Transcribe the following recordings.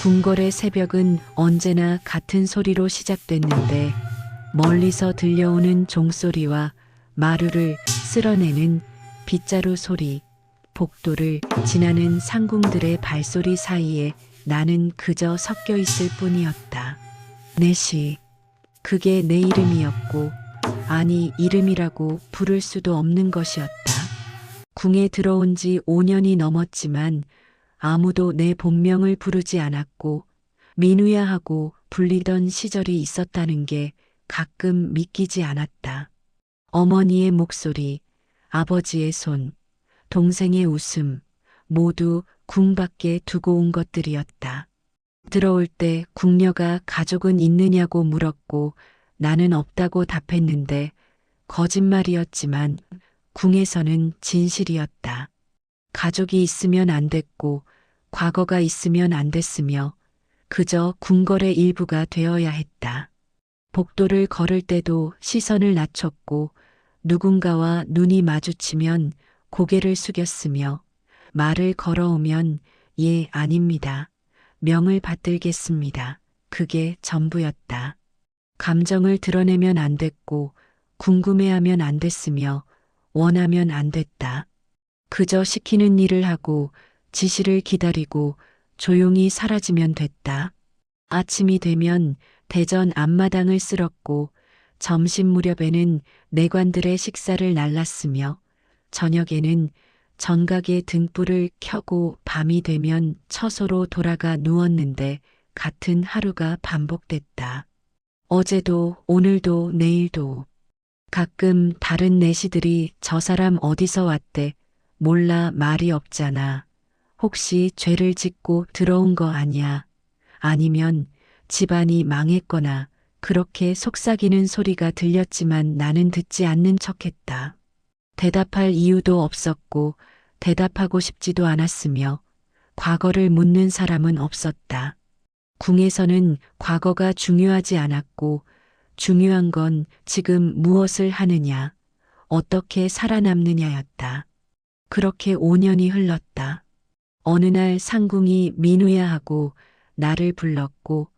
궁궐의 새벽은 언제나 같은 소리로 시작됐는데 멀리서 들려오는 종소리와 마루를 쓸어내는 빗자루 소리, 복도를 지나는 상궁들의 발소리 사이에 나는 그저 섞여 있을 뿐이었다. 내시, 그게 내 이름이었고, 아니 이름이라고 부를 수도 없는 것이었다. 궁에 들어온 지 5년이 넘었지만 아무도 내 본명을 부르지 않았고 민우야 하고 불리던 시절이 있었다는 게 가끔 믿기지 않았다. 어머니의 목소리, 아버지의 손, 동생의 웃음, 모두 궁 밖에 두고 온 것들이었다. 들어올 때 궁녀가 가족은 있느냐고 물었고 나는 없다고 답했는데 거짓말이었지만 궁에서는 진실이었다. 가족이 있으면 안 됐고 과거가 있으면 안 됐으며 그저 궁궐의 일부가 되어야 했다. 복도를 걸을 때도 시선을 낮췄고 누군가와 눈이 마주치면 고개를 숙였으며 말을 걸어오면 예, 아닙니다. 명을 받들겠습니다. 그게 전부였다. 감정을 드러내면 안 됐고 궁금해하면 안 됐으며 원하면 안 됐다. 그저 시키는 일을 하고 지시를 기다리고 조용히 사라지면 됐다. 아침이 되면 대전 앞마당을 쓸었고 점심 무렵에는 내관들의 식사를 날랐으며 저녁에는 전각의 등불을 켜고 밤이 되면 처소로 돌아가 누웠는데 같은 하루가 반복됐다. 어제도 오늘도 내일도. 가끔 다른 내시들이 저 사람 어디서 왔대? 몰라 말이 없잖아. 혹시 죄를 짓고 들어온 거 아니야? 아니면 집안이 망했거나 그렇게 속삭이는 소리가 들렸지만 나는 듣지 않는 척했다. 대답할 이유도 없었고 대답하고 싶지도 않았으며 과거를 묻는 사람은 없었다. 궁에서는 과거가 중요하지 않았고 중요한 건 지금 무엇을 하느냐, 어떻게 살아남느냐였다. 그렇게 5년이 흘렀다. 어느 날 상궁이 민우야 하고 나를 불렀고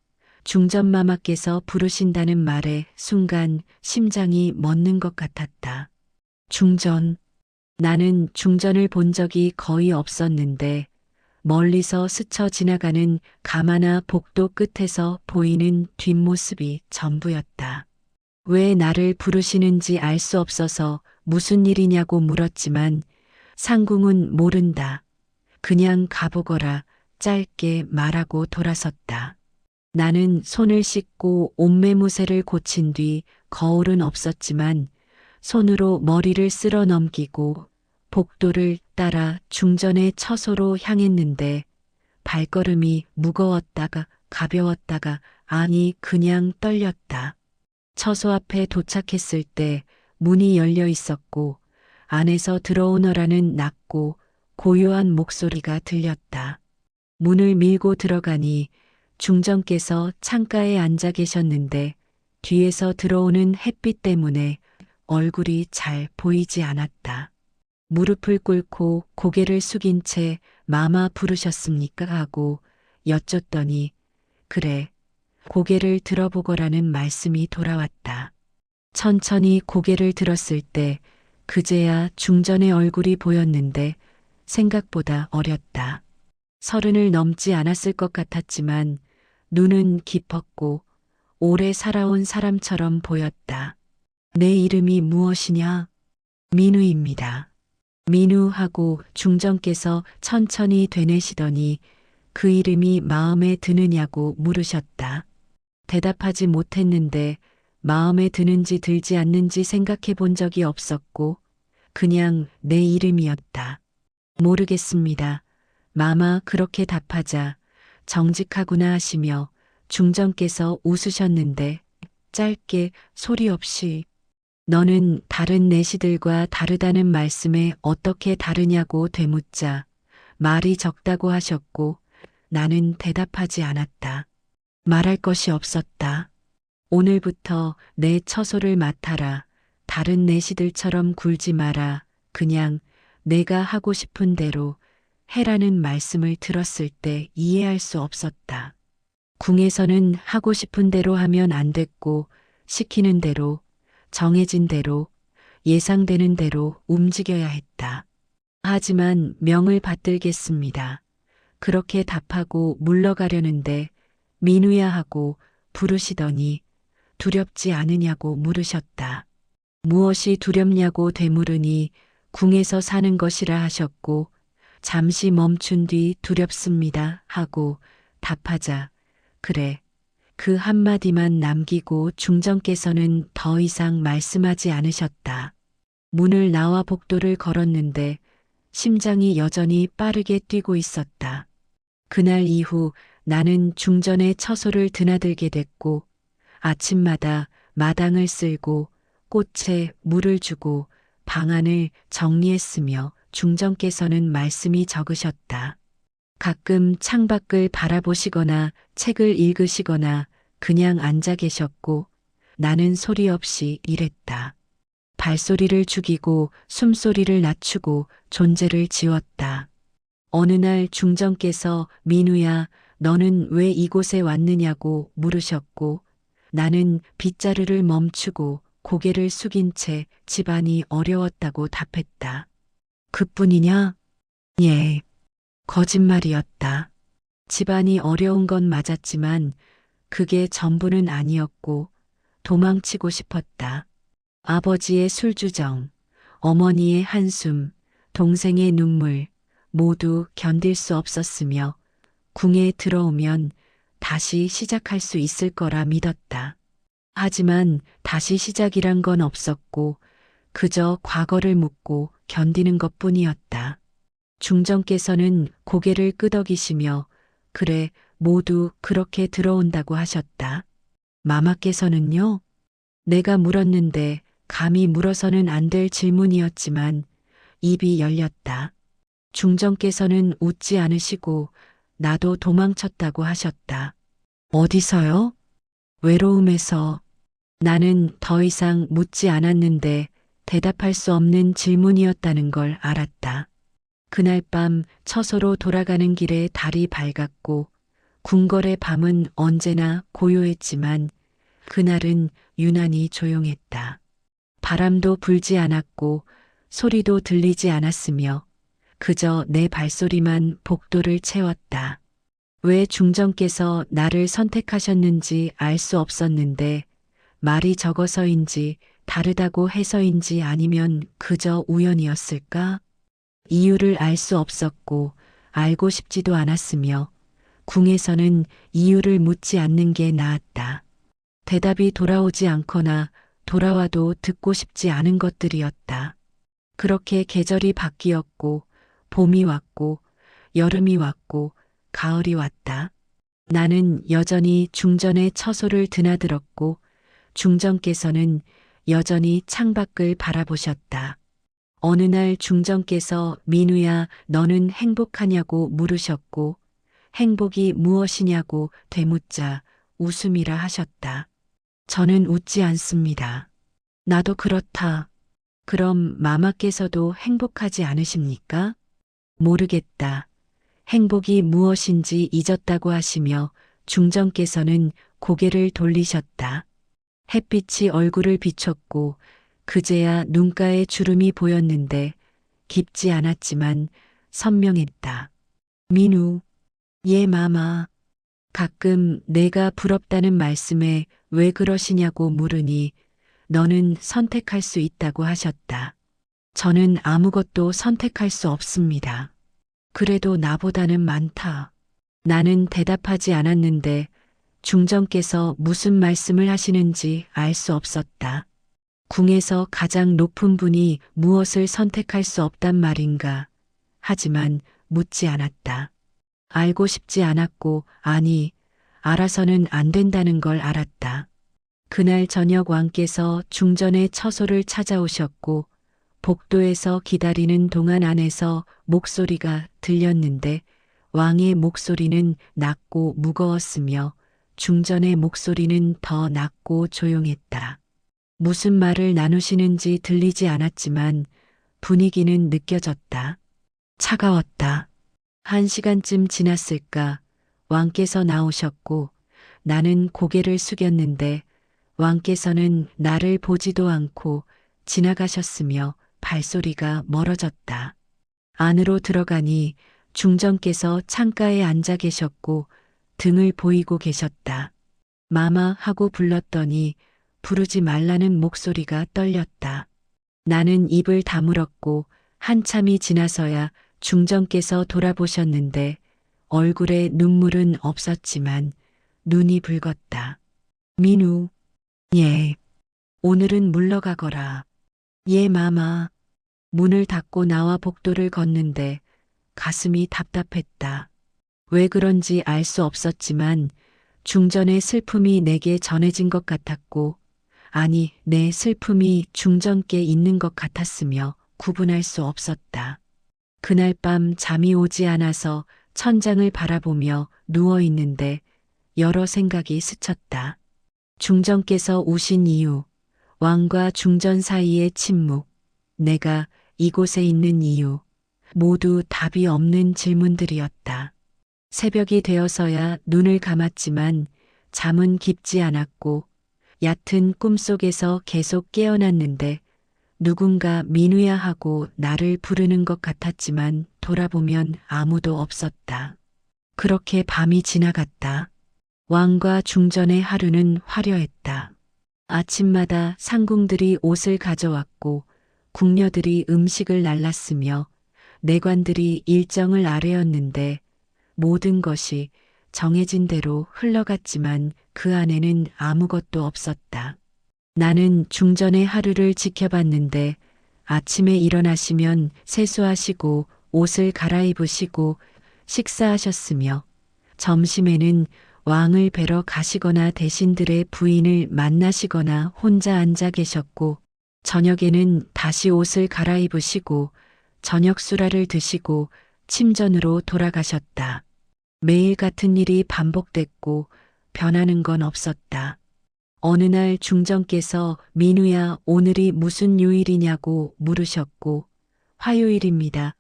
중전마마께서 부르신다는 말에 순간 심장이 멎는 것 같았다. 중전. 나는 중전을 본 적이 거의 없었는데 멀리서 스쳐 지나가는 가마나 복도 끝에서 보이는 뒷모습이 전부였다. 왜 나를 부르시는지 알 수 없어서 무슨 일이냐고 물었지만 상궁은 모른다. 그냥 가보거라 짧게 말하고 돌아섰다. 나는 손을 씻고 옷매무새를 고친 뒤 거울은 없었지만 손으로 머리를 쓸어 넘기고 복도를 따라 중전의 처소로 향했는데 발걸음이 무거웠다가 가벼웠다가 아니 그냥 떨렸다. 처소 앞에 도착했을 때 문이 열려 있었고 안에서 들어오너라는 낮고 고요한 목소리가 들렸다. 문을 밀고 들어가니 중전께서 창가에 앉아 계셨는데 뒤에서 들어오는 햇빛 때문에 얼굴이 잘 보이지 않았다. 무릎을 꿇고 고개를 숙인 채 마마 부르셨습니까? 하고 여쭙더니 그래, 고개를 들어보거라는 말씀이 돌아왔다. 천천히 고개를 들었을 때 그제야 중전의 얼굴이 보였는데 생각보다 어렸다. 30을 넘지 않았을 것 같았지만 눈은 깊었고 오래 살아온 사람처럼 보였다. 내 이름이 무엇이냐? 민우입니다. 민우하고 중전께서 천천히 되뇌시더니 그 이름이 마음에 드느냐고 물으셨다. 대답하지 못했는데 마음에 드는지 들지 않는지 생각해 본 적이 없었고 그냥 내 이름이었다. 모르겠습니다. 마마 그렇게 답하자 정직하구나 하시며 중전께서 웃으셨는데 짧게 소리 없이 너는 다른 내시들과 다르다는 말씀에 어떻게 다르냐고 되묻자 말이 적다고 하셨고 나는 대답하지 않았다. 말할 것이 없었다. 오늘부터 내 처소를 맡아라. 다른 내시들처럼 굴지 마라. 그냥 내가 하고 싶은 대로 해라는 말씀을 들었을 때 이해할 수 없었다. 궁에서는 하고 싶은 대로 하면 안 됐고 시키는 대로, 정해진 대로, 예상되는 대로 움직여야 했다. 하지만 명을 받들겠습니다. 그렇게 답하고 물러가려는데 민우야 하고 부르시더니 두렵지 않으냐고 물으셨다. 무엇이 두렵냐고 되물으니 궁에서 사는 것이라 하셨고 잠시 멈춘 뒤 두렵습니다 하고 답하자 그래 그 한마디만 남기고 중전께서는 더 이상 말씀하지 않으셨다. 문을 나와 복도를 걸었는데 심장이 여전히 빠르게 뛰고 있었다. 그날 이후 나는 중전의 처소를 드나들게 됐고 아침마다 마당을 쓸고 꽃에 물을 주고 방안을 정리했으며 중전께서는 말씀이 적으셨다. 가끔 창밖을 바라보시거나 책을 읽으시거나 그냥 앉아 계셨고 나는 소리 없이 일했다. 발소리를 죽이고 숨소리를 낮추고 존재를 지웠다. 어느 날 중전께서 민우야 너는 왜 이곳에 왔느냐고 물으셨고 나는 빗자루를 멈추고 고개를 숙인 채 집안이 어려웠다고 답했다. 그뿐이냐? 예. 거짓말이었다. 집안이 어려운 건 맞았지만 그게 전부는 아니었고 도망치고 싶었다. 아버지의 술주정, 어머니의 한숨, 동생의 눈물 모두 견딜 수 없었으며 궁에 들어오면 다시 시작할 수 있을 거라 믿었다. 하지만 다시 시작이란 건 없었고 그저 과거를 묻고 견디는 것뿐이었다. 중전께서는 고개를 끄덕이시며 그래 모두 그렇게 들어온다고 하셨다. 마마께서는요? 내가 물었는데 감히 물어서는 안 될 질문이었지만 입이 열렸다. 중전께서는 웃지 않으시고 나도 도망쳤다고 하셨다. 어디서요? 외로움에서. 나는 더 이상 묻지 않았는데 대답할 수 없는 질문이었다는 걸 알았다. 그날 밤 처소로 돌아가는 길에 달이 밝았고 궁궐의 밤은 언제나 고요했지만 그날은 유난히 조용했다. 바람도 불지 않았고 소리도 들리지 않았으며 그저 내 발소리만 복도를 채웠다. 왜 중전께서 나를 선택하셨는지 알 수 없었는데 말이 적어서인지 다르다고 해서인지 아니면 그저 우연이었을까? 이유를 알 수 없었고 알고 싶지도 않았으며 궁에서는 이유를 묻지 않는 게 나았다. 대답이 돌아오지 않거나 돌아와도 듣고 싶지 않은 것들이었다. 그렇게 계절이 바뀌었고 봄이 왔고 여름이 왔고 가을이 왔다. 나는 여전히 중전의 처소를 드나들었고 중전께서는 여전히 창밖을 바라보셨다. 어느 날 중전께서 민우야 너는 행복하냐고 물으셨고 행복이 무엇이냐고 되묻자 웃음이라 하셨다. 저는 웃지 않습니다. 나도 그렇다. 그럼 마마께서도 행복하지 않으십니까? 모르겠다. 행복이 무엇인지 잊었다고 하시며 중전께서는 고개를 돌리셨다. 햇빛이 얼굴을 비췄고 그제야 눈가에 주름이 보였는데 깊지 않았지만 선명했다. 민우, 예 마마. 가끔 내가 부럽다는 말씀에 왜 그러시냐고 물으니 너는 선택할 수 있다고 하셨다. 저는 아무것도 선택할 수 없습니다. 그래도 나보다는 많다. 나는 대답하지 않았는데 중전께서 무슨 말씀을 하시는지 알 수 없었다. 궁에서 가장 높은 분이 무엇을 선택할 수 없단 말인가. 하지만 묻지 않았다. 알고 싶지 않았고 아니, 알아서는 안 된다는 걸 알았다. 그날 저녁 왕께서 중전의 처소를 찾아오셨고 복도에서 기다리는 동안 안에서 목소리가 들렸는데 왕의 목소리는 낮고 무거웠으며 중전의 목소리는 더 낮고 조용했다. 무슨 말을 나누시는지 들리지 않았지만 분위기는 느껴졌다. 차가웠다. 1시간쯤 지났을까 왕께서 나오셨고 나는 고개를 숙였는데 왕께서는 나를 보지도 않고 지나가셨으며 발소리가 멀어졌다. 안으로 들어가니 중전께서 창가에 앉아 계셨고 등을 보이고 계셨다. 마마 하고 불렀더니 부르지 말라는 목소리가 떨렸다. 나는 입을 다물었고 한참이 지나서야 중전께서 돌아보셨는데 얼굴에 눈물은 없었지만 눈이 붉었다. 민우, 예, 오늘은 물러가거라. 예, 마마. 문을 닫고 나와 복도를 걷는데 가슴이 답답했다. 왜 그런지 알 수 없었지만 중전의 슬픔이 내게 전해진 것 같았고, 아니, 내 슬픔이 중전께 있는 것 같았으며 구분할 수 없었다. 그날 밤 잠이 오지 않아서 천장을 바라보며 누워 있는데 여러 생각이 스쳤다. 중전께서 우신 이유, 왕과 중전 사이의 침묵, 내가 이곳에 있는 이유, 모두 답이 없는 질문들이었다. 새벽이 되어서야 눈을 감았지만 잠은 깊지 않았고 얕은 꿈속에서 계속 깨어났는데 누군가 민우야 하고 나를 부르는 것 같았지만 돌아보면 아무도 없었다. 그렇게 밤이 지나갔다. 왕과 중전의 하루는 화려했다. 아침마다 상궁들이 옷을 가져왔고 궁녀들이 음식을 날랐으며 내관들이 일정을 아뢰었는데 모든 것이 정해진 대로 흘러갔지만 그 안에는 아무것도 없었다. 나는 중전의 하루를 지켜봤는데 아침에 일어나시면 세수하시고 옷을 갈아입으시고 식사하셨으며 점심에는 왕을 뵈러 가시거나 대신들의 부인을 만나시거나 혼자 앉아 계셨고 저녁에는 다시 옷을 갈아입으시고 저녁 수라를 드시고 침전으로 돌아가셨다. 매일 같은 일이 반복됐고 변하는 건 없었다. 어느 날 중전께서 민우야 오늘이 무슨 요일이냐고 물으셨고 화요일입니다.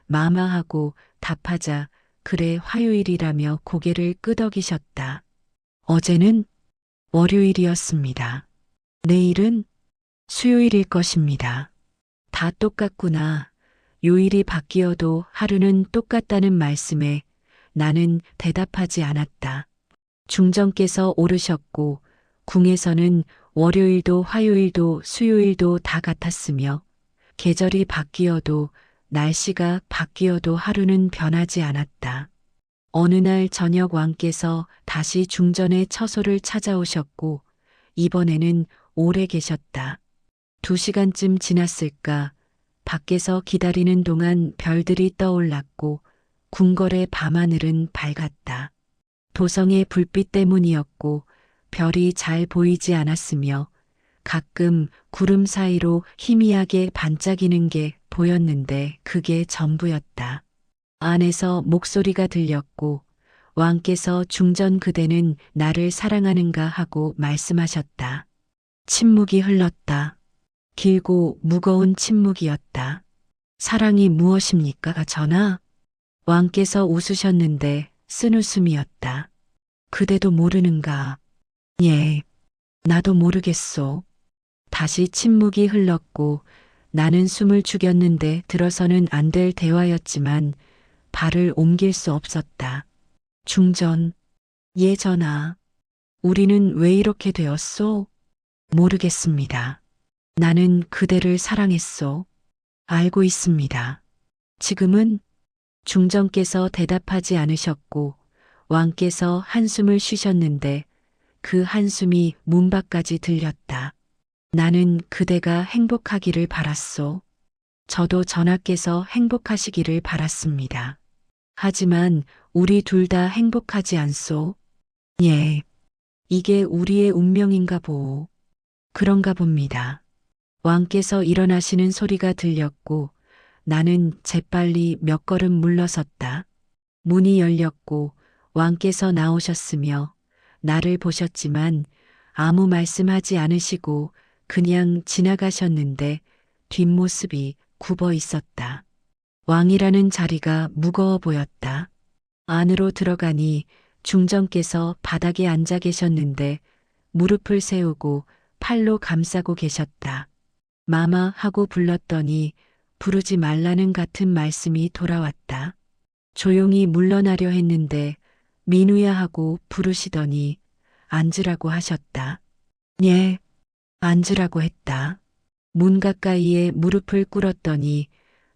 마마하고 답하자 그래 화요일이라며 고개를 끄덕이셨다. 어제는 월요일이었습니다. 내일은 수요일일 것입니다. 다 똑같구나. 요일이 바뀌어도 하루는 똑같다는 말씀에 나는 대답하지 않았다. 중전께서 오르셨고 궁에서는 월요일도 화요일도 수요일도 다 같았으며 계절이 바뀌어도 날씨가 바뀌어도 하루는 변하지 않았다. 어느 날 저녁 왕께서 다시 중전의 처소를 찾아오셨고 이번에는 오래 계셨다. 2시간쯤 지났을까 밖에서 기다리는 동안 별들이 떠올랐고 궁궐의 밤하늘은 밝았다. 도성의 불빛 때문이었고 별이 잘 보이지 않았으며 가끔 구름 사이로 희미하게 반짝이는 게 보였는데 그게 전부였다. 안에서 목소리가 들렸고 왕께서 중전 그대는 나를 사랑하는가 하고 말씀하셨다. 침묵이 흘렀다. 길고 무거운 침묵이었다. 사랑이 무엇입니까, 전하? 왕께서 웃으셨는데 쓴웃음이었다. 그대도 모르는가? 예, 나도 모르겠소. 다시 침묵이 흘렀고 나는 숨을 죽였는데 들어서는 안 될 대화였지만 발을 옮길 수 없었다. 중전, 예 전하. 우리는 왜 이렇게 되었소? 모르겠습니다. 나는 그대를 사랑했소. 알고 있습니다. 지금은 중전께서 대답하지 않으셨고 왕께서 한숨을 쉬셨는데 그 한숨이 문 밖까지 들렸다. 나는 그대가 행복하기를 바랐소. 저도 전하께서 행복하시기를 바랐습니다. 하지만 우리 둘 다 행복하지 않소. 예, 이게 우리의 운명인가 보오. 그런가 봅니다. 왕께서 일어나시는 소리가 들렸고 나는 재빨리 몇 걸음 물러섰다. 문이 열렸고 왕께서 나오셨으며 나를 보셨지만 아무 말씀하지 않으시고 그냥 지나가셨는데 뒷모습이 굽어 있었다. 왕이라는 자리가 무거워 보였다. 안으로 들어가니 중전께서 바닥에 앉아 계셨는데 무릎을 세우고 팔로 감싸고 계셨다. 마마 하고 불렀더니 부르지 말라는 같은 말씀이 돌아왔다. 조용히 물러나려 했는데 민우야 하고 부르시더니 앉으라고 하셨다. 예, 앉으라고 했다. 문 가까이에 무릎을 꿇었더니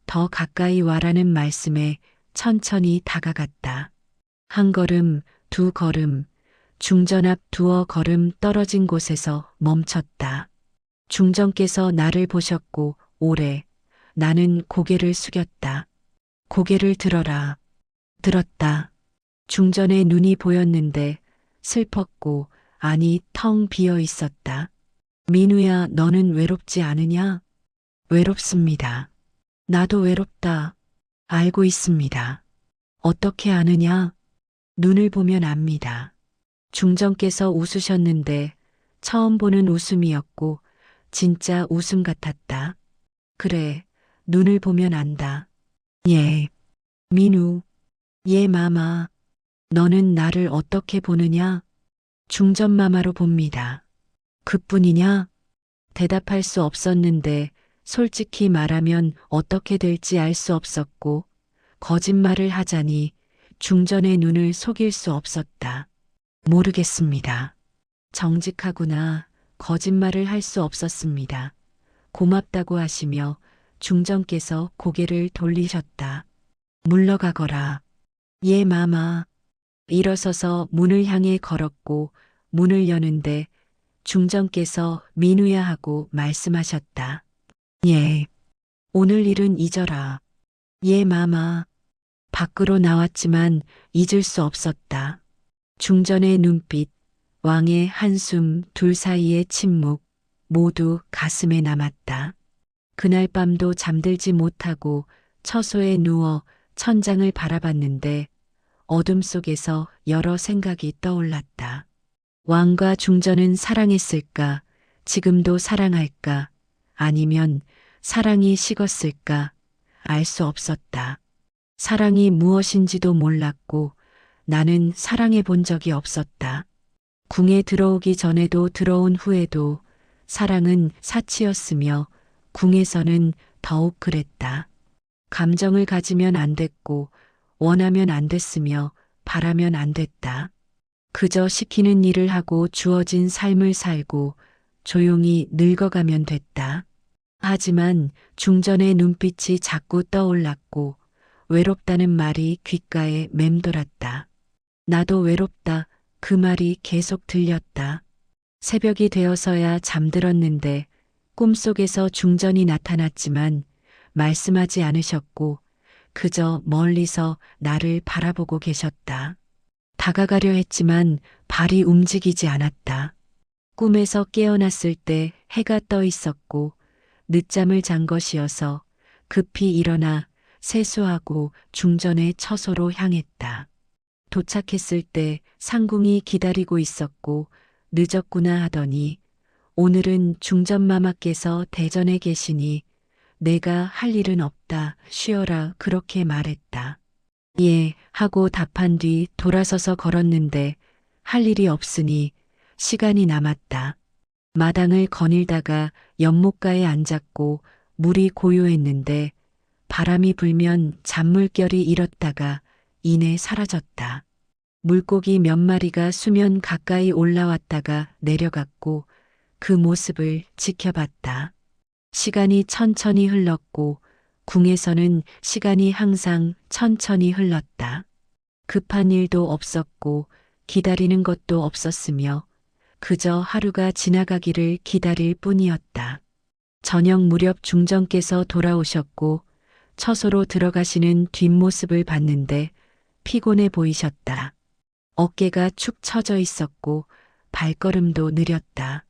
더 가까이 와라는 말씀에 천천히 다가갔다. 한 걸음, 두 걸음, 중전 앞 두어 걸음 떨어진 곳에서 멈췄다. 중전께서 나를 보셨고 오래 나는 고개를 숙였다. 고개를 들어라. 들었다. 중전의 눈이 보였는데 슬펐고 아니 텅 비어 있었다. 민우야, 너는 외롭지 않으냐? 외롭습니다. 나도 외롭다. 알고 있습니다. 어떻게 아느냐? 눈을 보면 압니다. 중전께서 웃으셨는데 처음 보는 웃음이었고 진짜 웃음 같았다. 그래, 눈을 보면 안다. 예, 민우. 예, 마마. 너는 나를 어떻게 보느냐? 중전마마로 봅니다. 그뿐이냐? 대답할 수 없었는데 솔직히 말하면 어떻게 될지 알 수 없었고 거짓말을 하자니 중전의 눈을 속일 수 없었다. 모르겠습니다. 정직하구나. 거짓말을 할 수 없었습니다. 고맙다고 하시며 중전께서 고개를 돌리셨다. 물러가거라. 예, 마마. 일어서서 문을 향해 걸었고 문을 여는데 중전께서 민우야 하고 말씀하셨다. 예. 오늘 일은 잊어라. 예, 마마. 밖으로 나왔지만 잊을 수 없었다. 중전의 눈빛, 왕의 한숨, 둘 사이의 침묵, 모두 가슴에 남았다. 그날 밤도 잠들지 못하고 처소에 누워 천장을 바라봤는데 어둠 속에서 여러 생각이 떠올랐다. 왕과 중전은 사랑했을까? 지금도 사랑할까? 아니면 사랑이 식었을까? 알 수 없었다. 사랑이 무엇인지도 몰랐고 나는 사랑해 본 적이 없었다. 궁에 들어오기 전에도 들어온 후에도 사랑은 사치였으며 궁에서는 더욱 그랬다. 감정을 가지면 안 됐고 원하면 안 됐으며 바라면 안 됐다. 그저 시키는 일을 하고 주어진 삶을 살고 조용히 늙어가면 됐다. 하지만 중전의 눈빛이 자꾸 떠올랐고 외롭다는 말이 귓가에 맴돌았다. 나도 외롭다. 그 말이 계속 들렸다. 새벽이 되어서야 잠들었는데 꿈속에서 중전이 나타났지만 말씀하지 않으셨고 그저 멀리서 나를 바라보고 계셨다. 다가가려 했지만 발이 움직이지 않았다. 꿈에서 깨어났을 때 해가 떠 있었고 늦잠을 잔 것이어서 급히 일어나 세수하고 중전의 처소로 향했다. 도착했을 때 상궁이 기다리고 있었고 늦었구나 하더니 오늘은 중전마마께서 대전에 계시니 내가 할 일은 없다. 쉬어라. 그렇게 말했다. 예, 하고 답한 뒤 돌아서서 걸었는데 할 일이 없으니 시간이 남았다. 마당을 거닐다가 연못가에 앉았고 물이 고요했는데 바람이 불면 잔물결이 일었다가 이내 사라졌다. 물고기 몇 마리가 수면 가까이 올라왔다가 내려갔고 그 모습을 지켜봤다. 시간이 천천히 흘렀고 궁에서는 시간이 항상 천천히 흘렀다. 급한 일도 없었고 기다리는 것도 없었으며 그저 하루가 지나가기를 기다릴 뿐이었다. 저녁 무렵 중전께서 돌아오셨고 처소로 들어가시는 뒷모습을 봤는데 피곤해 보이셨다. 어깨가 축 처져 있었고 발걸음도 느렸다.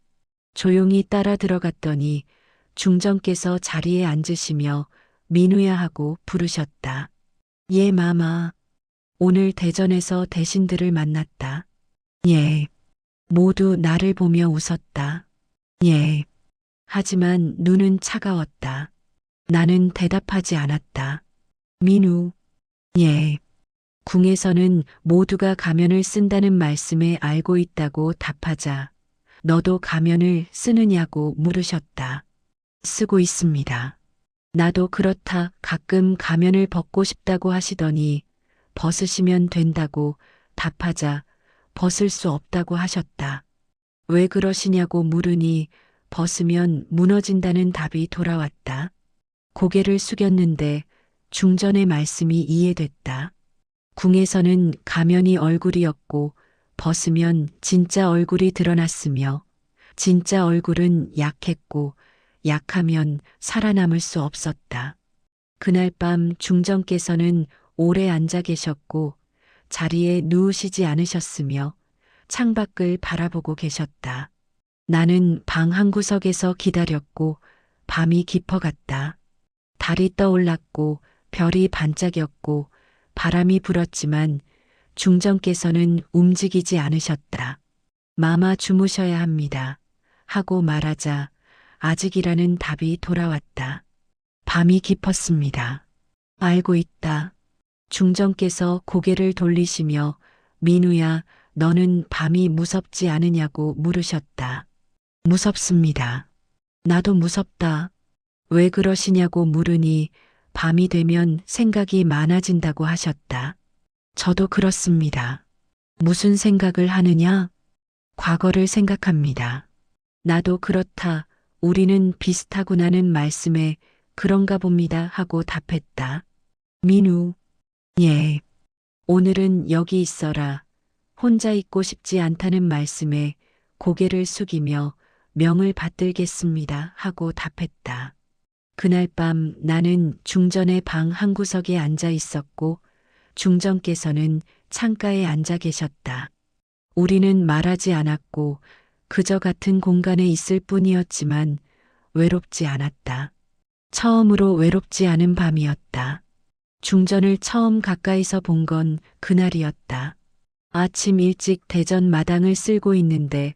조용히 따라 들어갔더니 중전께서 자리에 앉으시며 민우야 하고 부르셨다. 예, 마마. 오늘 대전에서 대신들을 만났다. 예. 모두 나를 보며 웃었다. 예. 하지만 눈은 차가웠다. 나는 대답하지 않았다. 민우. 예. 궁에서는 모두가 가면을 쓴다는 말씀에 알고 있다고 답하자 너도 가면을 쓰느냐고 물으셨다. 쓰고 있습니다. 나도 그렇다. 가끔 가면을 벗고 싶다고 하시더니 벗으시면 된다고 답하자 벗을 수 없다고 하셨다. 왜 그러시냐고 물으니 벗으면 무너진다는 답이 돌아왔다. 고개를 숙였는데 중전의 말씀이 이해됐다. 궁에서는 가면이 얼굴이었고 벗으면 진짜 얼굴이 드러났으며 진짜 얼굴은 약했고 약하면 살아남을 수 없었다. 그날 밤 중전께서는 오래 앉아 계셨고 자리에 누우시지 않으셨으며 창밖을 바라보고 계셨다. 나는 방 한구석에서 기다렸고 밤이 깊어갔다. 달이 떠올랐고 별이 반짝였고 바람이 불었지만 중전께서는 움직이지 않으셨다. 마마 주무셔야 합니다. 하고 말하자 아직이라는 답이 돌아왔다. 밤이 깊었습니다. 알고 있다. 중전께서 고개를 돌리시며 민우야, 너는 밤이 무섭지 않으냐고 물으셨다. 무섭습니다. 나도 무섭다. 왜 그러시냐고 물으니 밤이 되면 생각이 많아진다고 하셨다. 저도 그렇습니다. 무슨 생각을 하느냐? 과거를 생각합니다. 나도 그렇다. 우리는 비슷하구나는 말씀에 그런가 봅니다 하고 답했다. 민우, 예. 오늘은 여기 있어라. 혼자 있고 싶지 않다는 말씀에 고개를 숙이며 명을 받들겠습니다 하고 답했다. 그날 밤 나는 중전의 방 한구석에 앉아 있었고 중전께서는 창가에 앉아 계셨다. 우리는 말하지 않았고 그저 같은 공간에 있을 뿐이었지만 외롭지 않았다. 처음으로 외롭지 않은 밤이었다. 중전을 처음 가까이서 본 건 그날이었다. 아침 일찍 대전 마당을 쓸고 있는데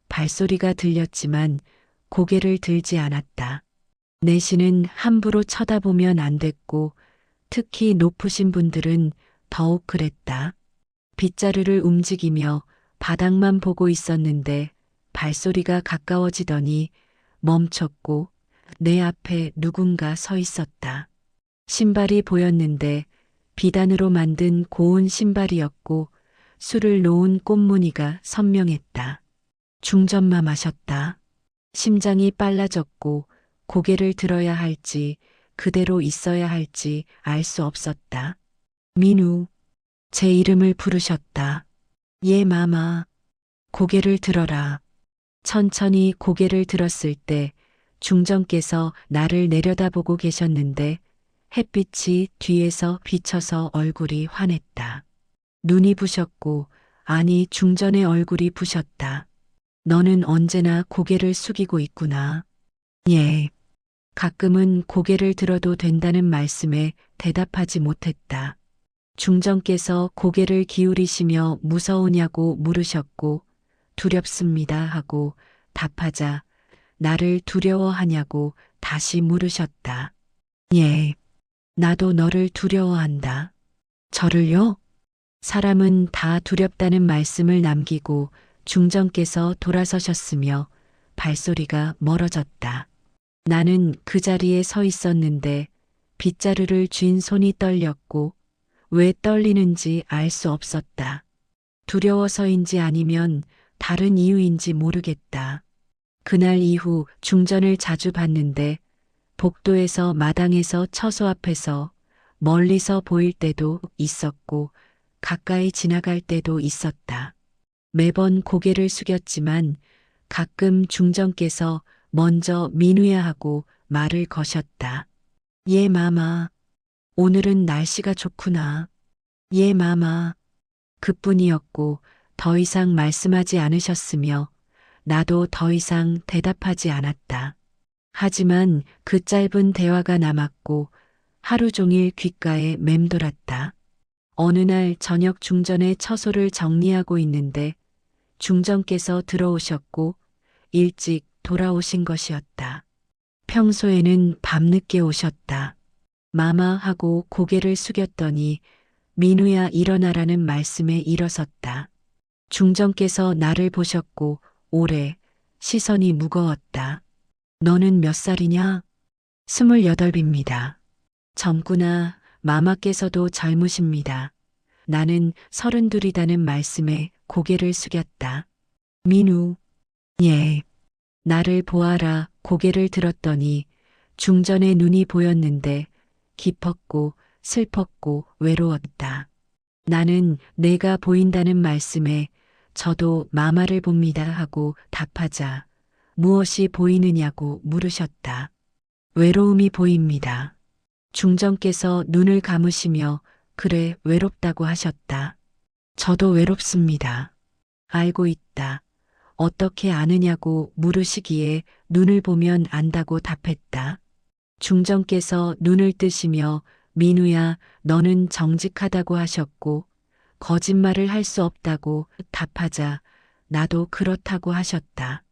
발소리가 들렸지만 고개를 들지 않았다. 내시는 함부로 쳐다보면 안 됐고 특히 높으신 분들은 더욱 그랬다. 빗자루를 움직이며 바닥만 보고 있었는데 발소리가 가까워지더니 멈췄고 내 앞에 누군가 서 있었다. 신발이 보였는데 비단으로 만든 고운 신발이었고 술을 놓은 꽃무늬가 선명했다. 중전만 마셨다. 심장이 빨라졌고 고개를 들어야 할지 그대로 있어야 할지 알 수 없었다. 민우, 제 이름을 부르셨다. 예, 마마. 고개를 들어라. 천천히 고개를 들었을 때 중전께서 나를 내려다보고 계셨는데 햇빛이 뒤에서 비쳐서 얼굴이 환했다. 눈이 부셨고, 아니 중전의 얼굴이 부셨다. 너는 언제나 고개를 숙이고 있구나. 예. 가끔은 고개를 들어도 된다는 말씀에 대답하지 못했다. 중전께서 고개를 기울이시며 무서우냐고 물으셨고 두렵습니다 하고 답하자 나를 두려워하냐고 다시 물으셨다. 예. 나도 너를 두려워한다. 저를요? 사람은 다 두렵다는 말씀을 남기고 중전께서 돌아서셨으며 발소리가 멀어졌다. 나는 그 자리에 서 있었는데 빗자루를 쥔 손이 떨렸고 왜 떨리는지 알 수 없었다. 두려워서인지 아니면 다른 이유인지 모르겠다. 그날 이후 중전을 자주 봤는데 복도에서 마당에서 처소 앞에서 멀리서 보일 때도 있었고 가까이 지나갈 때도 있었다. 매번 고개를 숙였지만 가끔 중전께서 먼저 민우야 하고 말을 거셨다. 예, 마마. 오늘은 날씨가 좋구나. 예, 마마. 그뿐이었고 더 이상 말씀하지 않으셨으며 나도 더 이상 대답하지 않았다. 하지만 그 짧은 대화가 남았고 하루 종일 귓가에 맴돌았다. 어느 날 저녁 중전의 처소를 정리하고 있는데 중전께서 들어오셨고 일찍 돌아오신 것이었다. 평소에는 밤늦게 오셨다. 마마 하고 고개를 숙였더니 민우야 일어나라는 말씀에 일어섰다. 중전께서 나를 보셨고 오래 시선이 무거웠다. 너는 몇 살이냐? 28입니다. 젊구나. 마마께서도 젊으십니다. 나는 32이다는 말씀에 고개를 숙였다. 민우. 예. 나를 보아라. 고개를 들었더니 중전의 눈이 보였는데 깊었고 슬펐고 외로웠다. 나는 내가 보인다는 말씀에 저도 마마를 봅니다 하고 답하자 무엇이 보이느냐고 물으셨다. 외로움이 보입니다. 중전께서 눈을 감으시며 그래 외롭다고 하셨다. 저도 외롭습니다. 알고 있다. 어떻게 아느냐고 물으시기에 눈을 보면 안다고 답했다. 중전께서 눈을 뜨시며 민우야 너는 정직하다고 하셨고 거짓말을 할 수 없다고 답하자 나도 그렇다고 하셨다.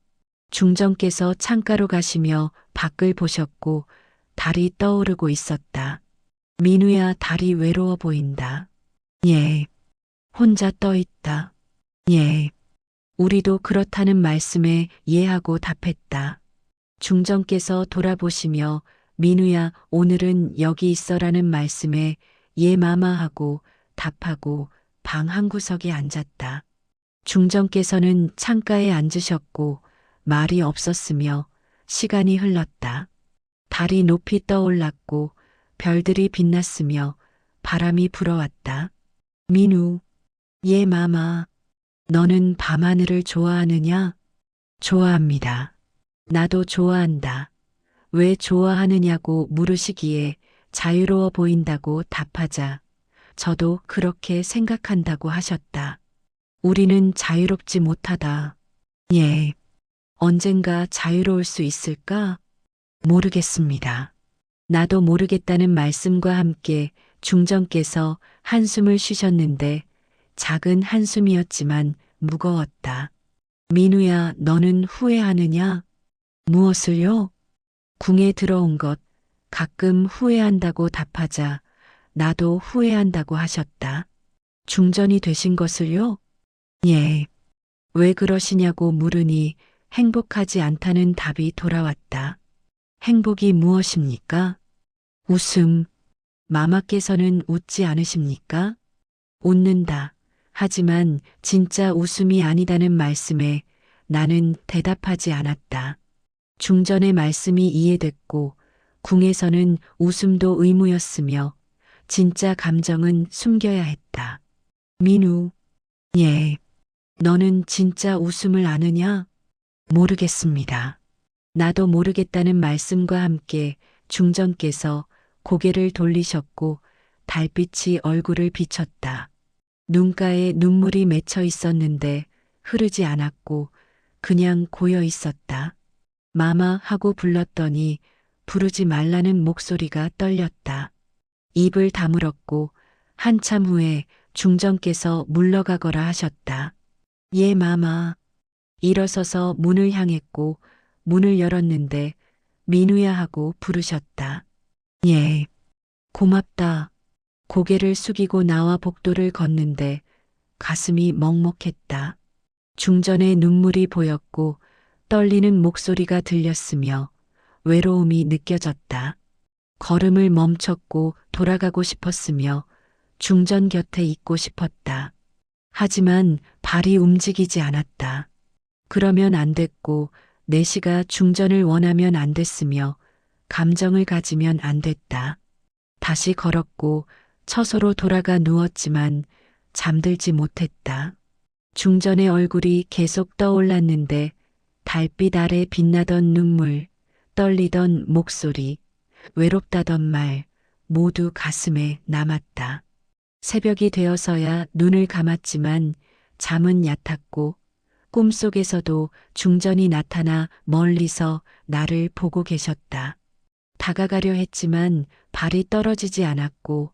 중전께서 창가로 가시며 밖을 보셨고 달이 떠오르고 있었다. 민우야 달이 외로워 보인다. 예. 혼자 떠 있다. 예. 우리도 그렇다는 말씀에 예하고 답했다. 중전께서 돌아보시며 민우야 오늘은 여기 있어라는 말씀에 예 마마하고 답하고 방 한구석에 앉았다. 중전께서는 창가에 앉으셨고 말이 없었으며 시간이 흘렀다. 달이 높이 떠올랐고 별들이 빛났으며 바람이 불어왔다. 민우. 예 마마. 너는 밤하늘을 좋아하느냐? 좋아합니다. 나도 좋아한다. 왜 좋아하느냐고 물으시기에 자유로워 보인다고 답하자 저도 그렇게 생각한다고 하셨다. 우리는 자유롭지 못하다. 예. 언젠가 자유로울 수 있을까? 모르겠습니다. 나도 모르겠다는 말씀과 함께 중전께서 한숨을 쉬셨는데 작은 한숨이었지만 무거웠다. 민우야, 너는 후회하느냐? 무엇을요? 궁에 들어온 것 가끔 후회한다고 답하자 나도 후회한다고 하셨다. 중전이 되신 것을요? 예. 왜 그러시냐고 물으니 행복하지 않다는 답이 돌아왔다. 행복이 무엇입니까? 웃음. 마마께서는 웃지 않으십니까? 웃는다. 하지만 진짜 웃음이 아니다는 말씀에 나는 대답하지 않았다. 중전의 말씀이 이해됐고 궁에서는 웃음도 의무였으며 진짜 감정은 숨겨야 했다. 민우. 예. 너는 진짜 웃음을 아느냐? 모르겠습니다. 나도 모르겠다는 말씀과 함께 중전께서 고개를 돌리셨고 달빛이 얼굴을 비쳤다. 눈가에 눈물이 맺혀 있었는데 흐르지 않았고 그냥 고여 있었다. 마마 하고 불렀더니 부르지 말라는 목소리가 떨렸다. 입을 다물었고 한참 후에 중전께서 물러가거라 하셨다. 예 마마. 일어서서 문을 향했고 문을 열었는데 민우야 하고 부르셨다. 예. 고맙다. 고개를 숙이고 나와 복도를 걷는데 가슴이 먹먹했다. 중전의 눈물이 보였고 떨리는 목소리가 들렸으며 외로움이 느껴졌다. 걸음을 멈췄고 돌아가고 싶었으며 중전 곁에 있고 싶었다. 하지만 발이 움직이지 않았다. 그러면 안 됐고 내시가 중전을 원하면 안 됐으며 감정을 가지면 안 됐다. 다시 걸었고 처소로 돌아가 누웠지만 잠들지 못했다. 중전의 얼굴이 계속 떠올랐는데 달빛 아래 빛나던 눈물, 떨리던 목소리, 외롭다던 말 모두 가슴에 남았다. 새벽이 되어서야 눈을 감았지만 잠은 얕았고 꿈속에서도 중전이 나타나 멀리서 나를 보고 계셨다. 다가가려 했지만 발이 떨어지지 않았고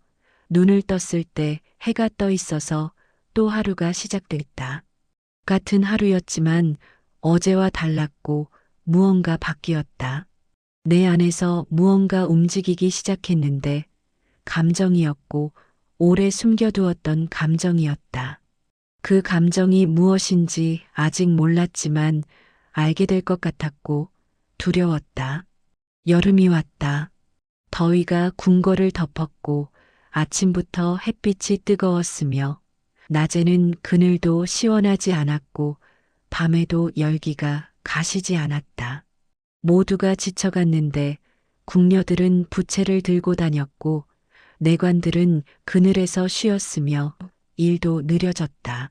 눈을 떴을 때 해가 떠 있어서 또 하루가 시작됐다. 같은 하루였지만 어제와 달랐고 무언가 바뀌었다. 내 안에서 무언가 움직이기 시작했는데 감정이었고 오래 숨겨두었던 감정이었다. 그 감정이 무엇인지 아직 몰랐지만 알게 될 것 같았고 두려웠다. 여름이 왔다. 더위가 궁궐을 덮었고 아침부터 햇빛이 뜨거웠으며 낮에는 그늘도 시원하지 않았고 밤에도 열기가 가시지 않았다. 모두가 지쳐갔는데 궁녀들은 부채를 들고 다녔고 내관들은 그늘에서 쉬었으며 일도 느려졌다.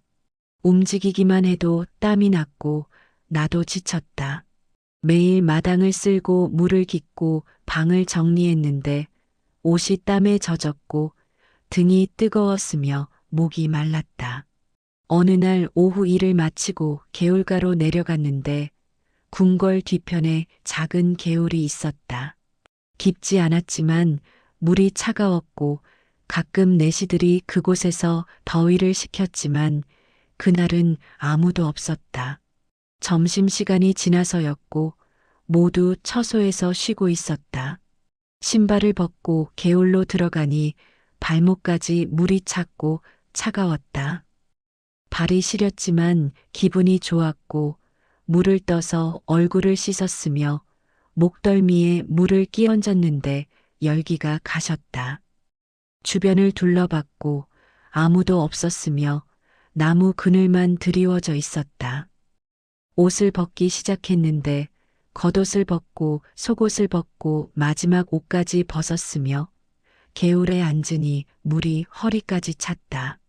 움직이기만 해도 땀이 났고 나도 지쳤다. 매일 마당을 쓸고 물을 깃고 방을 정리했는데 옷이 땀에 젖었고 등이 뜨거웠으며 목이 말랐다. 어느 날 오후 일을 마치고 개울가로 내려갔는데 궁궐 뒤편에 작은 개울이 있었다. 깊지 않았지만 물이 차가웠고 가끔 내시들이 그곳에서 더위를 식혔지만 그날은 아무도 없었다. 점심시간이 지나서였고 모두 처소에서 쉬고 있었다. 신발을 벗고 개울로 들어가니 발목까지 물이 찼고 차가웠다. 발이 시렸지만 기분이 좋았고 물을 떠서 얼굴을 씻었으며 목덜미에 물을 끼얹었는데 열기가 가셨다. 주변을 둘러봤고 아무도 없었으며 나무 그늘만 드리워져 있었다. 옷을 벗기 시작했는데 겉옷을 벗고 속옷을 벗고 마지막 옷까지 벗었으며 개울에 앉으니 물이 허리까지 찼다.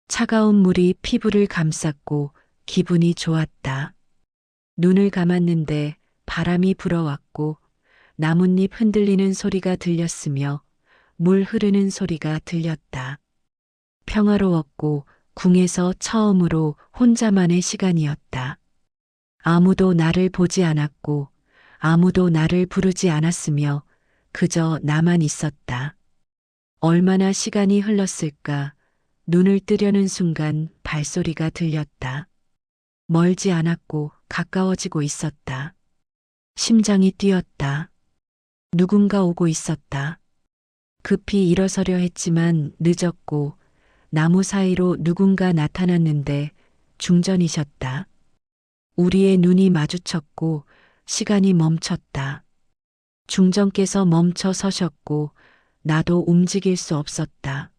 차가운 물이 피부를 감쌌고 기분이 좋았다. 눈을 감았는데 바람이 불어왔고 나뭇잎 흔들리는 소리가 들렸으며 물 흐르는 소리가 들렸다. 평화로웠고 궁에서 처음으로 혼자만의 시간이었다. 아무도 나를 보지 않았고 아무도 나를 부르지 않았으며 그저 나만 있었다. 얼마나 시간이 흘렀을까? 눈을 뜨려는 순간 발소리가 들렸다. 멀지 않았고 가까워지고 있었다. 심장이 뛰었다. 누군가 오고 있었다. 급히 일어서려 했지만 늦었고 나무 사이로 누군가 나타났는데 중전이셨다. 우리의 눈이 마주쳤고 시간이 멈췄다. 중전께서 멈춰 서셨고 나도 움직일 수 없었다.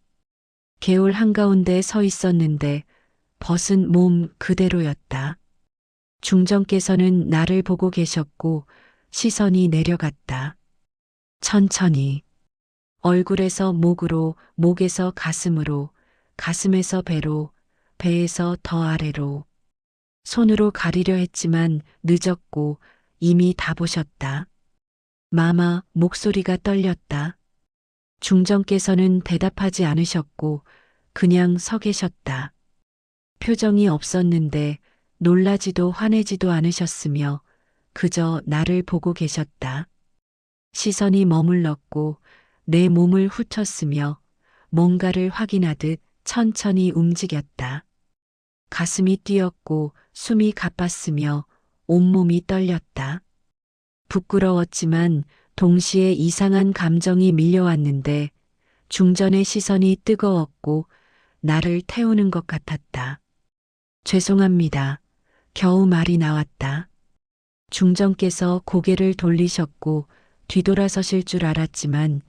개울 한가운데 서 있었는데 벗은 몸 그대로였다. 중전께서는 나를 보고 계셨고 시선이 내려갔다. 천천히 얼굴에서 목으로, 목에서 가슴으로, 가슴에서 배로, 배에서 더 아래로. 손으로 가리려 했지만 늦었고 이미 다 보셨다. 마마 목소리가 떨렸다. 중전께서는 대답하지 않으셨고 그냥 서 계셨다. 표정이 없었는데 놀라지도 화내지도 않으셨으며 그저 나를 보고 계셨다. 시선이 머물렀고 내 몸을 훑었으며 뭔가를 확인하듯 천천히 움직였다. 가슴이 뛰었고 숨이 가빴으며 온몸이 떨렸다. 부끄러웠지만 동시에 이상한 감정이 밀려왔는데 중전의 시선이 뜨거웠고 나를 태우는 것 같았다. 죄송합니다. 겨우 말이 나왔다. 중전께서 고개를 돌리셨고 뒤돌아서실 줄 알았지만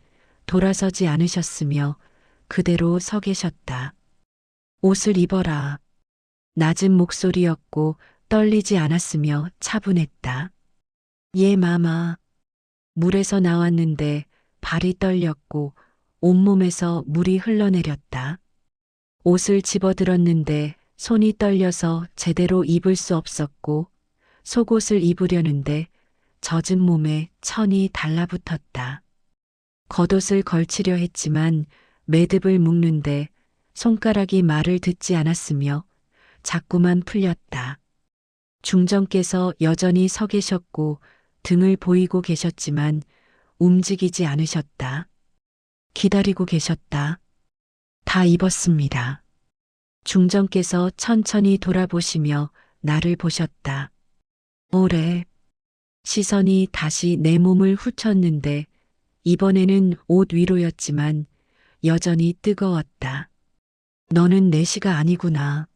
돌아서지 않으셨으며 그대로 서 계셨다. 옷을 입어라. 낮은 목소리였고 떨리지 않았으며 차분했다. 예, 마마. 물에서 나왔는데 발이 떨렸고 온몸에서 물이 흘러내렸다. 옷을 집어들었는데 손이 떨려서 제대로 입을 수 없었고 속옷을 입으려는데 젖은 몸에 천이 달라붙었다. 겉옷을 걸치려 했지만 매듭을 묶는데 손가락이 말을 듣지 않았으며 자꾸만 풀렸다. 중전께서 여전히 서 계셨고 등을 보이고 계셨지만 움직이지 않으셨다. 기다리고 계셨다. 다 입었습니다. 중전께서 천천히 돌아보시며 나를 보셨다. 오래. 시선이 다시 내 몸을 훑었는데 이번에는 옷 위로였지만 여전히 뜨거웠다. 너는 내시가 아니구나.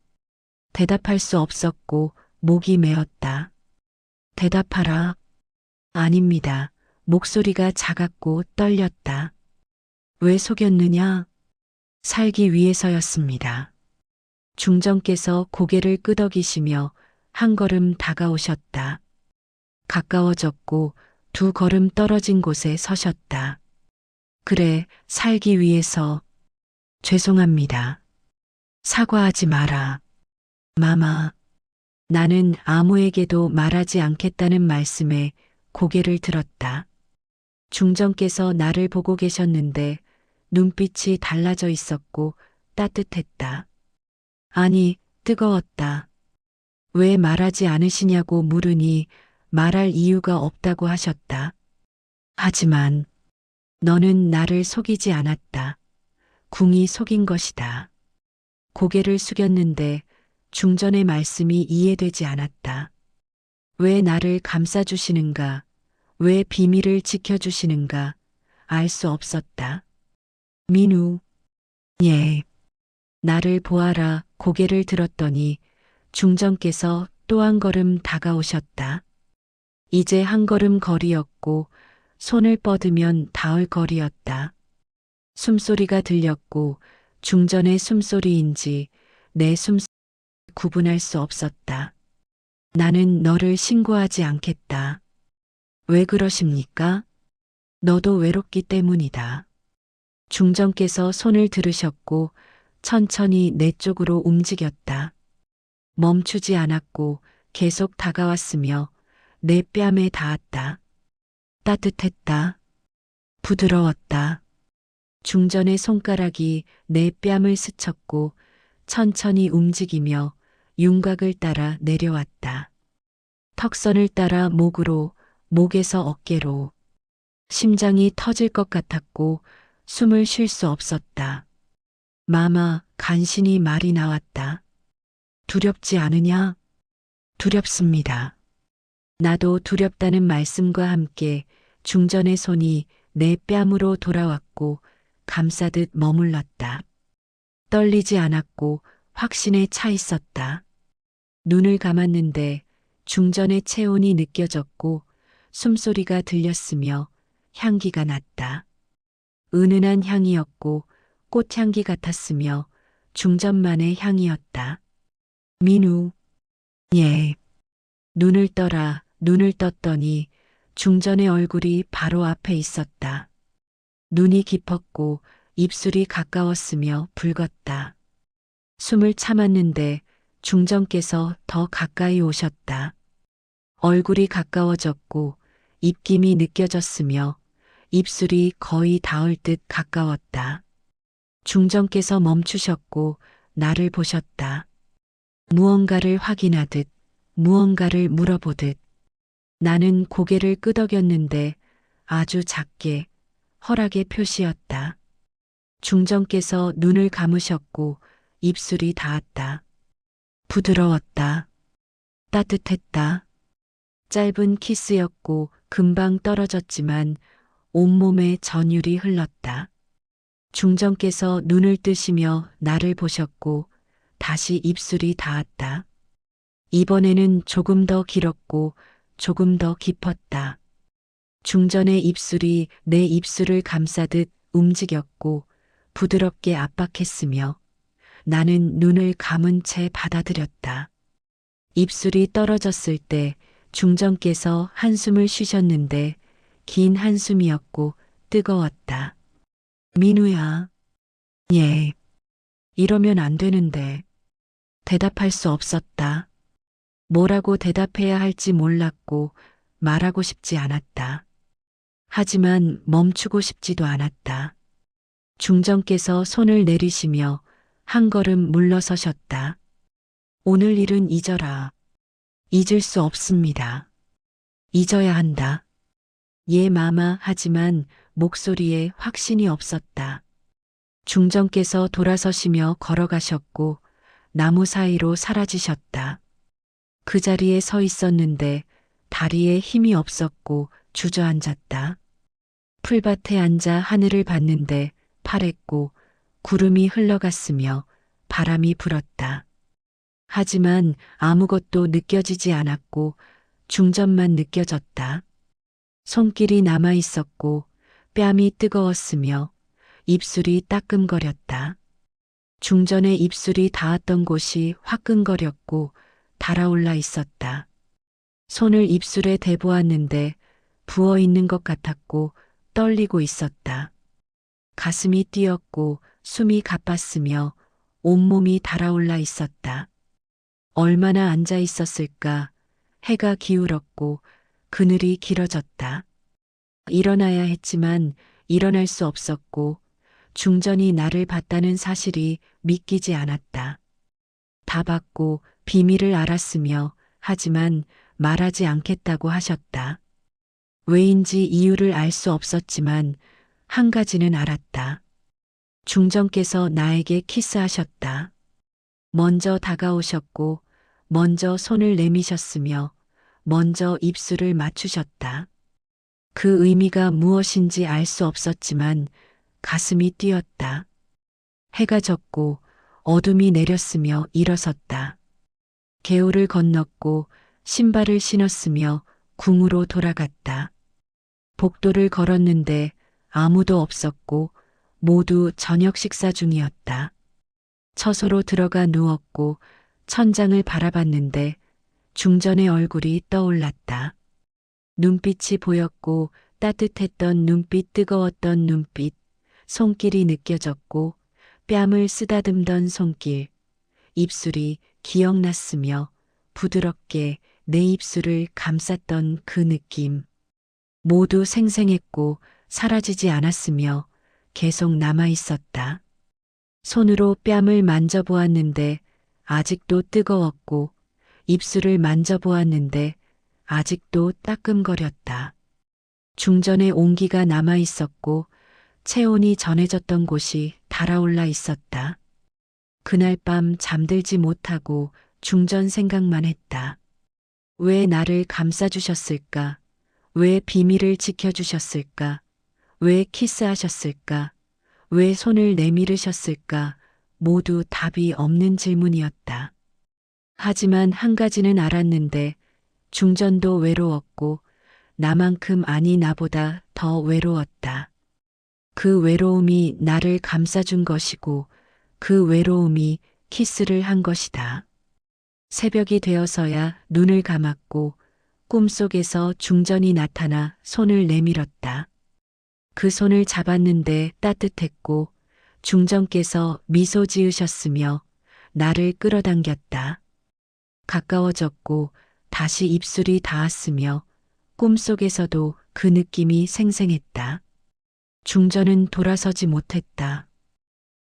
대답할 수 없었고 목이 메었다. 대답하라. 아닙니다. 목소리가 작았고 떨렸다. 왜 속였느냐? 살기 위해서였습니다. 중정께서 고개를 끄덕이시며 한 걸음 다가오셨다. 가까워졌고 두 걸음 떨어진 곳에 서셨다. 그래, 살기 위해서. 죄송합니다. 사과하지 마라. 마마. 나는 아무에게도 말하지 않겠다는 말씀에 고개를 들었다. 중정께서 나를 보고 계셨는데 눈빛이 달라져 있었고 따뜻했다. 아니, 뜨거웠다. 왜 말하지 않으시냐고 물으니 말할 이유가 없다고 하셨다. 하지만 너는 나를 속이지 않았다. 궁이 속인 것이다. 고개를 숙였는데 중전의 말씀이 이해되지 않았다. 왜 나를 감싸주시는가? 왜 비밀을 지켜주시는가? 알 수 없었다. 민우. 예. 나를 보아라. 고개를 들었더니 중전께서 또 한 걸음 다가오셨다. 이제 한 걸음 거리였고 손을 뻗으면 닿을 거리였다. 숨소리가 들렸고 중전의 숨소리인지 내 숨소리를 구분할 수 없었다. 나는 너를 신고하지 않겠다. 왜 그러십니까? 너도 외롭기 때문이다. 중전께서 손을 들으셨고 천천히 내 쪽으로 움직였다. 멈추지 않았고 계속 다가왔으며 내 뺨에 닿았다. 따뜻했다. 부드러웠다. 중전의 손가락이 내 뺨을 스쳤고 천천히 움직이며 윤곽을 따라 내려왔다. 턱선을 따라 목으로, 목에서 어깨로. 심장이 터질 것 같았고 숨을 쉴 수 없었다. 마마, 간신히 말이 나왔다. 두렵지 않으냐? 두렵습니다. 나도 두렵다는 말씀과 함께 중전의 손이 내 뺨으로 돌아왔고 감싸듯 머물렀다. 떨리지 않았고 확신에 차 있었다. 눈을 감았는데 중전의 체온이 느껴졌고 숨소리가 들렸으며 향기가 났다. 은은한 향이었고 꽃향기 같았으며 중전만의 향이었다. 민우. 예. 눈을 떠라. 눈을 떴더니 중전의 얼굴이 바로 앞에 있었다. 눈이 깊었고 입술이 가까웠으며 붉었다. 숨을 참았는데 중전께서 더 가까이 오셨다. 얼굴이 가까워졌고 입김이 느껴졌으며 입술이 거의 닿을 듯 가까웠다. 중전께서 멈추셨고 나를 보셨다. 무언가를 확인하듯 무언가를 물어보듯. 나는 고개를 끄덕였는데 아주 작게 허락의 표시였다. 중전께서 눈을 감으셨고 입술이 닿았다. 부드러웠다. 따뜻했다. 짧은 키스였고 금방 떨어졌지만 온몸에 전율이 흘렀다. 중전께서 눈을 뜨시며 나를 보셨고 다시 입술이 닿았다. 이번에는 조금 더 길었고 조금 더 깊었다. 중전의 입술이 내 입술을 감싸듯 움직였고 부드럽게 압박했으며 나는 눈을 감은 채 받아들였다. 입술이 떨어졌을 때 중전께서 한숨을 쉬셨는데 긴 한숨이었고 뜨거웠다. 민우야. 예. 이러면 안 되는데. 대답할 수 없었다. 뭐라고 대답해야 할지 몰랐고 말하고 싶지 않았다. 하지만 멈추고 싶지도 않았다. 중전께서 손을 내리시며 한 걸음 물러서셨다. 오늘 일은 잊어라. 잊을 수 없습니다. 잊어야 한다. 예 마마. 하지만 목소리에 확신이 없었다. 중전께서 돌아서시며 걸어가셨고 나무 사이로 사라지셨다. 그 자리에 서 있었는데 다리에 힘이 없었고 주저앉았다. 풀밭에 앉아 하늘을 봤는데 파랬고 구름이 흘러갔으며 바람이 불었다. 하지만 아무것도 느껴지지 않았고 중전만 느껴졌다. 손길이 남아 있었고 뺨이 뜨거웠으며 입술이 따끔거렸다. 중전의 입술이 닿았던 곳이 화끈거렸고 달아올라 있었다. 손을 입술에 대보았는데 부어 있는 것 같았고 떨리고 있었다. 가슴이 뛰었고 숨이 가빴으며 온몸이 달아올라 있었다. 얼마나 앉아 있었을까? 해가 기울었고 그늘이 길어졌다. 일어나야 했지만 일어날 수 없었고 중전이 나를 봤다는 사실이 믿기지 않았다. 다 봤고 비밀을 알았으며 하지만 말하지 않겠다고 하셨다. 왜인지 이유를 알 수 없었지만 한 가지는 알았다. 중전께서 나에게 키스하셨다. 먼저 다가오셨고 먼저 손을 내미셨으며 먼저 입술을 맞추셨다. 그 의미가 무엇인지 알 수 없었지만 가슴이 뛰었다. 해가 졌고 어둠이 내렸으며 일어섰다. 개울을 건넜고 신발을 신었으며 궁으로 돌아갔다. 복도를 걸었는데 아무도 없었고 모두 저녁 식사 중이었다. 처소로 들어가 누웠고 천장을 바라봤는데 중전의 얼굴이 떠올랐다. 눈빛이 보였고 따뜻했던 눈빛, 뜨거웠던 눈빛, 손길이 느껴졌고 뺨을 쓰다듬던 손길, 입술이 기억났으며 부드럽게 내 입술을 감쌌던 그 느낌. 모두 생생했고 사라지지 않았으며 계속 남아 있었다. 손으로 뺨을 만져보았는데 아직도 뜨거웠고 입술을 만져보았는데 아직도 따끔거렸다. 중전의 온기가 남아 있었고 체온이 전해졌던 곳이 달아올라 있었다. 그날 밤 잠들지 못하고 중전 생각만 했다. 왜 나를 감싸주셨을까? 왜 비밀을 지켜주셨을까? 왜 키스하셨을까? 왜 손을 내밀으셨을까? 모두 답이 없는 질문이었다. 하지만 한 가지는 알았는데 중전도 외로웠고 나만큼 아니 나보다 더 외로웠다. 그 외로움이 나를 감싸준 것이고 그 외로움이 키스를 한 것이다. 새벽이 되어서야 눈을 감았고 꿈속에서 중전이 나타나 손을 내밀었다. 그 손을 잡았는데 따뜻했고 중전께서 미소 지으셨으며 나를 끌어당겼다. 가까워졌고 다시 입술이 닿았으며 꿈속에서도 그 느낌이 생생했다. 중전은 돌아서지 못했다.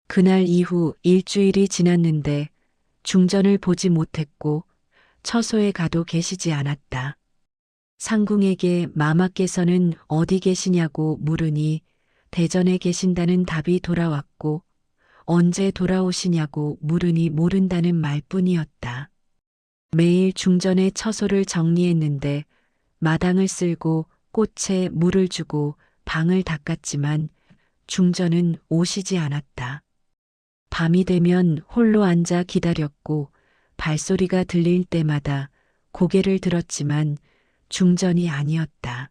그날 이후 일주일이 지났는데 중전을 보지 못했고 처소에 가도 계시지 않았다. 상궁에게 마마께서는 어디 계시냐고 물으니 대전에 계신다는 답이 돌아왔고 언제 돌아오시냐고 물으니 모른다는 말뿐이었다. 매일 중전의 처소를 정리했는데 마당을 쓸고 꽃에 물을 주고 방을 닦았지만 중전은 오시지 않았다. 밤이 되면 홀로 앉아 기다렸고 발소리가 들릴 때마다 고개를 들었지만 중전이 아니었다.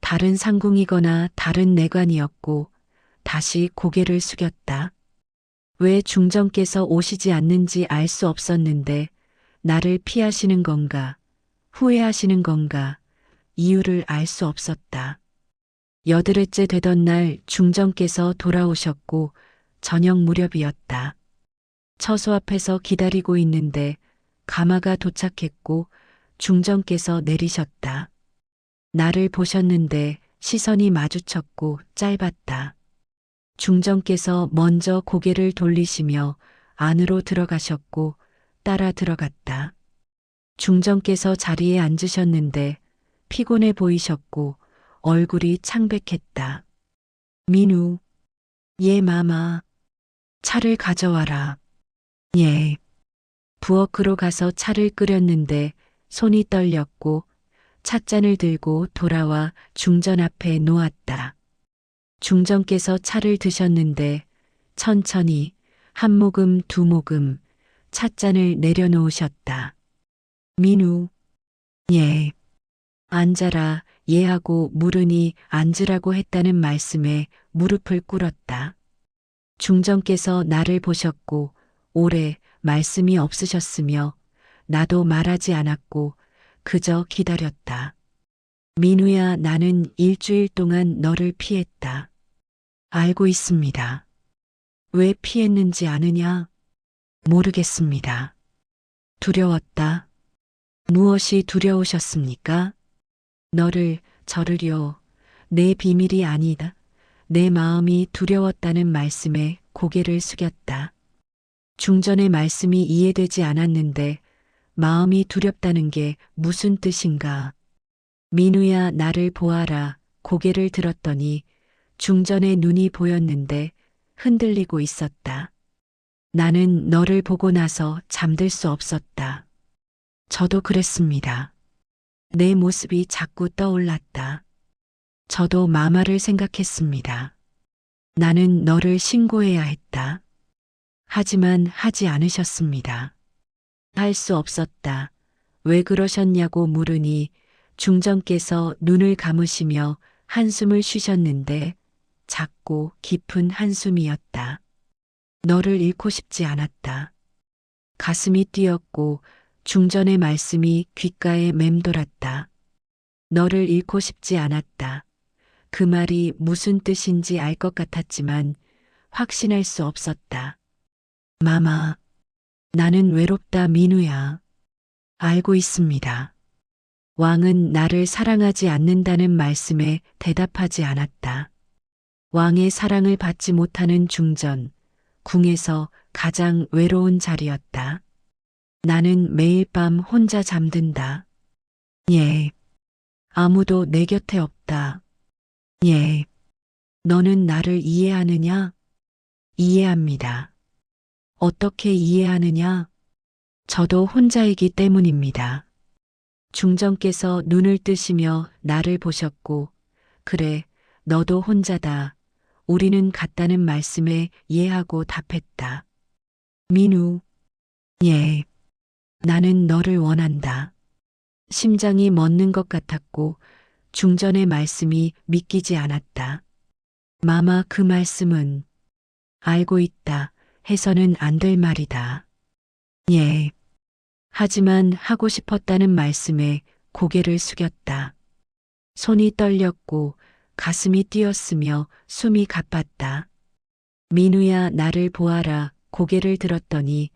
다른 상궁이거나 다른 내관이었고 다시 고개를 숙였다. 왜 중전께서 오시지 않는지 알 수 없었는데 나를 피하시는 건가, 후회하시는 건가, 이유를 알 수 없었다. 8회째 되던 날 중전께서 돌아오셨고 저녁 무렵이었다. 처소 앞에서 기다리고 있는데 가마가 도착했고 중전께서 내리셨다. 나를 보셨는데 시선이 마주쳤고 짧았다. 중전께서 먼저 고개를 돌리시며 안으로 들어가셨고 따라 들어갔다. 중전께서 자리에 앉으셨는데 피곤해 보이셨고 얼굴이 창백했다. 민우, 예 마마, 차를 가져와라. 예. 부엌으로 가서 차를 끓였는데 손이 떨렸고 찻잔을 들고 돌아와 중전 앞에 놓았다. 중전께서 차를 드셨는데 천천히 한 모금 두 모금 찻잔을 내려놓으셨다. 민우, 예. 앉아라, 예 하고 물으니 앉으라고 했다는 말씀에 무릎을 꿇었다. 중전께서 나를 보셨고 오래 말씀이 없으셨으며 나도 말하지 않았고 그저 기다렸다. 민우야, 나는 일주일 동안 너를 피했다. 알고 있습니다. 왜 피했는지 아느냐? 모르겠습니다. 두려웠다. 무엇이 두려우셨습니까? 너를, 저를요. 내 비밀이 아니다. 내 마음이 두려웠다는 말씀에 고개를 숙였다. 중전의 말씀이 이해되지 않았는데 마음이 두렵다는 게 무슨 뜻인가? 민우야, 나를 보아라. 고개를 들었더니 중전의 눈이 보였는데 흔들리고 있었다. 나는 너를 보고 나서 잠들 수 없었다. 저도 그랬습니다. 내 모습이 자꾸 떠올랐다. 저도 마마를 생각했습니다. 나는 너를 신고해야 했다. 하지만 하지 않으셨습니다. 할 수 없었다. 왜 그러셨냐고 물으니 중전께서 눈을 감으시며 한숨을 쉬셨는데 작고 깊은 한숨이었다. 너를 잃고 싶지 않았다. 가슴이 뛰었고 중전의 말씀이 귓가에 맴돌았다. 너를 잃고 싶지 않았다. 그 말이 무슨 뜻인지 알 것 같았지만 확신할 수 없었다. 마마, 나는 외롭다, 민우야. 알고 있습니다. 왕은 나를 사랑하지 않는다는 말씀에 대답하지 않았다. 왕의 사랑을 받지 못하는 중전, 궁에서 가장 외로운 자리였다. 나는 매일 밤 혼자 잠든다. 예. 아무도 내 곁에 없다. 예. 너는 나를 이해하느냐? 이해합니다. 어떻게 이해하느냐? 저도 혼자이기 때문입니다. 중전께서 눈을 뜨시며 나를 보셨고, 그래, 너도 혼자다. 우리는 같다는 말씀에 예하고 답했다. 민우, 예. 나는 너를 원한다. 심장이 멎는 것 같았고 중전의 말씀이 믿기지 않았다. 마마, 그 말씀은 알고 있다 해서는 안 될 말이다. 예. 하지만 하고 싶었다는 말씀에 고개를 숙였다. 손이 떨렸고 가슴이 뛰었으며 숨이 가빴다. 민우야, 나를 보아라. 고개를 들었더니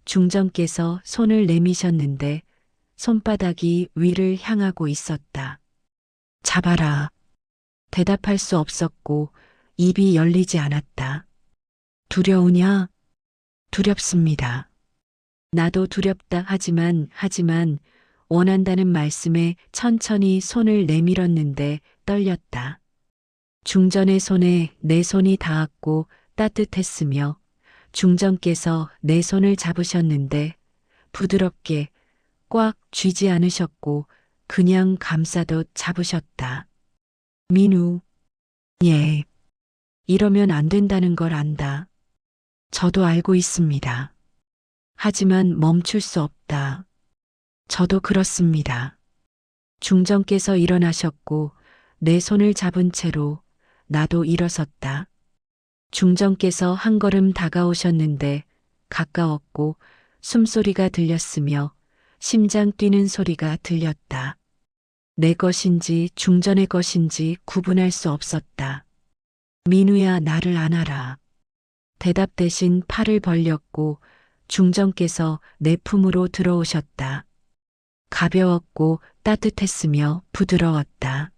중전께서 손을 내미셨는데 손바닥이 위를 향하고 있었다. 잡아라. 대답할 수 없었고 입이 열리지 않았다. 두려우냐? 두렵습니다. 나도 두렵다. 하지만 원한다는 말씀에 천천히 손을 내밀었는데 떨렸다. 중전의 손에 내 손이 닿았고 따뜻했으며 중전께서 내 손을 잡으셨는데 부드럽게 꽉 쥐지 않으셨고 그냥 감싸듯 잡으셨다. 민우, 예. 이러면 안 된다는 걸 안다. 저도 알고 있습니다. 하지만 멈출 수 없다. 저도 그렇습니다. 중전께서 일어나셨고 내 손을 잡은 채로 나도 일어섰다. 중전께서 한 걸음 다가오셨는데 가까웠고 숨소리가 들렸으며 심장 뛰는 소리가 들렸다. 내 것인지 중전의 것인지 구분할 수 없었다. 민우야, 나를 안아라. 대답 대신 팔을 벌렸고 중전께서 내 품으로 들어오셨다. 가벼웠고 따뜻했으며 부드러웠다.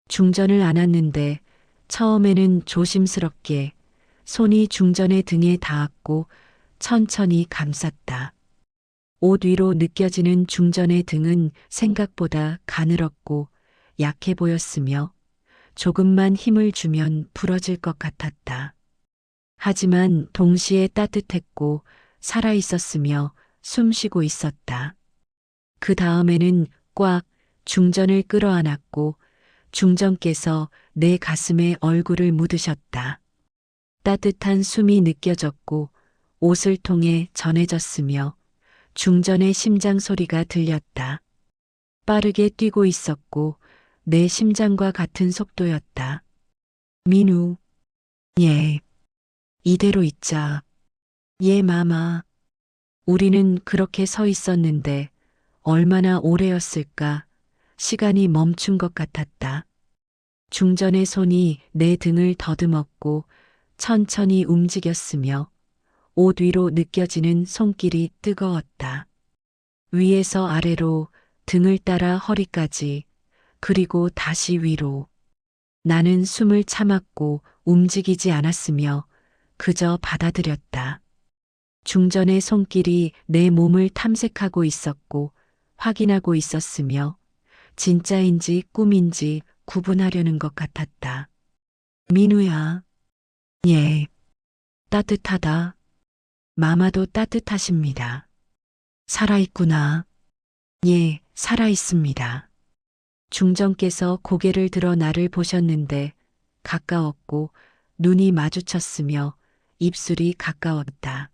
중전을 안았는데 처음에는 조심스럽게 손이 중전의 등에 닿았고 천천히 감쌌다. 옷 위로 느껴지는 중전의 등은 생각보다 가늘었고 약해 보였으며 조금만 힘을 주면 부러질 것 같았다. 하지만 동시에 따뜻했고 살아있었으며 숨쉬고 있었다. 그 다음에는 꽉 중전을 끌어안았고 중전께서 내 가슴에 얼굴을 묻으셨다. 따뜻한 숨이 느껴졌고 옷을 통해 전해졌으며 중전의 심장 소리가 들렸다. 빠르게 뛰고 있었고 내 심장과 같은 속도였다. 민우, 예, 이대로 있자. 예, 마마. 우리는 그렇게 서 있었는데 얼마나 오래였을까? 시간이 멈춘 것 같았다. 중전의 손이 내 등을 더듬었고 천천히 움직였으며 옷 위로 느껴지는 손길이 뜨거웠다. 위에서 아래로 등을 따라 허리까지 그리고 다시 위로. 나는 숨을 참았고 움직이지 않았으며 그저 받아들였다. 중전의 손길이 내 몸을 탐색하고 있었고 확인하고 있었으며 진짜인지 꿈인지 구분하려는 것 같았다. 민우야. 예. 따뜻하다. 마마도 따뜻하십니다. 살아있구나. 예, 살아있습니다. 중전께서 고개를 들어 나를 보셨는데 가까웠고 눈이 마주쳤으며 입술이 가까웠다.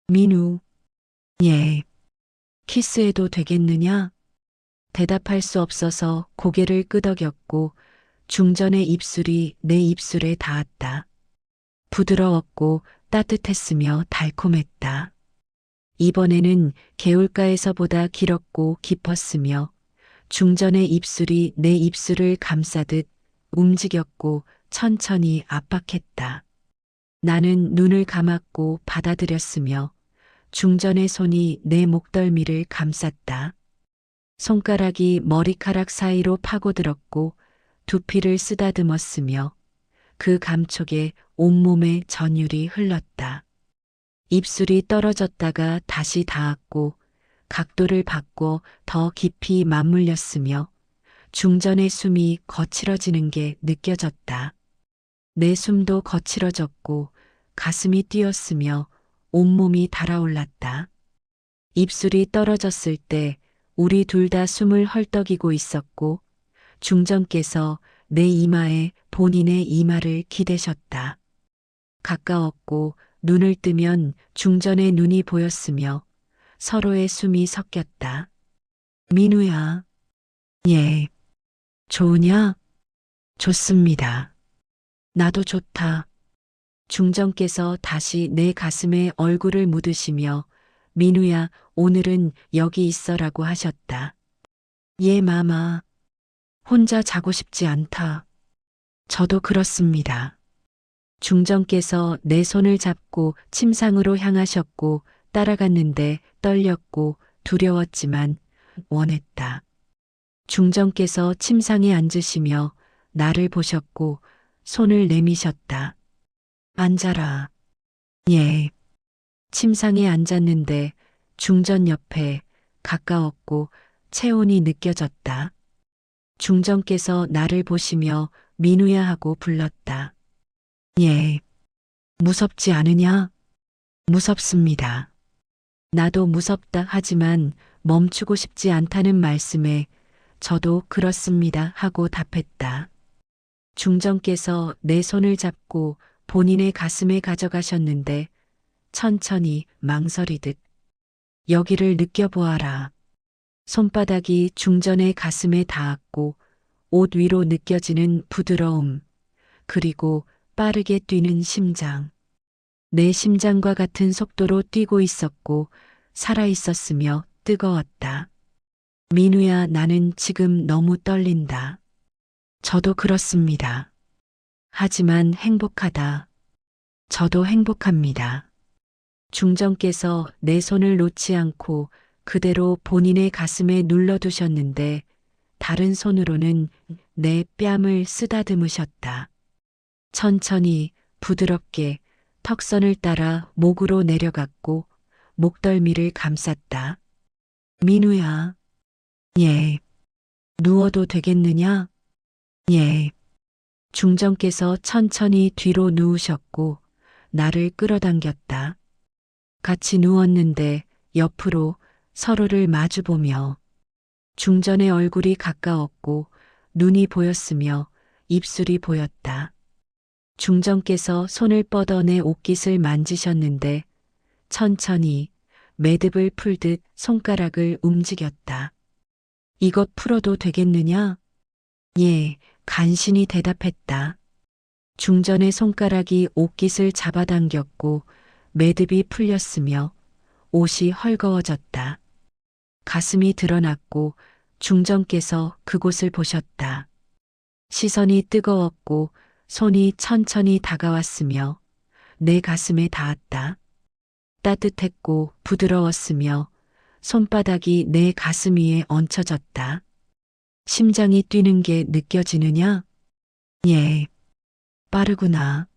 민우. 예. 키스해도 되겠느냐? 대답할 수 없어서 고개를 끄덕였고 중전의 입술이 내 입술에 닿았다. 부드러웠고 따뜻했으며 달콤했다. 이번에는 개울가에서보다 길었고 깊었으며 중전의 입술이 내 입술을 감싸듯 움직였고 천천히 압박했다. 나는 눈을 감았고 받아들였으며 중전의 손이 내 목덜미를 감쌌다. 손가락이 머리카락 사이로 파고들었고 두피를 쓰다듬었으며 그 감촉에 온몸에 전율이 흘렀다. 입술이 떨어졌다가 다시 닿았고 각도를 바꿔 더 깊이 맞물렸으며 중전의 숨이 거칠어지는 게 느껴졌다. 내 숨도 거칠어졌고 가슴이 뛰었으며 온몸이 달아올랐다. 입술이 떨어졌을 때 우리 둘 다 숨을 헐떡이고 있었고 중전께서 내 이마에 본인의 이마를 기대셨다. 가까웠고 눈을 뜨면 중전의 눈이 보였으며 서로의 숨이 섞였다. 민우야. 예. 좋으냐? 좋습니다. 나도 좋다. 중전께서 다시 내 가슴에 얼굴을 묻으시며 민우야, 오늘은 여기 있어라고 하셨다. 예, 마마. 혼자 자고 싶지 않다. 저도 그렇습니다. 중전께서 내 손을 잡고 침상으로 향하셨고 따라갔는데 떨렸고 두려웠지만 원했다. 중전께서 침상에 앉으시며 나를 보셨고 손을 내미셨다. 앉아라. 예. 침상에 앉았는데 중전 옆에 가까웠고 체온이 느껴졌다. 중전께서 나를 보시며 민우야 하고 불렀다. 예. 무섭지 않으냐? 무섭습니다. 나도 무섭다 하지만 멈추고 싶지 않다는 말씀에 저도 그렇습니다 하고 답했다. 중전께서 내 손을 잡고 본인의 가슴에 가져가셨는데 천천히 망설이듯 여기를 느껴보아라. 손바닥이 중전의 가슴에 닿았고 옷 위로 느껴지는 부드러움, 그리고 빠르게 뛰는 심장. 내 심장과 같은 속도로 뛰고 있었고 살아있었으며 뜨거웠다. 민우야, 나는 지금 너무 떨린다. 저도 그렇습니다. 하지만 행복하다. 저도 행복합니다. 중전께서 내 손을 놓지 않고 그대로 본인의 가슴에 눌러두셨는데 다른 손으로는 내 뺨을 쓰다듬으셨다. 천천히 부드럽게 턱선을 따라 목으로 내려갔고 목덜미를 감쌌다. 민우야. 예. 누워도 되겠느냐? 예. 중전께서 천천히 뒤로 누우셨고 나를 끌어당겼다. 같이 누웠는데 옆으로 서로를 마주보며 중전의 얼굴이 가까웠고 눈이 보였으며 입술이 보였다. 중전께서 손을 뻗어 내 옷깃을 만지셨는데 천천히 매듭을 풀듯 손가락을 움직였다. 이것 풀어도 되겠느냐? 예, 간신히 대답했다. 중전의 손가락이 옷깃을 잡아당겼고 매듭이 풀렸으며 옷이 헐거워졌다. 가슴이 드러났고 중전께서 그곳을 보셨다. 시선이 뜨거웠고 손이 천천히 다가왔으며 내 가슴에 닿았다. 따뜻했고 부드러웠으며 손바닥이 내 가슴 위에 얹혀졌다. 심장이 뛰는 게 느껴지느냐? 예, 빠르구나.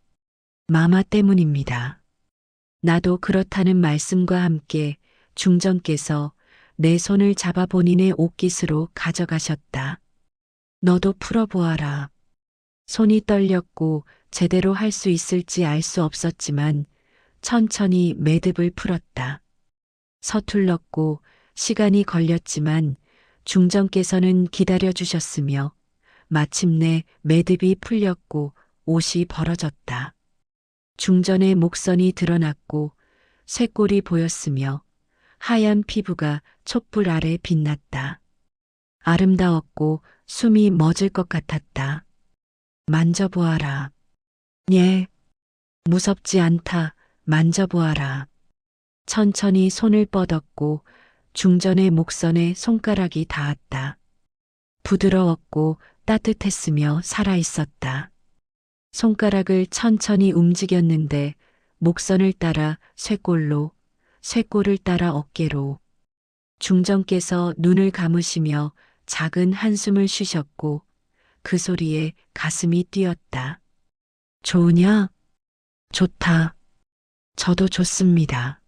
마마 때문입니다. 나도 그렇다는 말씀과 함께 중전께서 내 손을 잡아 본인의 옷깃으로 가져가셨다. 너도 풀어보아라. 손이 떨렸고 제대로 할 수 있을지 알 수 없었지만 천천히 매듭을 풀었다. 서툴렀고 시간이 걸렸지만 중전께서는 기다려 주셨으며 마침내 매듭이 풀렸고 옷이 벌어졌다. 중전의 목선이 드러났고 쇄골이 보였으며 하얀 피부가 촛불 아래 빛났다. 아름다웠고 숨이 멎을 것 같았다. 만져보아라. 예, 무섭지 않다. 만져보아라. 천천히 손을 뻗었고 중전의 목선에 손가락이 닿았다. 부드러웠고 따뜻했으며 살아있었다. 손가락을 천천히 움직였는데 목선을 따라 쇄골로, 쇄골을 따라 어깨로. 중전께서 눈을 감으시며 작은 한숨을 쉬셨고 그 소리에 가슴이 뛰었다. 좋으냐? 좋다. 저도 좋습니다.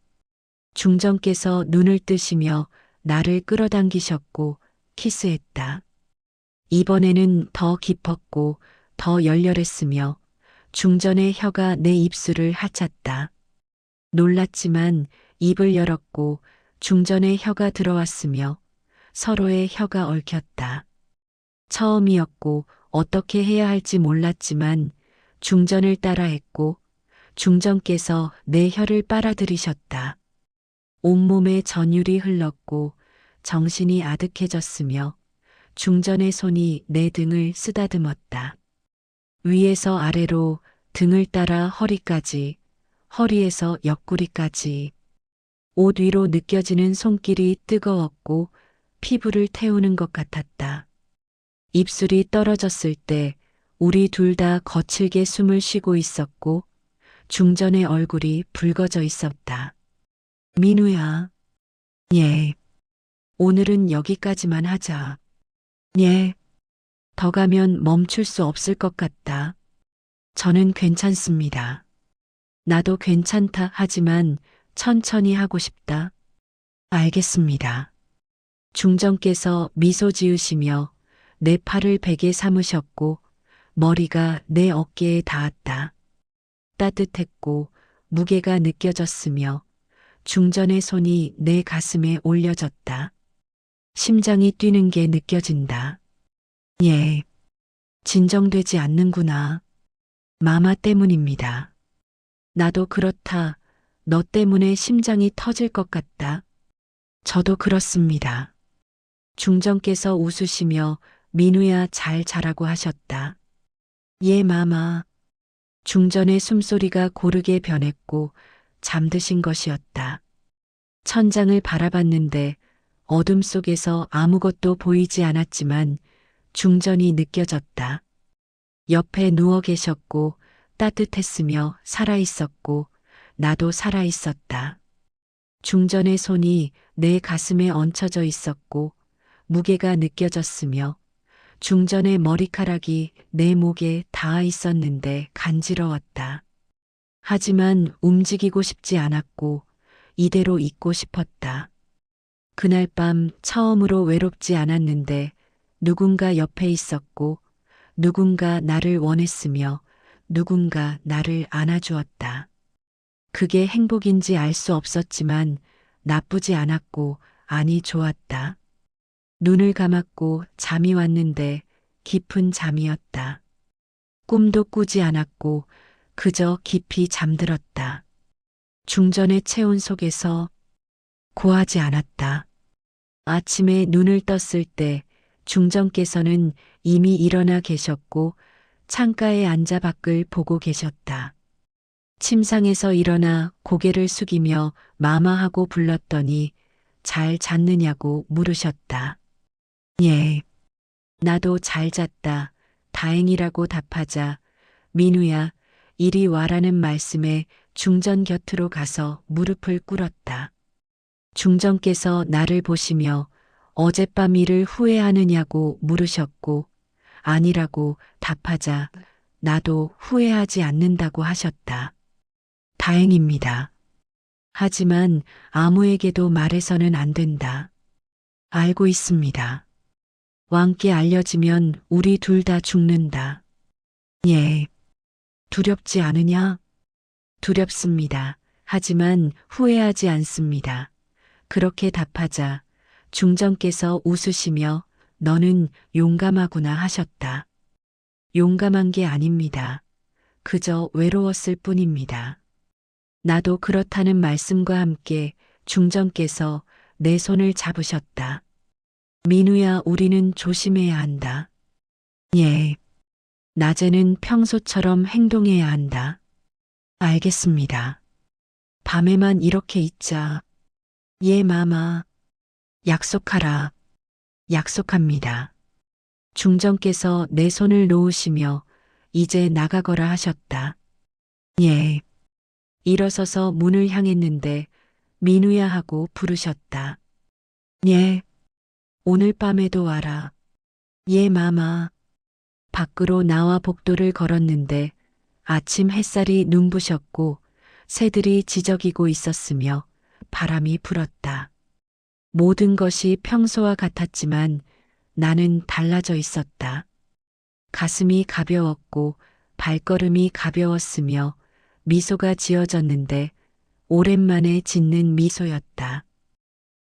중전께서 눈을 뜨시며 나를 끌어당기셨고 키스했다. 이번에는 더 깊었고 더 열렬했으며 중전의 혀가 내 입술을 하찼다. 놀랐지만 입을 열었고 중전의 혀가 들어왔으며 서로의 혀가 얽혔다. 처음이었고 어떻게 해야 할지 몰랐지만 중전을 따라했고 중전께서 내 혀를 빨아들이셨다. 온몸에 전율이 흘렀고 정신이 아득해졌으며 중전의 손이 내 등을 쓰다듬었다. 위에서 아래로 등을 따라 허리까지, 허리에서 옆구리까지. 옷 위로 느껴지는 손길이 뜨거웠고 피부를 태우는 것 같았다. 입술이 떨어졌을 때 우리 둘 다 거칠게 숨을 쉬고 있었고 중전의 얼굴이 붉어져 있었다. 민우야. 예. 오늘은 여기까지만 하자. 예. 더 가면 멈출 수 없을 것 같다. 저는 괜찮습니다. 나도 괜찮다 하지만 천천히 하고 싶다. 알겠습니다. 중전께서 미소 지으시며 내 팔을 베개 삼으셨고 머리가 내 어깨에 닿았다. 따뜻했고 무게가 느껴졌으며 중전의 손이 내 가슴에 올려졌다. 심장이 뛰는 게 느껴진다. 예. 진정되지 않는구나. 마마 때문입니다. 나도 그렇다. 너 때문에 심장이 터질 것 같다. 저도 그렇습니다. 중전께서 웃으시며 민우야 잘 자라고 하셨다. 예 마마. 중전의 숨소리가 고르게 변했고 잠드신 것이었다. 천장을 바라봤는데 어둠 속에서 아무것도 보이지 않았지만 중전이 느껴졌다. 옆에 누워 계셨고 따뜻했으며 살아있었고 나도 살아있었다. 중전의 손이 내 가슴에 얹혀져 있었고 무게가 느껴졌으며 중전의 머리카락이 내 목에 닿아 있었는데 간지러웠다. 하지만 움직이고 싶지 않았고 이대로 있고 싶었다. 그날 밤 처음으로 외롭지 않았는데 누군가 옆에 있었고 누군가 나를 원했으며 누군가 나를 안아주었다. 그게 행복인지 알 수 없었지만 나쁘지 않았고 아니 좋았다. 눈을 감았고 잠이 왔는데 깊은 잠이었다. 꿈도 꾸지 않았고 그저 깊이 잠들었다. 중전의 체온 속에서 고하지 않았다. 아침에 눈을 떴을 때 중전께서는 이미 일어나 계셨고 창가에 앉아 밖을 보고 계셨다. 침상에서 일어나 고개를 숙이며 마마하고 불렀더니 잘 잤느냐고 물으셨다. 예, 나도 잘 잤다. 다행이라고 답하자 민우야, 이리 와라는 말씀에 중전 곁으로 가서 무릎을 꿇었다. 중전께서 나를 보시며 어젯밤 일을 후회하느냐고 물으셨고 아니라고 답하자 나도 후회하지 않는다고 하셨다. 다행입니다. 하지만 아무에게도 말해서는 안 된다. 알고 있습니다. 왕께 알려지면 우리 둘 다 죽는다. 예. 두렵지 않으냐? 두렵습니다. 하지만 후회하지 않습니다. 그렇게 답하자 중전께서 웃으시며 너는 용감하구나 하셨다. 용감한 게 아닙니다. 그저 외로웠을 뿐입니다. 나도 그렇다는 말씀과 함께 중전께서 내 손을 잡으셨다. 민우야, 우리는 조심해야 한다. 예. 낮에는 평소처럼 행동해야 한다. 알겠습니다. 밤에만 이렇게 있자. 예, 마마. 약속하라. 약속합니다. 중전께서 내 손을 놓으시며 이제 나가거라 하셨다. 예. 일어서서 문을 향했는데 민우야 하고 부르셨다. 예. 오늘 밤에도 와라. 예, 마마. 밖으로 나와 복도를 걸었는데 아침 햇살이 눈부셨고 새들이 지저귀고 있었으며 바람이 불었다. 모든 것이 평소와 같았지만 나는 달라져 있었다. 가슴이 가벼웠고 발걸음이 가벼웠으며 미소가 지어졌는데 오랜만에 짓는 미소였다.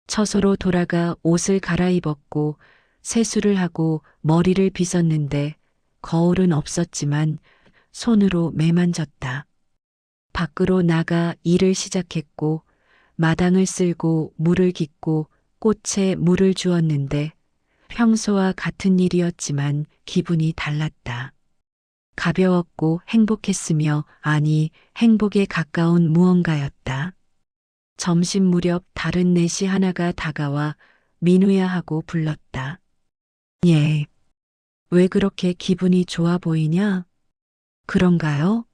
처소로 돌아가 옷을 갈아입었고 세수를 하고 머리를 빗었는데 거울은 없었지만 손으로 매만졌다. 밖으로 나가 일을 시작했고 마당을 쓸고 물을 깃고 꽃에 물을 주었는데 평소와 같은 일이었지만 기분이 달랐다. 가벼웠고 행복했으며 아니 행복에 가까운 무언가였다. 점심 무렵 다른 넷이 하나가 다가와 민우야 하고 불렀다. 예. 왜 그렇게 기분이 좋아 보이냐? 그런가요?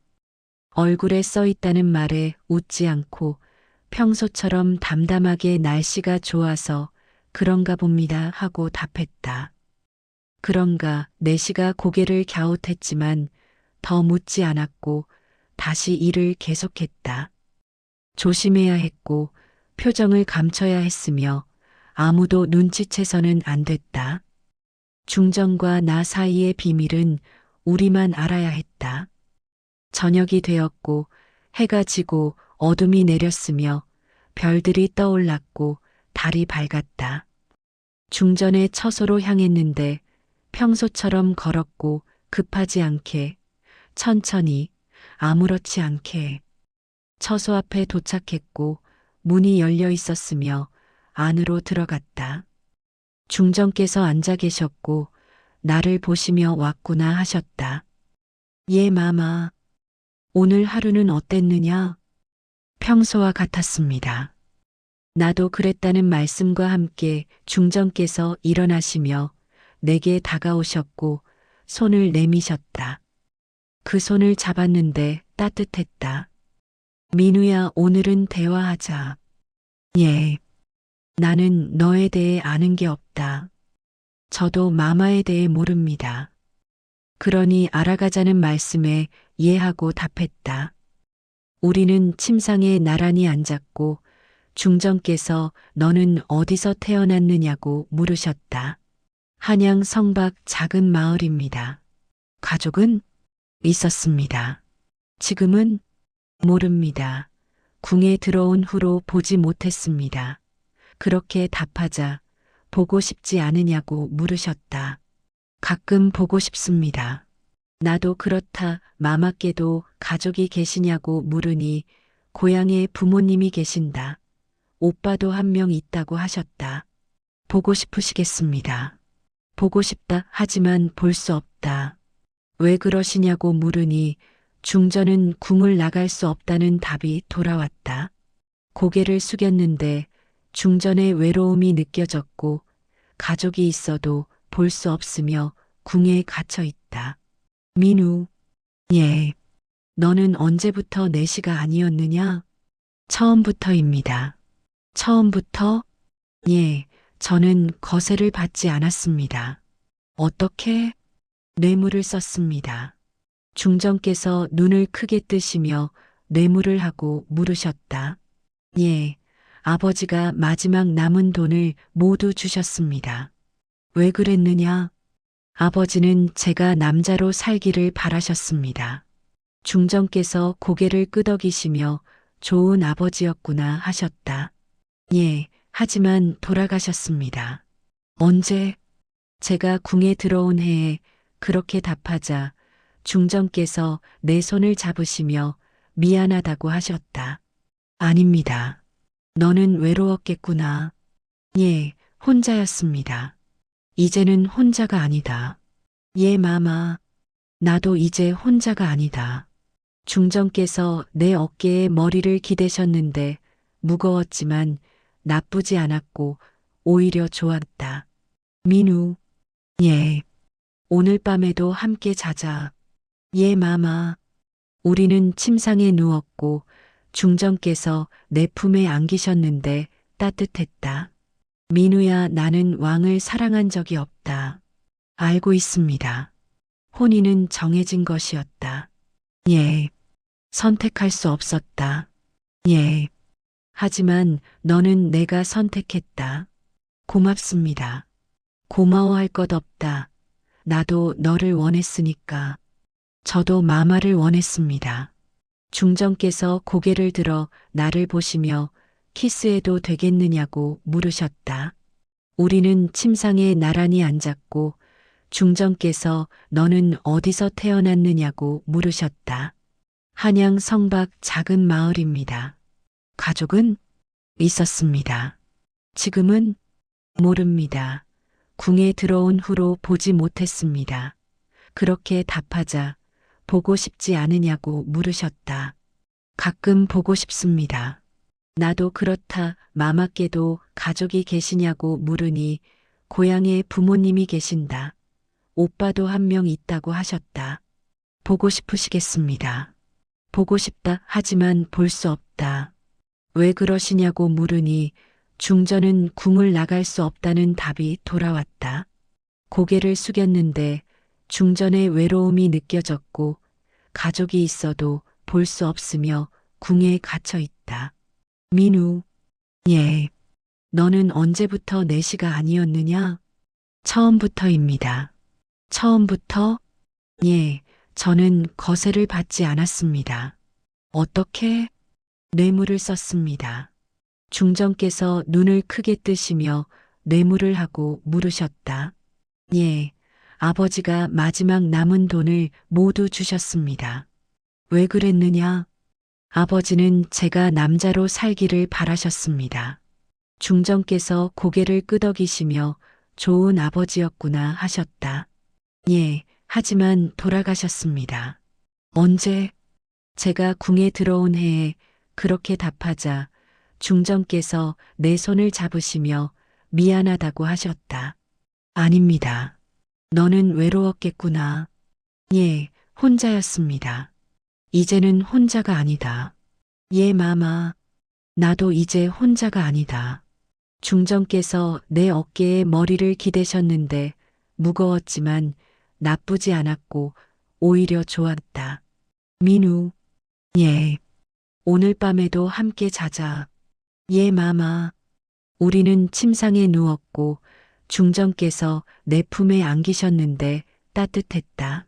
얼굴에 써 있다는 말에 웃지 않고 평소처럼 담담하게 날씨가 좋아서 그런가 봅니다 하고 답했다. 그런가 내시가 고개를 갸웃했지만 더 묻지 않았고 다시 일을 계속했다. 조심해야 했고 표정을 감춰야 했으며 아무도 눈치채서는 안 됐다. 중전과 나 사이의 비밀은 우리만 알아야 했다. 저녁이 되었고 해가 지고 어둠이 내렸으며 별들이 떠올랐고 달이 밝았다. 중전의 처소로 향했는데 평소처럼 걸었고 급하지 않게 천천히 아무렇지 않게 처소 앞에 도착했고 문이 열려 있었으며 안으로 들어갔다. 중전께서 앉아 계셨고 나를 보시며 왔구나 하셨다. 예, 마마. 오늘 하루는 어땠느냐? 평소와 같았습니다. 나도 그랬다는 말씀과 함께 중전께서 일어나시며 내게 다가오셨고 손을 내미셨다. 그 손을 잡았는데 따뜻했다. 민우야, 오늘은 대화하자. 예. 나는 너에 대해 아는 게 없다. 저도 마마에 대해 모릅니다. 그러니 알아가자는 말씀에 예하고 답했다. 우리는 침상에 나란히 앉았고 중전께서 너는 어디서 태어났느냐고 물으셨다. 한양 성박 작은 마을입니다. 가족은 있었습니다. 지금은 모릅니다. 궁에 들어온 후로 보지 못했습니다. 그렇게 답하자 보고 싶지 않으냐고 물으셨다. 가끔 보고 싶습니다. 나도 그렇다. 마마께도 가족이 계시냐고 물으니 고향에 부모님이 계신다. 오빠도 한 명 있다고 하셨다. 보고 싶으시겠습니다. 보고 싶다 하지만 볼 수 없다. 왜 그러시냐고 물으니 중전은 궁을 나갈 수 없다는 답이 돌아왔다. 고개를 숙였는데 중전의 외로움이 느껴졌고 가족이 있어도 볼 수 없으며 궁에 갇혀 있다. 민우, 예. 너는 언제부터 내시가 아니었느냐? 처음부터입니다. 처음부터? 예. 저는 거세를 받지 않았습니다. 어떻게? 뇌물을 썼습니다. 중전께서 눈을 크게 뜨시며 뇌물을 하고 물으셨다. 예. 아버지가 마지막 남은 돈을 모두 주셨습니다. 왜 그랬느냐? 아버지는 제가 남자로 살기를 바라셨습니다. 중전께서 고개를 끄덕이시며 좋은 아버지였구나 하셨다. 예, 하지만 돌아가셨습니다. 언제? 제가 궁에 들어온 해에 그렇게 답하자 중전께서 내 손을 잡으시며 미안하다고 하셨다. 아닙니다. 너는 외로웠겠구나. 예, 혼자였습니다. 이제는 혼자가 아니다. 예, 마마. 나도 이제 혼자가 아니다. 중전께서 내 어깨에 머리를 기대셨는데 무거웠지만 나쁘지 않았고 오히려 좋았다. 민우. 예. 오늘 밤에도 함께 자자. 예, 마마. 우리는 침상에 누웠고 중전께서 내 품에 안기셨는데 따뜻했다. 민우야, 나는 왕을 사랑한 적이 없다. 알고 있습니다. 혼인은 정해진 것이었다. 예. 선택할 수 없었다. 예. 하지만 너는 내가 선택했다. 고맙습니다. 고마워할 것 없다. 나도 너를 원했으니까. 저도 마마를 원했습니다. 중전께서 고개를 들어 나를 보시며 키스해도 되겠느냐고 물으셨다. 우리는 침상에 나란히 앉았고 중전께서 너는 어디서 태어났느냐고 물으셨다. 한양 성박 작은 마을입니다. 가족은 있었습니다. 지금은 모릅니다. 궁에 들어온 후로 보지 못했습니다. 그렇게 답하자 보고 싶지 않으냐고 물으셨다. 가끔 보고 싶습니다. 나도 그렇다. 마마께도 가족이 계시냐고 물으니 고향에 부모님이 계신다. 오빠도 한 명 있다고 하셨다. 보고 싶으시겠습니다. 보고 싶다 하지만 볼 수 없다. 왜 그러시냐고 물으니 중전은 궁을 나갈 수 없다는 답이 돌아왔다. 고개를 숙였는데 중전의 외로움이 느껴졌고 가족이 있어도 볼 수 없으며 궁에 갇혀 있다. 민우. 예. 너는 언제부터 내시가 아니었느냐? 처음부터입니다. 처음부터? 예. 저는 거세를 받지 않았습니다. 어떻게? 뇌물을 썼습니다. 중전께서 눈을 크게 뜨시며 뇌물을 하고 물으셨다. 예. 아버지가 마지막 남은 돈을 모두 주셨습니다. 왜 그랬느냐? 아버지는 제가 남자로 살기를 바라셨습니다. 중전께서 고개를 끄덕이시며 좋은 아버지였구나 하셨다. 예, 하지만 돌아가셨습니다. 언제? 제가 궁에 들어온 해에 그렇게 답하자 중전께서 내 손을 잡으시며 미안하다고 하셨다. 아닙니다. 너는 외로웠겠구나. 예, 혼자였습니다. 이제는 혼자가 아니다. 예, 마마. 나도 이제 혼자가 아니다. 중전께서 내 어깨에 머리를 기대셨는데 무거웠지만 나쁘지 않았고 오히려 좋았다. 민우. 예. 오늘 밤에도 함께 자자. 예, 마마. 우리는 침상에 누웠고 중전께서 내 품에 안기셨는데 따뜻했다.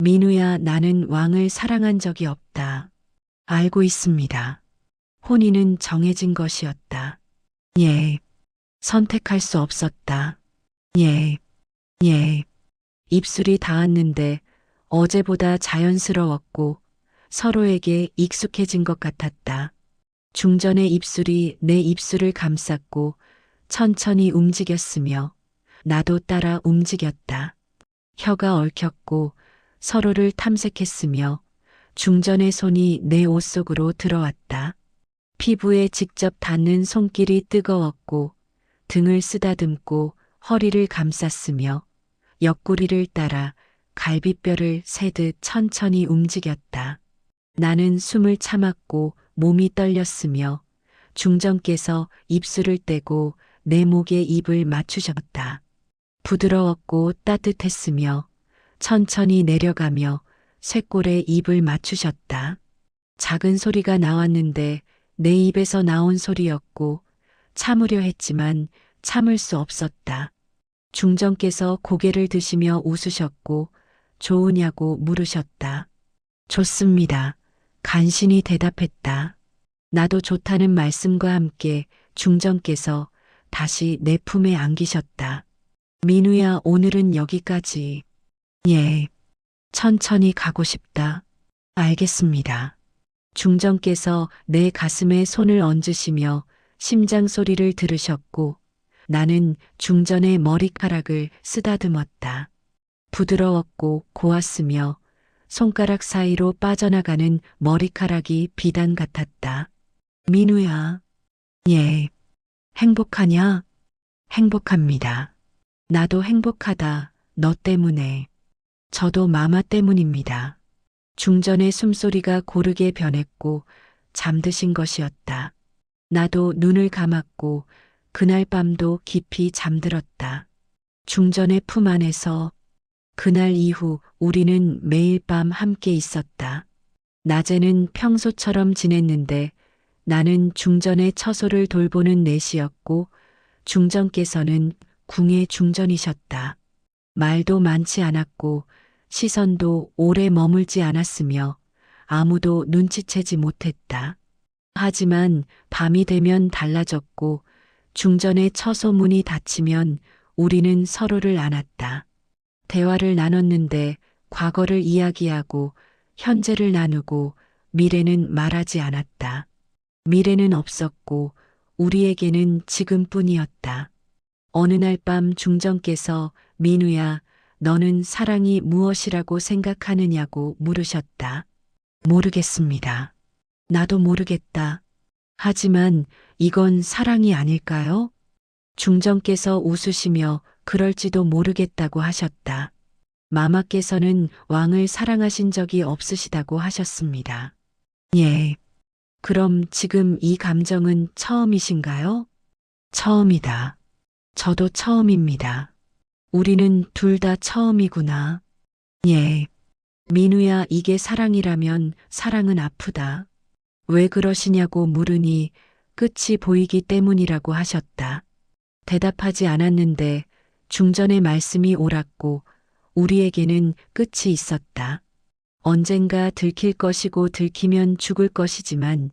민우야, 나는 왕을 사랑한 적이 없다. 알고 있습니다. 혼인은 정해진 것이었다. 예. 선택할 수 없었다. 예. 예. 입술이 닿았는데 어제보다 자연스러웠고 서로에게 익숙해진 것 같았다. 중전의 입술이 내 입술을 감쌌고 천천히 움직였으며 나도 따라 움직였다. 혀가 얽혔고 서로를 탐색했으며 중전의 손이 내 옷 속으로 들어왔다. 피부에 직접 닿는 손길이 뜨거웠고 등을 쓰다듬고 허리를 감쌌으며 옆구리를 따라 갈비뼈를 세듯 천천히 움직였다. 나는 숨을 참았고 몸이 떨렸으며 중전께서 입술을 떼고 내 목에 입을 맞추셨다. 부드러웠고 따뜻했으며 천천히 내려가며 쇄골에 입을 맞추셨다. 작은 소리가 나왔는데 내 입에서 나온 소리였고 참으려 했지만 참을 수 없었다. 중전께서 고개를 드시며 웃으셨고 좋으냐고 물으셨다. 좋습니다. 간신히 대답했다. 나도 좋다는 말씀과 함께 중전께서 다시 내 품에 안기셨다. 민우야, 오늘은 여기까지. 예. 천천히 가고 싶다. 알겠습니다. 중전께서 내 가슴에 손을 얹으시며 심장 소리를 들으셨고 나는 중전의 머리카락을 쓰다듬었다. 부드러웠고 고왔으며 손가락 사이로 빠져나가는 머리카락이 비단 같았다. 민우야. 예. 행복하냐? 행복합니다. 나도 행복하다. 너 때문에. 저도 마마 때문입니다. 중전의 숨소리가 고르게 변했고 잠드신 것이었다. 나도 눈을 감았고 그날 밤도 깊이 잠들었다. 중전의 품 안에서 그날 이후 우리는 매일 밤 함께 있었다. 낮에는 평소처럼 지냈는데 나는 중전의 처소를 돌보는 내시였고 중전께서는 궁의 중전이셨다. 말도 많지 않았고 시선도 오래 머물지 않았으며 아무도 눈치채지 못했다. 하지만 밤이 되면 달라졌고 중전의 처소 문이 닫히면 우리는 서로를 안았다. 대화를 나눴는데 과거를 이야기하고 현재를 나누고 미래는 말하지 않았다. 미래는 없었고 우리에게는 지금뿐이었다. 어느 날 밤 중전께서 민우야, 너는 사랑이 무엇이라고 생각하느냐고 물으셨다. 모르겠습니다. 나도 모르겠다. 하지만 이건 사랑이 아닐까요? 중전께서 웃으시며 그럴지도 모르겠다고 하셨다. 마마께서는 왕을 사랑하신 적이 없으시다고 하셨습니다. 예. 그럼 지금 이 감정은 처음이신가요? 처음이다. 저도 처음입니다. 우리는 둘 다 처음이구나. 예. 민우야, 이게 사랑이라면 사랑은 아프다. 왜 그러시냐고 물으니 끝이 보이기 때문이라고 하셨다. 대답하지 않았는데 중전의 말씀이 옳았고 우리에게는 끝이 있었다. 언젠가 들킬 것이고 들키면 죽을 것이지만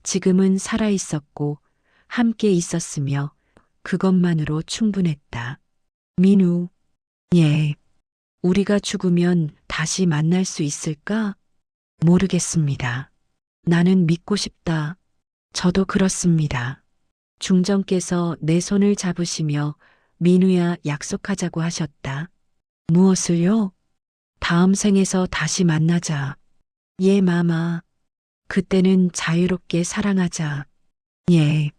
지금은 살아 있었고 함께 있었으며 그것만으로 충분했다. 민우. 예. 우리가 죽으면 다시 만날 수 있을까? 모르겠습니다. 나는 믿고 싶다. 저도 그렇습니다. 중전께서 내 손을 잡으시며 민우야, 약속하자고 하셨다. 무엇을요? 다음 생에서 다시 만나자. 예, 마마. 그때는 자유롭게 사랑하자. 예.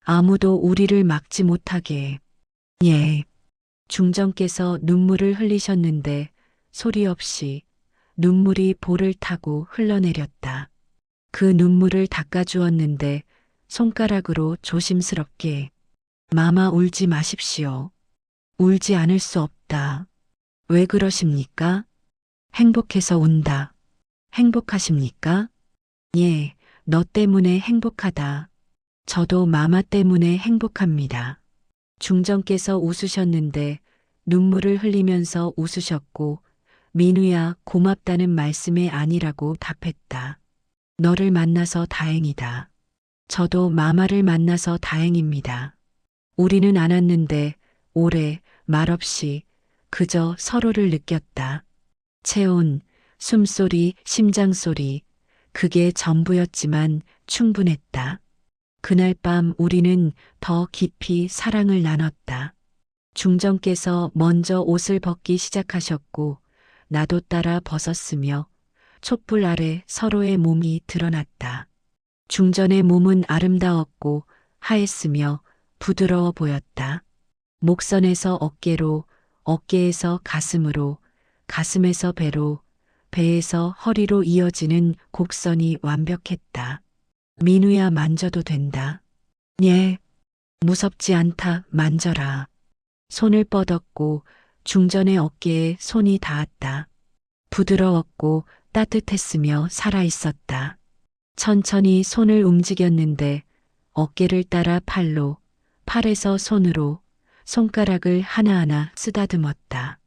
아무도 우리를 막지 못하게. 예. 중전께서 눈물을 흘리셨는데 소리 없이 눈물이 볼을 타고 흘러내렸다. 그 눈물을 닦아주었는데 손가락으로 조심스럽게 마마, 울지 마십시오. 울지 않을 수 없다. 왜 그러십니까? 행복해서 운다. 행복하십니까? 예, 너 때문에 행복하다. 저도 마마 때문에 행복합니다. 중전께서 웃으셨는데 눈물을 흘리면서 웃으셨고 민우야, 고맙다는 말씀이 아니라고 답했다. 너를 만나서 다행이다. 저도 마마를 만나서 다행입니다. 우리는 안았는데 오래 말없이 그저 서로를 느꼈다. 체온, 숨소리, 심장소리, 그게 전부였지만 충분했다. 그날 밤 우리는 더 깊이 사랑을 나눴다. 중정께서 먼저 옷을 벗기 시작하셨고 나도 따라 벗었으며 촛불 아래 서로의 몸이 드러났다. 중전의 몸은 아름다웠고 하했으며 부드러워 보였다. 목선에서 어깨로, 어깨에서 가슴으로, 가슴에서 배로, 배에서 허리로 이어지는 곡선이 완벽했다. 민우야 만져도 된다. 예, 무섭지 않다 만져라. 손을 뻗었고 중전의 어깨에 손이 닿았다. 부드러웠고 따뜻했으며 살아있었다. 천천히 손을 움직였는데 어깨를 따라 팔로, 팔에서 손으로 손가락을 하나하나 쓰다듬었다.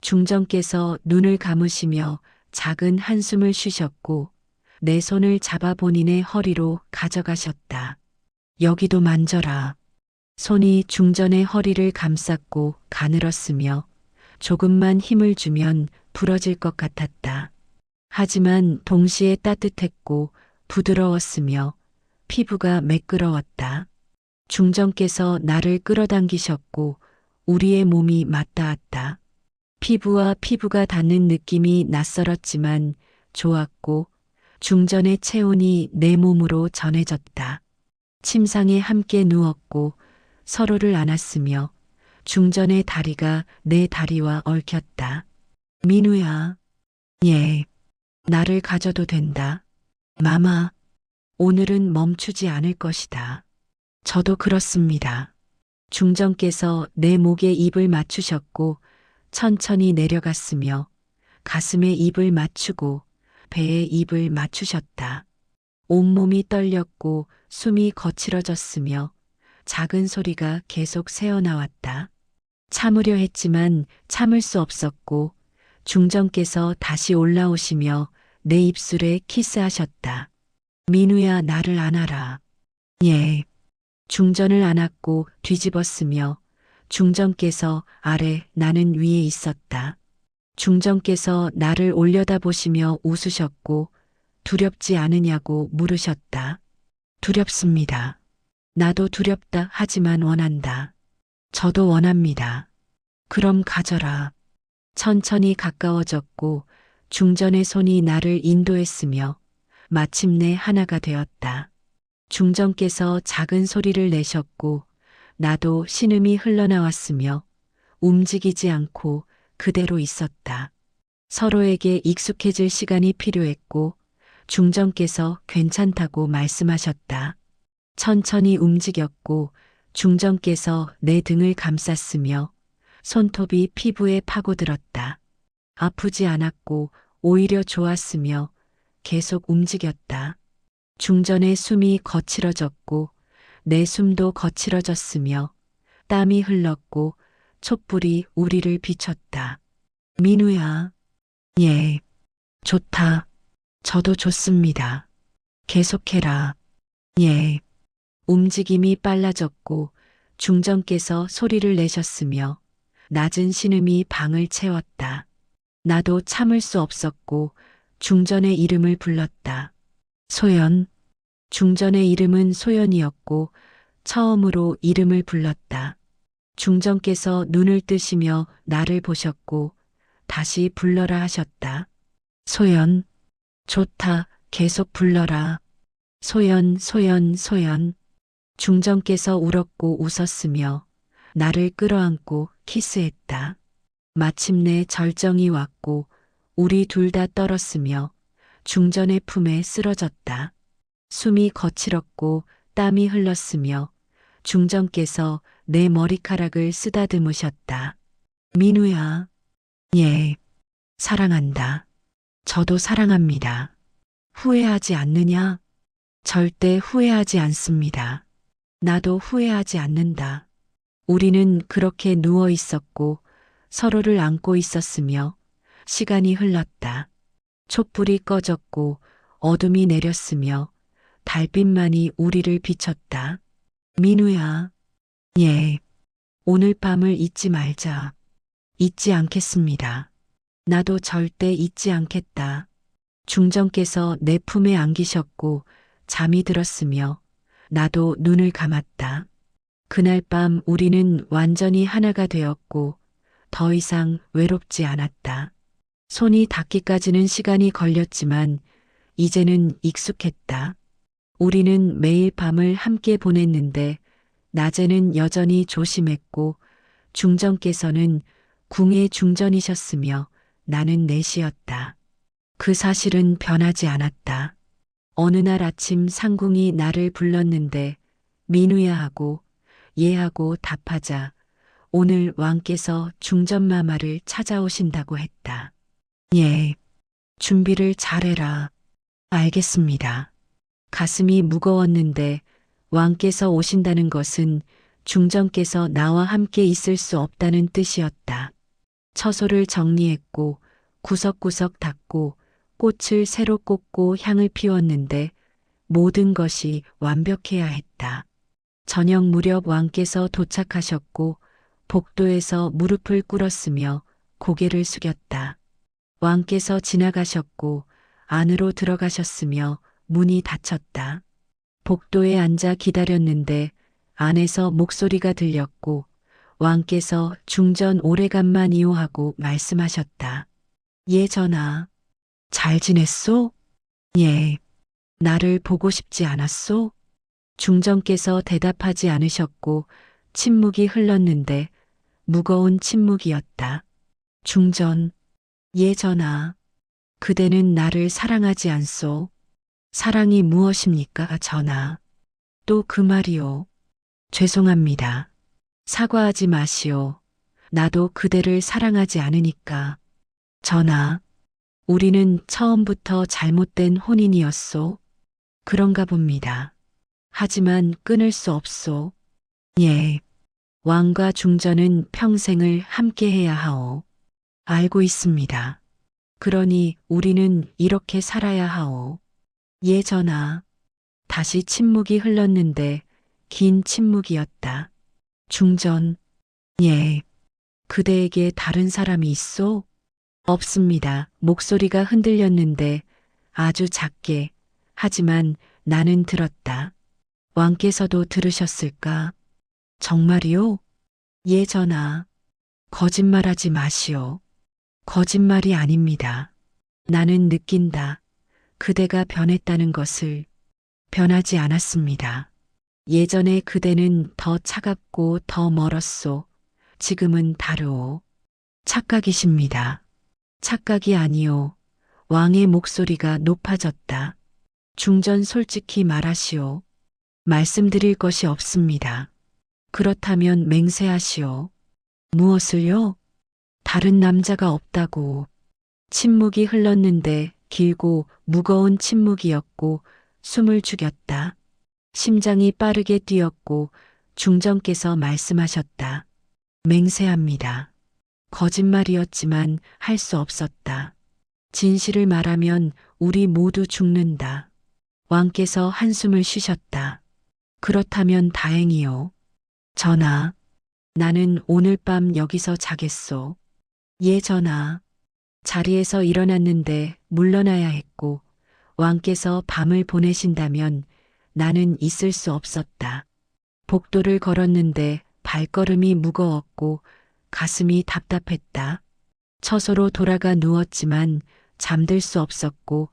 중전께서 눈을 감으시며 작은 한숨을 쉬셨고 내 손을 잡아 본인의 허리로 가져가셨다. 여기도 만져라. 손이 중전의 허리를 감쌌고 가늘었으며 조금만 힘을 주면 부러질 것 같았다. 하지만 동시에 따뜻했고 부드러웠으며 피부가 매끄러웠다. 중전께서 나를 끌어당기셨고 우리의 몸이 맞닿았다. 피부와 피부가 닿는 느낌이 낯설었지만 좋았고 중전의 체온이 내 몸으로 전해졌다. 침상에 함께 누웠고 서로를 안았으며 중전의 다리가 내 다리와 얽혔다. 민우야, 예, 나를 가져도 된다. 마마, 오늘은 멈추지 않을 것이다. 저도 그렇습니다. 중전께서 내 목에 입을 맞추셨고 천천히 내려갔으며 가슴에 입을 맞추고 배에 입을 맞추셨다. 온몸이 떨렸고 숨이 거칠어졌으며 작은 소리가 계속 새어나왔다. 참으려 했지만 참을 수 없었고 중전께서 다시 올라오시며 내 입술에 키스하셨다. 민우야 나를 안아라. 예. 중전을 안았고 뒤집었으며 중전께서 아래 나는 위에 있었다. 중전께서 나를 올려다보시며 웃으셨고 두렵지 않으냐고 물으셨다. 두렵습니다. 나도 두렵다 하지만 원한다. 저도 원합니다. 그럼 가져라. 천천히 가까워졌고 중전의 손이 나를 인도했으며 마침내 하나가 되었다. 중전께서 작은 소리를 내셨고 나도 신음이 흘러나왔으며 움직이지 않고 그대로 있었다. 서로에게 익숙해질 시간이 필요했고 중전께서 괜찮다고 말씀하셨다. 천천히 움직였고 중전께서 내 등을 감쌌으며 손톱이 피부에 파고들었다. 아프지 않았고 오히려 좋았으며 계속 움직였다. 중전의 숨이 거칠어졌고 내 숨도 거칠어졌으며 땀이 흘렀고 촛불이 우리를 비췄다. 민우야. 예. 좋다. 저도 좋습니다. 계속해라. 예. 움직임이 빨라졌고 중전께서 소리를 내셨으며 낮은 신음이 방을 채웠다. 나도 참을 수 없었고 중전의 이름을 불렀다. 소연. 중전의 이름은 소연이었고 처음으로 이름을 불렀다. 중전께서 눈을 뜨시며 나를 보셨고 다시 불러라 하셨다. 소연. 좋다. 계속 불러라. 소연, 소연, 소연. 중전께서 울었고 웃었으며 나를 끌어안고 키스했다. 마침내 절정이 왔고 우리 둘 다 떨었으며 중전의 품에 쓰러졌다. 숨이 거칠었고 땀이 흘렀으며 중전께서 내 머리카락을 쓰다듬으셨다. 민우야. 예. 사랑한다. 저도 사랑합니다. 후회하지 않느냐? 절대 후회하지 않습니다. 나도 후회하지 않는다. 우리는 그렇게 누워 있었고 서로를 안고 있었으며 시간이 흘렀다. 촛불이 꺼졌고 어둠이 내렸으며 달빛만이 우리를 비췄다. 민우야. 예. 오늘 밤을 잊지 말자. 잊지 않겠습니다. 나도 절대 잊지 않겠다. 중전께서 내 품에 안기셨고 잠이 들었으며 나도 눈을 감았다. 그날 밤 우리는 완전히 하나가 되었고 더 이상 외롭지 않았다. 손이 닿기까지는 시간이 걸렸지만 이제는 익숙했다. 우리는 매일 밤을 함께 보냈는데 낮에는 여전히 조심했고 중전께서는 궁의 중전이셨으며 나는 내시였다. 그 사실은 변하지 않았다. 어느 날 아침 상궁이 나를 불렀는데 민우야 하고 예 하고 답하자 오늘 왕께서 중전마마를 찾아오신다고 했다. 예, 준비를 잘해라. 알겠습니다. 가슴이 무거웠는데 왕께서 오신다는 것은 중전께서 나와 함께 있을 수 없다는 뜻이었다. 처소를 정리했고 구석구석 닦고 꽃을 새로 꽂고 향을 피웠는데 모든 것이 완벽해야 했다. 저녁 무렵 왕께서 도착하셨고 복도에서 무릎을 꿇었으며 고개를 숙였다. 왕께서 지나가셨고 안으로 들어가셨으며 문이 닫혔다. 복도에 앉아 기다렸는데 안에서 목소리가 들렸고 왕께서 중전 오래간만이오 하고 말씀하셨다. 예 전하. 잘 지냈소? 예. 나를 보고 싶지 않았소? 중전께서 대답하지 않으셨고 침묵이 흘렀는데 무거운 침묵이었다. 중전. 예 전하. 그대는 나를 사랑하지 않소? 사랑이 무엇입니까 전하? 또 그 말이오. 죄송합니다. 사과하지 마시오. 나도 그대를 사랑하지 않으니까. 전하. 우리는 처음부터 잘못된 혼인이었소. 그런가 봅니다. 하지만 끊을 수 없소. 예. 왕과 중전은 평생을 함께해야 하오. 알고 있습니다. 그러니 우리는 이렇게 살아야 하오. 예 전하. 다시 침묵이 흘렀는데 긴 침묵이었다. 중전. 예. 그대에게 다른 사람이 있소? 없습니다. 목소리가 흔들렸는데 아주 작게 하지만 나는 들었다. 왕께서도 들으셨을까? 정말이요? 예 전하. 거짓말하지 마시오. 거짓말이 아닙니다. 나는 느낀다. 그대가 변했다는 것을. 변하지 않았습니다. 예전에 그대는 더 차갑고 더 멀었소. 지금은 다르오. 착각이십니다. 착각이 아니오. 왕의 목소리가 높아졌다. 중전 솔직히 말하시오. 말씀드릴 것이 없습니다. 그렇다면 맹세하시오. 무엇을요? 다른 남자가 없다고. 침묵이 흘렀는데 길고 무거운 침묵이었고 숨을 죽였다. 심장이 빠르게 뛰었고 중전께서 말씀하셨다. 맹세합니다. 거짓말이었지만 할 수 없었다. 진실을 말하면 우리 모두 죽는다. 왕께서 한숨을 쉬셨다. 그렇다면 다행이요. 전하, 나는 오늘 밤 여기서 자겠소. 예 전하. 자리에서 일어났는데 물러나야 했고 왕께서 밤을 보내신다면 나는 있을 수 없었다. 복도를 걸었는데 발걸음이 무거웠고 가슴이 답답했다. 처소로 돌아가 누웠지만 잠들 수 없었고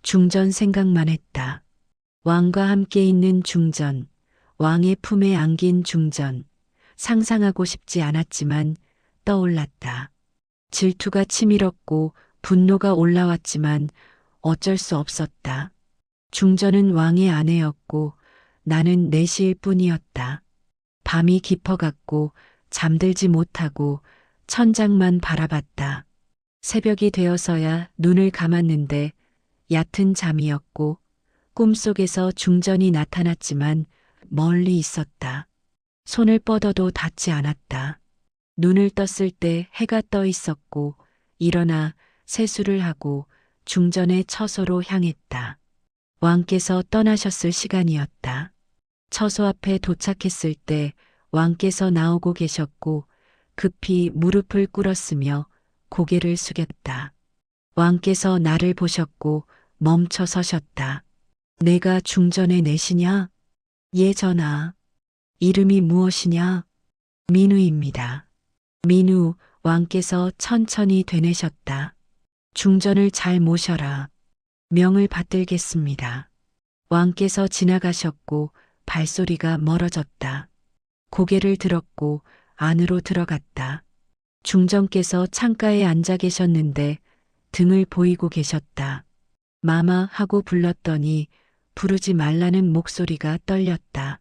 중전 생각만 했다. 왕과 함께 있는 중전, 왕의 품에 안긴 중전, 상상하고 싶지 않았지만 떠올랐다. 질투가 치밀었고 분노가 올라왔지만 어쩔 수 없었다. 중전은 왕의 아내였고 나는 내시일 뿐이었다. 밤이 깊어갔고 잠들지 못하고 천장만 바라봤다. 새벽이 되어서야 눈을 감았는데 얕은 잠이었고 꿈속에서 중전이 나타났지만 멀리 있었다. 손을 뻗어도 닿지 않았다. 눈을 떴을 때 해가 떠 있었고 일어나 세수를 하고 중전의 처소로 향했다. 왕께서 떠나셨을 시간이었다. 처소 앞에 도착했을 때 왕께서 나오고 계셨고 급히 무릎을 꿇었으며 고개를 숙였다. 왕께서 나를 보셨고 멈춰 서셨다. 내가 중전의 내시냐? 예, 전하. 이름이 무엇이냐? 민우입니다. 민우, 왕께서 천천히 되뇌셨다. 중전을 잘 모셔라. 명을 받들겠습니다. 왕께서 지나가셨고 발소리가 멀어졌다. 고개를 들었고 안으로 들어갔다. 중전께서 창가에 앉아 계셨는데 등을 보이고 계셨다. 마마 하고 불렀더니 부르지 말라는 목소리가 떨렸다.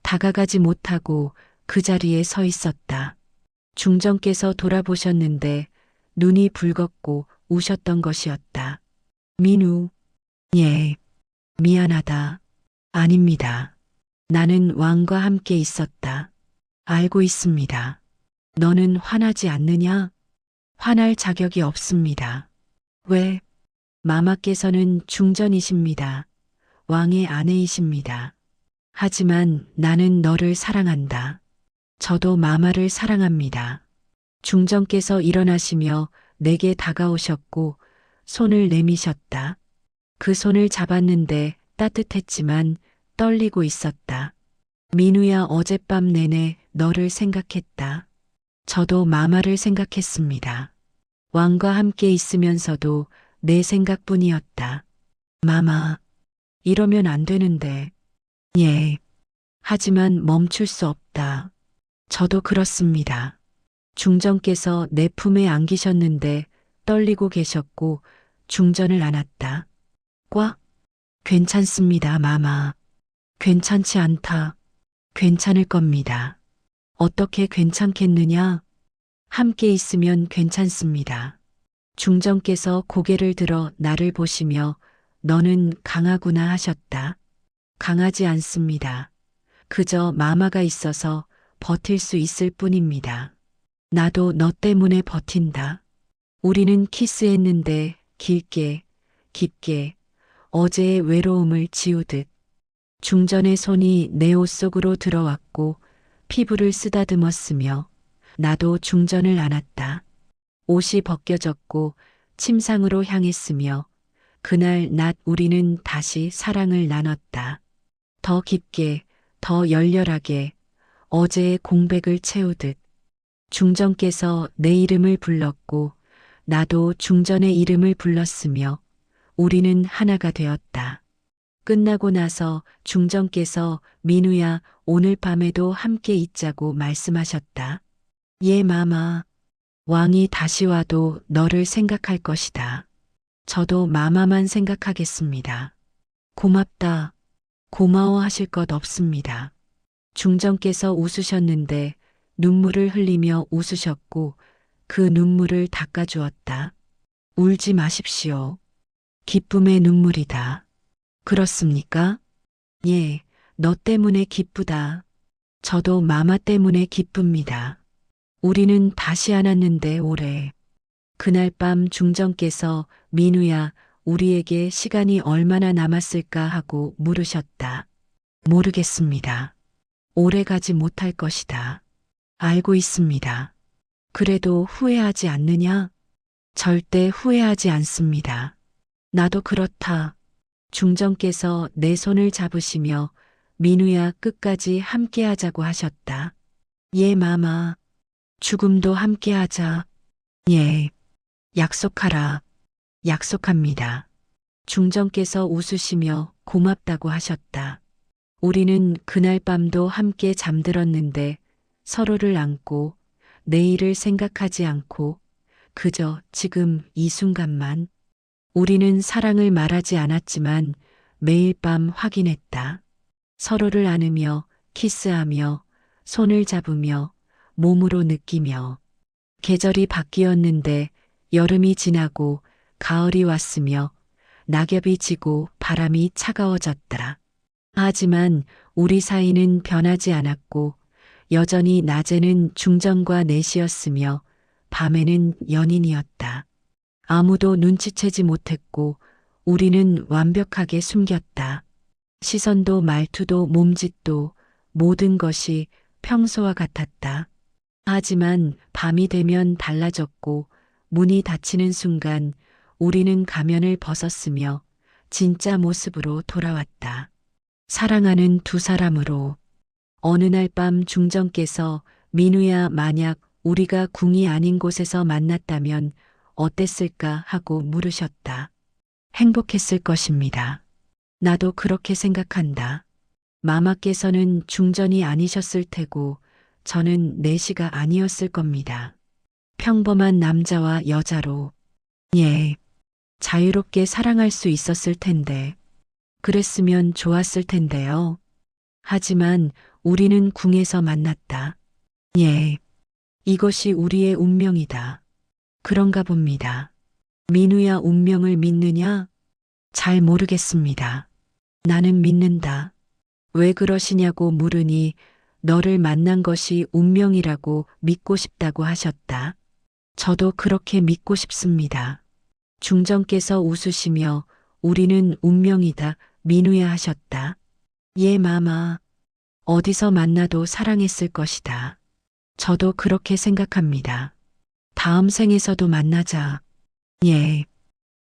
다가가지 못하고 그 자리에 서 있었다. 중전께서 돌아보셨는데 눈이 붉었고 우셨던 것이었다. 민우, 예, 미안하다. 아닙니다. 나는 왕과 함께 있었다. 알고 있습니다. 너는 화나지 않느냐? 화날 자격이 없습니다. 왜? 마마께서는 중전이십니다. 왕의 아내이십니다. 하지만 나는 너를 사랑한다. 저도 마마를 사랑합니다. 중전께서 일어나시며 내게 다가오셨고 손을 내미셨다. 그 손을 잡았는데 따뜻했지만 떨리고 있었다. 민우야, 어젯밤 내내 너를 생각했다. 저도 마마를 생각했습니다. 왕과 함께 있으면서도 내 생각뿐이었다. 마마, 이러면 안 되는데. 예. 하지만 멈출 수 없다. 저도 그렇습니다. 중전께서 내 품에 안기셨는데 떨리고 계셨고 중전을 안았다. 꽉. 괜찮습니다, 마마. 괜찮지 않다. 괜찮을 겁니다. 어떻게 괜찮겠느냐? 함께 있으면 괜찮습니다. 중전께서 고개를 들어 나를 보시며 너는 강하구나 하셨다. 강하지 않습니다. 그저 마마가 있어서 버틸 수 있을 뿐입니다. 나도 너 때문에 버틴다. 우리는 키스했는데 길게, 깊게, 어제의 외로움을 지우듯. 중전의 손이 내 옷 속으로 들어왔고 피부를 쓰다듬었으며 나도 중전을 안았다. 옷이 벗겨졌고 침상으로 향했으며 그날 낮 우리는 다시 사랑을 나눴다. 더 깊게, 더 열렬하게 어제의 공백을 채우듯. 중전께서 내 이름을 불렀고 나도 중전의 이름을 불렀으며 우리는 하나가 되었다. 끝나고 나서 중전께서 민우야, 오늘 밤에도 함께 있자고 말씀하셨다. 예, 마마. 왕이 다시 와도 너를 생각할 것이다. 저도 마마만 생각하겠습니다. 고맙다. 고마워하실 것 없습니다. 중전께서 웃으셨는데 눈물을 흘리며 웃으셨고 그 눈물을 닦아주었다. 울지 마십시오. 기쁨의 눈물이다. 그렇습니까? 예, 너 때문에 기쁘다. 저도 마마 때문에 기쁩니다. 우리는 다시 안았는데 올해. 그날 밤 중전께서 민우야, 우리에게 시간이 얼마나 남았을까 하고 물으셨다. 모르겠습니다. 오래 가지 못할 것이다. 알고 있습니다. 그래도 후회하지 않느냐? 절대 후회하지 않습니다. 나도 그렇다. 중전께서 내 손을 잡으시며 민우야, 끝까지 함께하자고 하셨다. 예, 마마. 죽음도 함께하자. 예. 약속하라. 약속합니다. 중전께서 웃으시며 고맙다고 하셨다. 우리는 그날 밤도 함께 잠들었는데 서로를 안고 내일을 생각하지 않고 그저 지금 이 순간만. 우리는 사랑을 말하지 않았지만 매일 밤 확인했다. 서로를 안으며 키스하며 손을 잡으며 몸으로 느끼며. 계절이 바뀌었는데 여름이 지나고 가을이 왔으며 낙엽이 지고 바람이 차가워졌더라. 하지만 우리 사이는 변하지 않았고 여전히 낮에는 중전과 내시였으며 밤에는 연인이었다. 아무도 눈치채지 못했고 우리는 완벽하게 숨겼다. 시선도 말투도 몸짓도 모든 것이 평소와 같았다. 하지만 밤이 되면 달라졌고 문이 닫히는 순간 우리는 가면을 벗었으며 진짜 모습으로 돌아왔다. 사랑하는 두 사람으로. 어느 날 밤 중정께서 민우야, 만약 우리가 궁이 아닌 곳에서 만났다면 어땠을까 하고 물으셨다. 행복했을 것입니다. 나도 그렇게 생각한다. 마마께서는 중전이 아니셨을 테고 저는 내시가 아니었을 겁니다. 평범한 남자와 여자로, 예, 자유롭게 사랑할 수 있었을 텐데, 그랬으면 좋았을 텐데요. 하지만 우리는 궁에서 만났다. 예, 이것이 우리의 운명이다. 그런가 봅니다. 민우야, 운명을 믿느냐? 잘 모르겠습니다. 나는 믿는다. 왜 그러시냐고 물으니 너를 만난 것이 운명이라고 믿고 싶다고 하셨다. 저도 그렇게 믿고 싶습니다. 중정께서 웃으시며 우리는 운명이다, 민우야 하셨다. 예, 마마. 어디서 만나도 사랑했을 것이다. 저도 그렇게 생각합니다. 다음 생에서도 만나자. 예.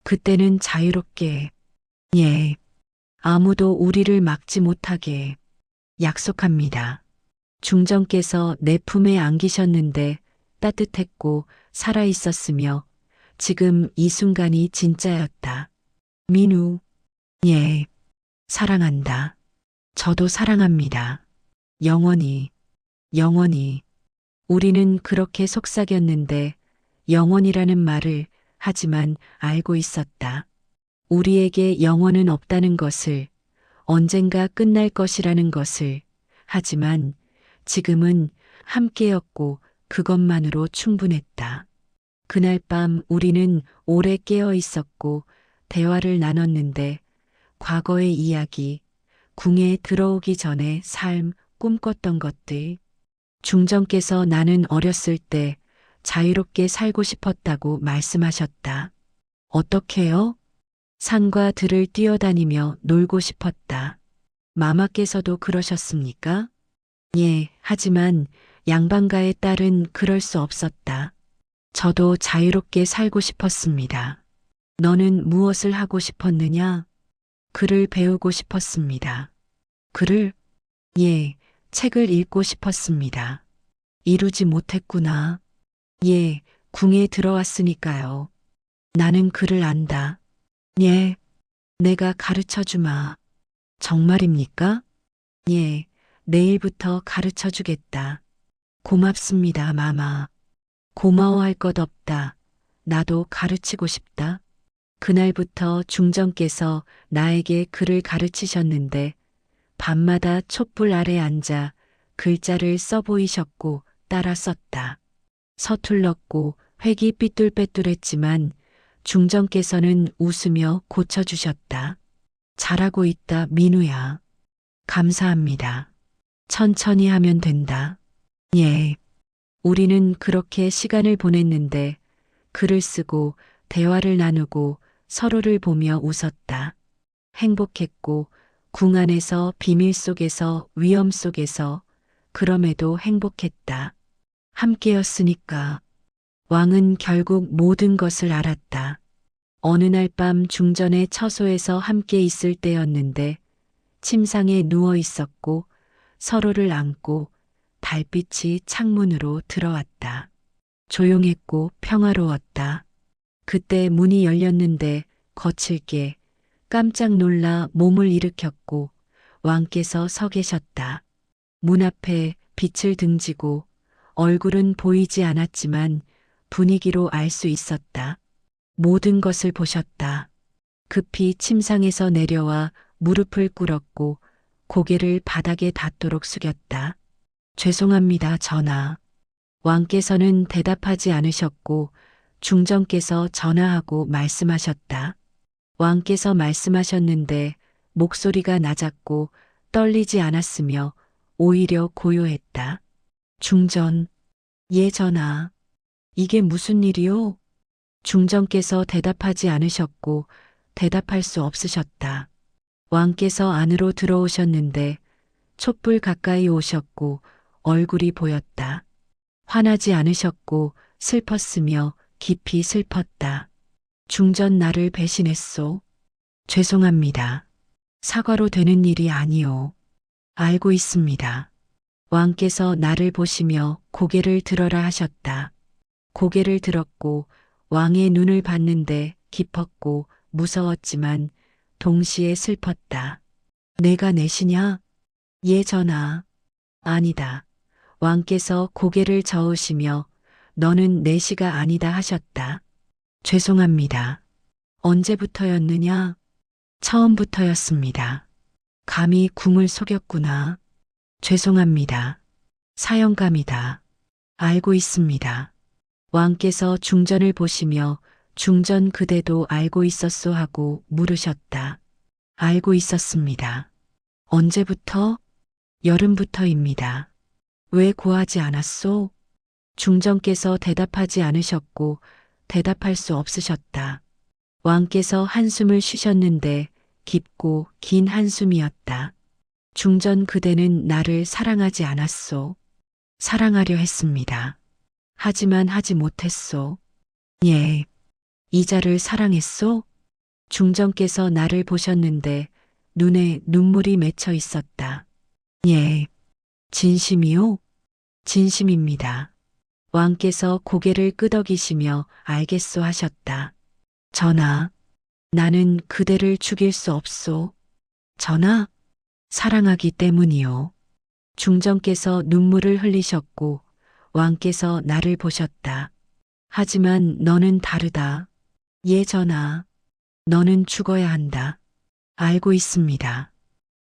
그때는 자유롭게. 예. 아무도 우리를 막지 못하게. 약속합니다. 중정께서 내 품에 안기셨는데 따뜻했고 살아있었으며 지금 이 순간이 진짜였다. 민우. 예. 사랑한다. 저도 사랑합니다. 영원히. 영원히. 우리는 그렇게 속삭였는데 영원이라는 말을 하지만 알고 있었다. 우리에게 영원은 없다는 것을, 언젠가 끝날 것이라는 것을. 하지만 지금은 함께였고 그것만으로 충분했다. 그날 밤 우리는 오래 깨어 있었고 대화를 나눴는데 과거의 이야기, 궁에 들어오기 전에 삶, 꿈꿨던 것들. 중정께서 나는 어렸을 때 자유롭게 살고 싶었다고 말씀하셨다. 어떻게요? 산과 들을 뛰어다니며 놀고 싶었다. 마마께서도 그러셨습니까? 예, 하지만 양반가의 딸은 그럴 수 없었다. 저도 자유롭게 살고 싶었습니다. 너는 무엇을 하고 싶었느냐? 글을 배우고 싶었습니다. 글을? 예, 책을 읽고 싶었습니다. 이루지 못했구나. 예, 궁에 들어왔으니까요. 나는 글을 안다. 예, 내가 가르쳐 주마. 정말입니까? 예, 내일부터 가르쳐 주겠다. 고맙습니다, 마마. 고마워할 것 없다. 나도 가르치고 싶다. 그날부터 중정께서 나에게 글을 가르치셨는데 밤마다 촛불 아래 앉아 글자를 써 보이셨고 따라 썼다. 서툴렀고 획이 삐뚤빼뚤했지만 중정께서는 웃으며 고쳐주셨다. 잘하고 있다, 민우야. 감사합니다. 천천히 하면 된다. 예. 우리는 그렇게 시간을 보냈는데 글을 쓰고 대화를 나누고 서로를 보며 웃었다. 행복했고 궁 안에서 비밀 속에서 위험 속에서 그럼에도 행복했다. 함께였으니까. 왕은 결국 모든 것을 알았다. 어느 날 밤 중전의 처소에서 함께 있을 때였는데 침상에 누워 있었고 서로를 안고 달빛이 창문으로 들어왔다. 조용했고 평화로웠다. 그때 문이 열렸는데 거칠게 깜짝 놀라 몸을 일으켰고 왕께서 서 계셨다. 문 앞에 빛을 등지고 얼굴은 보이지 않았지만 분위기로 알 수 있었다. 모든 것을 보셨다. 급히 침상에서 내려와 무릎을 꿇었고 고개를 바닥에 닿도록 숙였다. 죄송합니다, 전하. 왕께서는 대답하지 않으셨고 중정께서 전하하고 말씀하셨다. 왕께서 말씀하셨는데 목소리가 낮았고 떨리지 않았으며 오히려 고요했다. 중전, 예 전하. 이게 무슨 일이요? 중정께서 대답하지 않으셨고 대답할 수 없으셨다. 왕께서 안으로 들어오셨는데 촛불 가까이 오셨고 얼굴이 보였다. 화나지 않으셨고 슬펐으며 깊이 슬펐다. 중전 나를 배신했소. 죄송합니다. 사과로 되는 일이 아니오. 알고 있습니다. 왕께서 나를 보시며 고개를 들어라 하셨다. 고개를 들었고 왕의 눈을 봤는데 깊었고 무서웠지만 동시에 슬펐다. 내가 내시냐? 예, 전하. 아니다. 왕께서 고개를 저으시며 너는 내시가 아니다 하셨다. 죄송합니다. 언제부터였느냐? 처음부터였습니다. 감히 궁을 속였구나. 죄송합니다. 사형감이다. 알고 있습니다. 왕께서 중전을 보시며 중전 그대도 알고 있었소 하고 물으셨다. 알고 있었습니다. 언제부터? 여름부터입니다. 왜 고하지 않았소? 중전께서 대답하지 않으셨고 대답할 수 없으셨다. 왕께서 한숨을 쉬셨는데 깊고 긴 한숨이었다. 중전 그대는 나를 사랑하지 않았소. 사랑하려 했습니다. 하지만 하지 못했소. 예. 이자를 사랑했소? 중전께서 나를 보셨는데 눈에 눈물이 맺혀 있었다. 예. 진심이요? 진심입니다. 왕께서 고개를 끄덕이시며 알겠소 하셨다. 전하, 나는 그대를 죽일 수 없소. 전하, 사랑하기 때문이요. 중전께서 눈물을 흘리셨고 왕께서 나를 보셨다. 하지만 너는 다르다. 예, 전하. 너는 죽어야 한다. 알고 있습니다.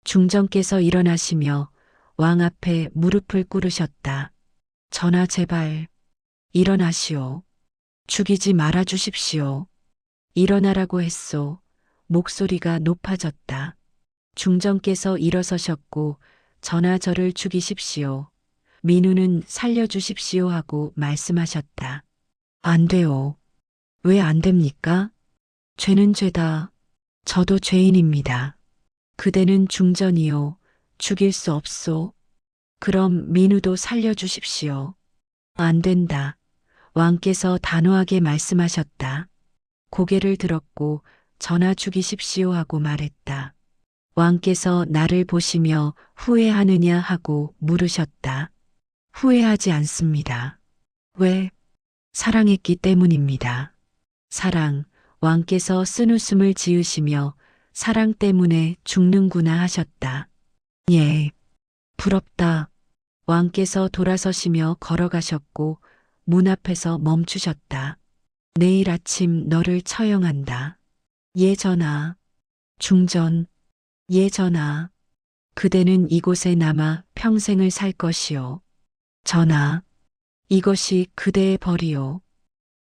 중전께서 일어나시며 왕 앞에 무릎을 꿇으셨다. 전하, 제발 일어나시오. 죽이지 말아 주십시오. 일어나라고 했소. 목소리가 높아졌다. 중전께서 일어서셨고 전하 저를 죽이십시오. 민우는 살려주십시오 하고 말씀하셨다. 안 돼요. 왜 안 됩니까? 죄는 죄다. 저도 죄인입니다. 그대는 중전이요. 죽일 수 없소. 그럼 민우도 살려주십시오. 안 된다. 왕께서 단호하게 말씀하셨다. 고개를 들었고 전하 죽이십시오 하고 말했다. 왕께서 나를 보시며 후회하느냐 하고 물으셨다. 후회하지 않습니다. 왜? 사랑했기 때문입니다. 사랑, 왕께서 쓴웃음을 지으시며 사랑 때문에 죽는구나 하셨다. 예, 부럽다. 왕께서 돌아서시며 걸어가셨고 문 앞에서 멈추셨다. 내일 아침 너를 처형한다. 예, 전하. 중전. 예, 전하. 그대는 이곳에 남아 평생을 살 것이요. 전하. 이것이 그대의 벌이요.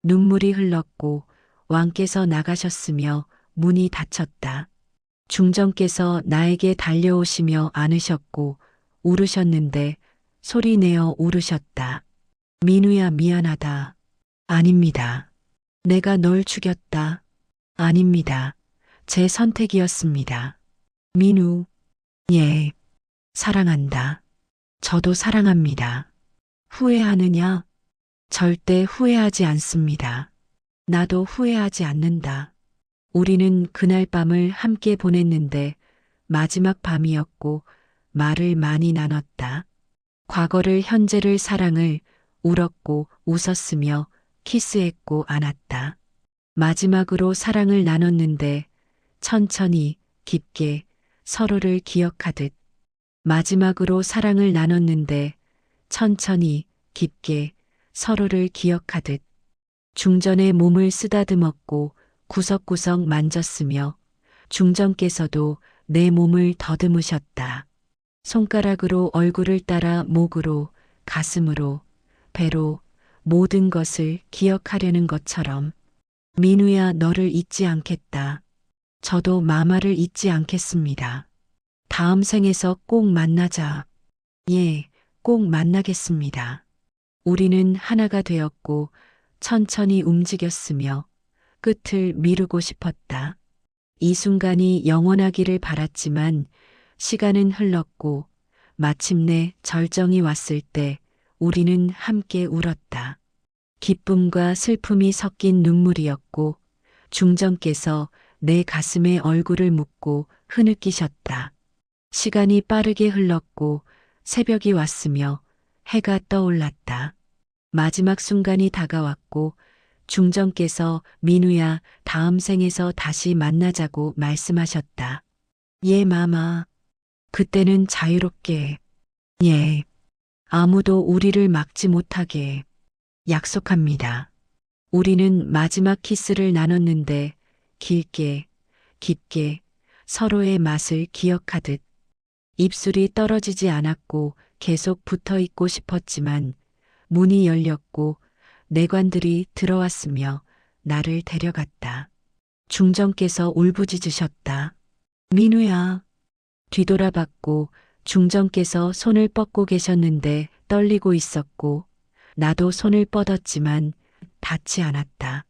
눈물이 흘렀고 왕께서 나가셨으며 문이 닫혔다. 중전께서 나에게 달려오시며 안으셨고 울으셨는데 소리내어 울으셨다. 민우야 미안하다. 아닙니다. 내가 널 죽였다. 아닙니다. 제 선택이었습니다. 민우. 예. 사랑한다. 저도 사랑합니다. 후회하느냐? 절대 후회하지 않습니다. 나도 후회하지 않는다. 우리는 그날 밤을 함께 보냈는데 마지막 밤이었고 말을 많이 나눴다. 과거를, 현재를, 사랑을 울었고 웃었으며 키스했고 안았다. 마지막으로 사랑을 나눴는데 천천히 깊게 서로를 기억하듯 마지막으로 사랑을 나눴는데 천천히 깊게 서로를 기억하듯 중전의 몸을 쓰다듬었고 구석구석 만졌으며 중전께서도 내 몸을 더듬으셨다. 손가락으로 얼굴을 따라 목으로, 가슴으로, 배로 모든 것을 기억하려는 것처럼 민우야 너를 잊지 않겠다. 저도 마마를 잊지 않겠습니다. 다음 생에서 꼭 만나자. 예, 꼭 만나겠습니다. 우리는 하나가 되었고 천천히 움직였으며 끝을 미루고 싶었다. 이 순간이 영원하기를 바랐지만 시간은 흘렀고 마침내 절정이 왔을 때 우리는 함께 울었다. 기쁨과 슬픔이 섞인 눈물이었고 중전께서 내 가슴에 얼굴을 묻고 흐느끼셨다. 시간이 빠르게 흘렀고 새벽이 왔으며 해가 떠올랐다. 마지막 순간이 다가왔고 중전께서 민우야, 다음 생에서 다시 만나자고 말씀하셨다. 예, 마마. 그때는 자유롭게, 예, 아무도 우리를 막지 못하게 약속합니다. 우리는 마지막 키스를 나눴는데 길게, 깊게 서로의 맛을 기억하듯 입술이 떨어지지 않았고 계속 붙어 있고 싶었지만 문이 열렸고 내관들이 들어왔으며 나를 데려갔다. 중전께서 울부짖으셨다. 민우야. 뒤돌아봤고 중전께서 손을 뻗고 계셨는데 떨리고 있었고 나도 손을 뻗었지만 닿지 않았다.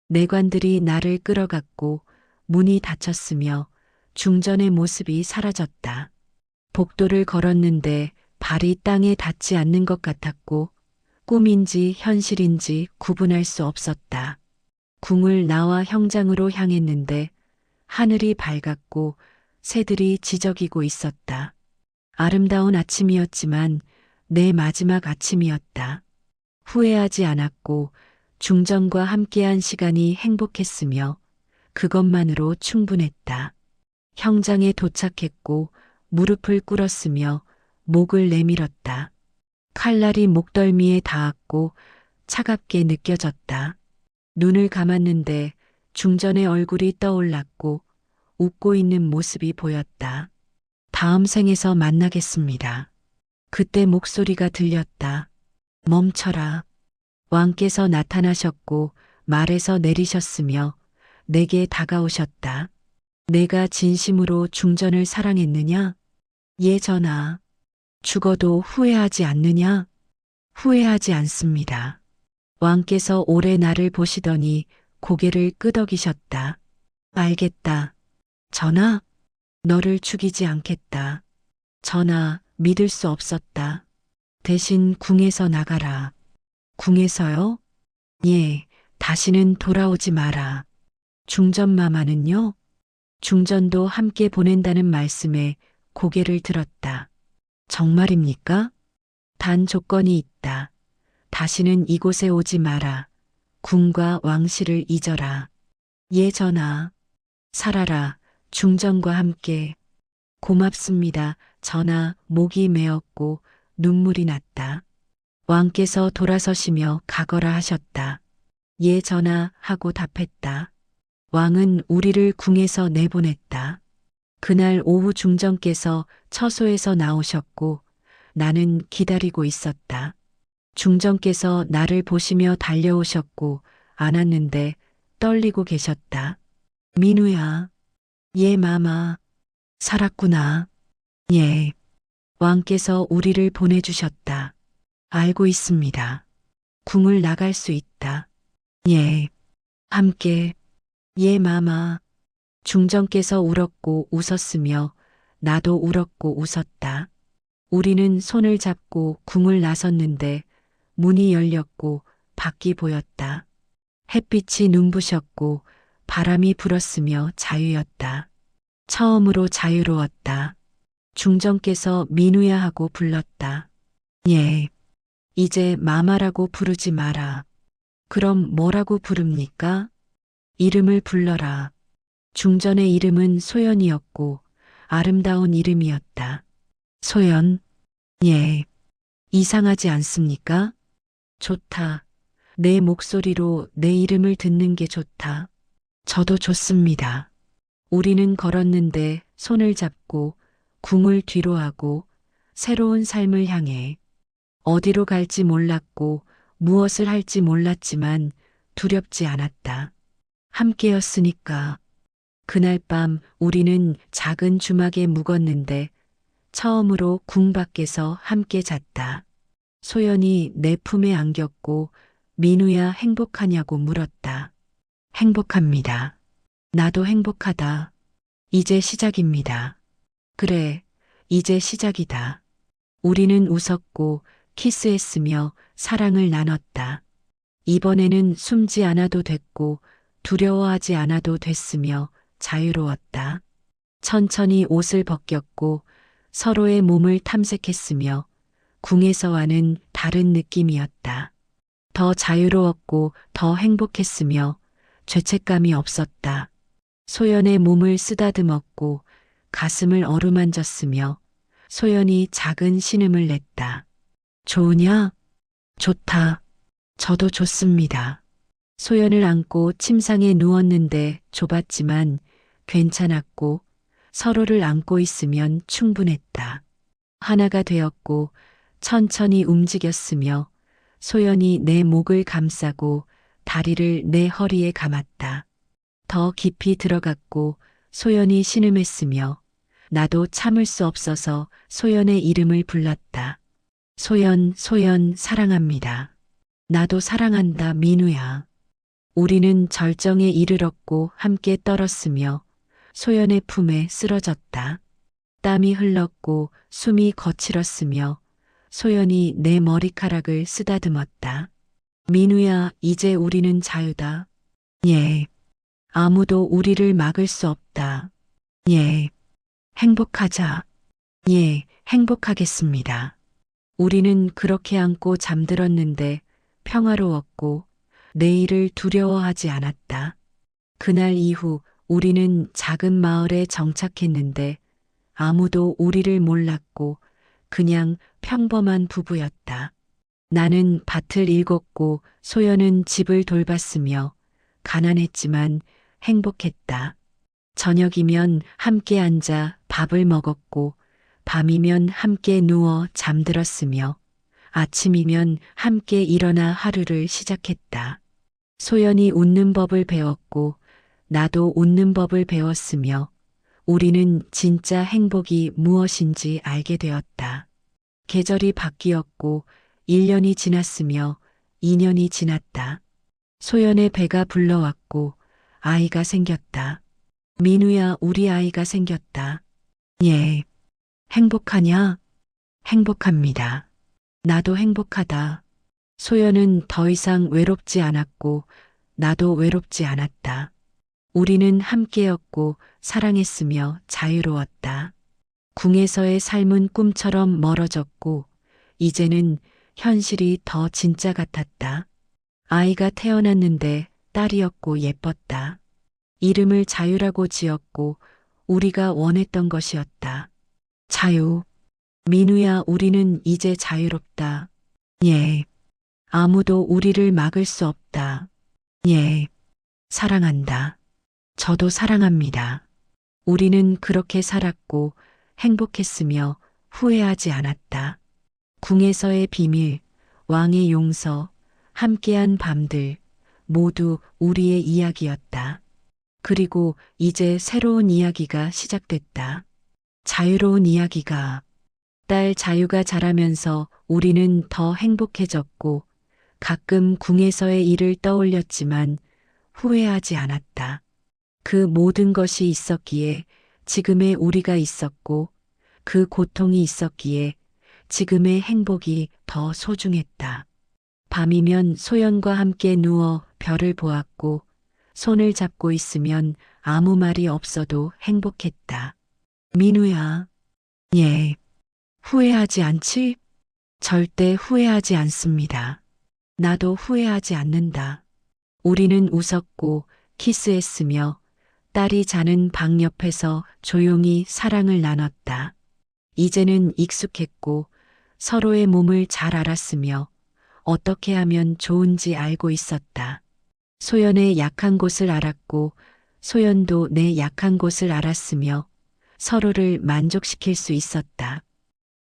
내관들이 나를 끌어갔고 문이 닫혔으며 중전의 모습이 사라졌다. 복도를 걸었는데 발이 땅에 닿지 않는 것 같았고 꿈인지 현실인지 구분할 수 없었다. 궁을 나와 형장으로 향했는데 하늘이 밝았고 새들이 지저귀고 있었다. 아름다운 아침이었지만 내 마지막 아침이었다. 후회하지 않았고 중전과 함께한 시간이 행복했으며 그것만으로 충분했다. 형장에 도착했고 무릎을 꿇었으며 목을 내밀었다. 칼날이 목덜미에 닿았고 차갑게 느껴졌다. 눈을 감았는데 중전의 얼굴이 떠올랐고 웃고 있는 모습이 보였다. 다음 생에서 만나겠습니다. 그때 목소리가 들렸다. 멈춰라. 왕께서 나타나셨고 말에서 내리셨으며 내게 다가오셨다. 내가 진심으로 중전을 사랑했느냐? 예, 전하. 죽어도 후회하지 않느냐? 후회하지 않습니다. 왕께서 오래 나를 보시더니 고개를 끄덕이셨다. 알겠다. 전하, 너를 죽이지 않겠다. 전하, 믿을 수 없었다. 대신 궁에서 나가라. 궁에서요? 예, 다시는 돌아오지 마라. 중전마마는요? 중전도 함께 보낸다는 말씀에 고개를 들었다. 정말입니까? 단 조건이 있다. 다시는 이곳에 오지 마라. 궁과 왕실을 잊어라. 예, 전하. 살아라. 중전과 함께. 고맙습니다. 전하. 목이 메었고 눈물이 났다. 왕께서 돌아서시며 가거라 하셨다. 예, 전하 하고 답했다. 왕은 우리를 궁에서 내보냈다. 그날 오후 중전께서 처소에서 나오셨고 나는 기다리고 있었다. 중전께서 나를 보시며 달려오셨고 안았는데 떨리고 계셨다. 민우야. 예, 마마. 살았구나. 예. 왕께서 우리를 보내주셨다. 알고 있습니다. 궁을 나갈 수 있다. 예. 함께. 예, 마마. 중전께서 울었고 웃었으며 나도 울었고 웃었다. 우리는 손을 잡고 궁을 나섰는데 문이 열렸고 밖이 보였다. 햇빛이 눈부셨고 바람이 불었으며 자유였다. 처음으로 자유로웠다. 중전께서 민우야 하고 불렀다. 예. 이제 마마라고 부르지 마라. 그럼 뭐라고 부릅니까? 이름을 불러라. 중전의 이름은 소연이었고 아름다운 이름이었다. 소연. 예. 이상하지 않습니까? 좋다. 내 목소리로 내 이름을 듣는 게 좋다. 저도 좋습니다. 우리는 걸었는데 손을 잡고 궁을 뒤로 하고 새로운 삶을 향해 어디로 갈지 몰랐고 무엇을 할지 몰랐지만 두렵지 않았다. 함께였으니까. 그날 밤 우리는 작은 주막에 묵었는데 처음으로 궁 밖에서 함께 잤다. 소연이 내 품에 안겼고 민우야 행복하냐고 물었다. 행복합니다. 나도 행복하다. 이제 시작입니다. 그래, 이제 시작이다. 우리는 웃었고 키스했으며 사랑을 나눴다. 이번에는 숨지 않아도 됐고 두려워하지 않아도 됐으며 자유로웠다. 천천히 옷을 벗겼고 서로의 몸을 탐색했으며 궁에서와는 다른 느낌이었다. 더 자유로웠고 더 행복했으며 죄책감이 없었다. 소연의 몸을 쓰다듬었고 가슴을 어루만졌으며 소연이 작은 신음을 냈다. 좋으냐? 좋다. 저도 좋습니다. 소연을 안고 침상에 누웠는데 좁았지만 괜찮았고 서로를 안고 있으면 충분했다. 하나가 되었고 천천히 움직였으며 소연이 내 목을 감싸고 다리를 내 허리에 감았다. 더 깊이 들어갔고 소연이 신음했으며 나도 참을 수 없어서 소연의 이름을 불렀다. 소연, 소연, 사랑합니다. 나도 사랑한다, 민우야. 우리는 절정에 이르렀고 함께 떨었으며 소연의 품에 쓰러졌다. 땀이 흘렀고 숨이 거칠었으며 소연이 내 머리카락을 쓰다듬었다. 민우야, 이제 우리는 자유다. 예. 아무도 우리를 막을 수 없다. 예. 행복하자. 예, 행복하겠습니다. 우리는 그렇게 안고 잠들었는데 평화로웠고 내일을 두려워하지 않았다. 그날 이후 우리는 작은 마을에 정착했는데 아무도 우리를 몰랐고 그냥 평범한 부부였다. 나는 밭을 일궜고 소연은 집을 돌봤으며 가난했지만 행복했다. 저녁이면 함께 앉아 밥을 먹었고 밤이면 함께 누워 잠들었으며 아침이면 함께 일어나 하루를 시작했다. 소연이 웃는 법을 배웠고 나도 웃는 법을 배웠으며 우리는 진짜 행복이 무엇인지 알게 되었다. 계절이 바뀌었고 1년이 지났으며 2년이 지났다. 소연의 배가 불러왔고 아이가 생겼다. 민우야, 우리 아이가 생겼다. 예. 행복하냐? 행복합니다. 나도 행복하다. 소연은 더 이상 외롭지 않았고 나도 외롭지 않았다. 우리는 함께였고 사랑했으며 자유로웠다. 궁에서의 삶은 꿈처럼 멀어졌고 이제는 현실이 더 진짜 같았다. 아이가 태어났는데 딸이었고 예뻤다. 이름을 자유라고 지었고 우리가 원했던 것이었다. 자유. 민우야, 우리는 이제 자유롭다. 예. 아무도 우리를 막을 수 없다. 예. 사랑한다. 저도 사랑합니다. 우리는 그렇게 살았고 행복했으며 후회하지 않았다. 궁에서의 비밀, 왕의 용서, 함께한 밤들, 모두 우리의 이야기였다. 그리고 이제 새로운 이야기가 시작됐다. 자유로운 이야기가. 딸 자유가 자라면서 우리는 더 행복해졌고 가끔 궁에서의 일을 떠올렸지만 후회하지 않았다. 그 모든 것이 있었기에 지금의 우리가 있었고 그 고통이 있었기에 지금의 행복이 더 소중했다. 밤이면 소연과 함께 누워 별을 보았고 손을 잡고 있으면 아무 말이 없어도 행복했다. 민우야. 예. 후회하지 않지? 절대 후회하지 않습니다. 나도 후회하지 않는다. 우리는 웃었고 키스했으며 딸이 자는 방 옆에서 조용히 사랑을 나눴다. 이제는 익숙했고 서로의 몸을 잘 알았으며 어떻게 하면 좋은지 알고 있었다. 소연의 약한 곳을 알았고 소연도 내 약한 곳을 알았으며 서로를 만족시킬 수 있었다.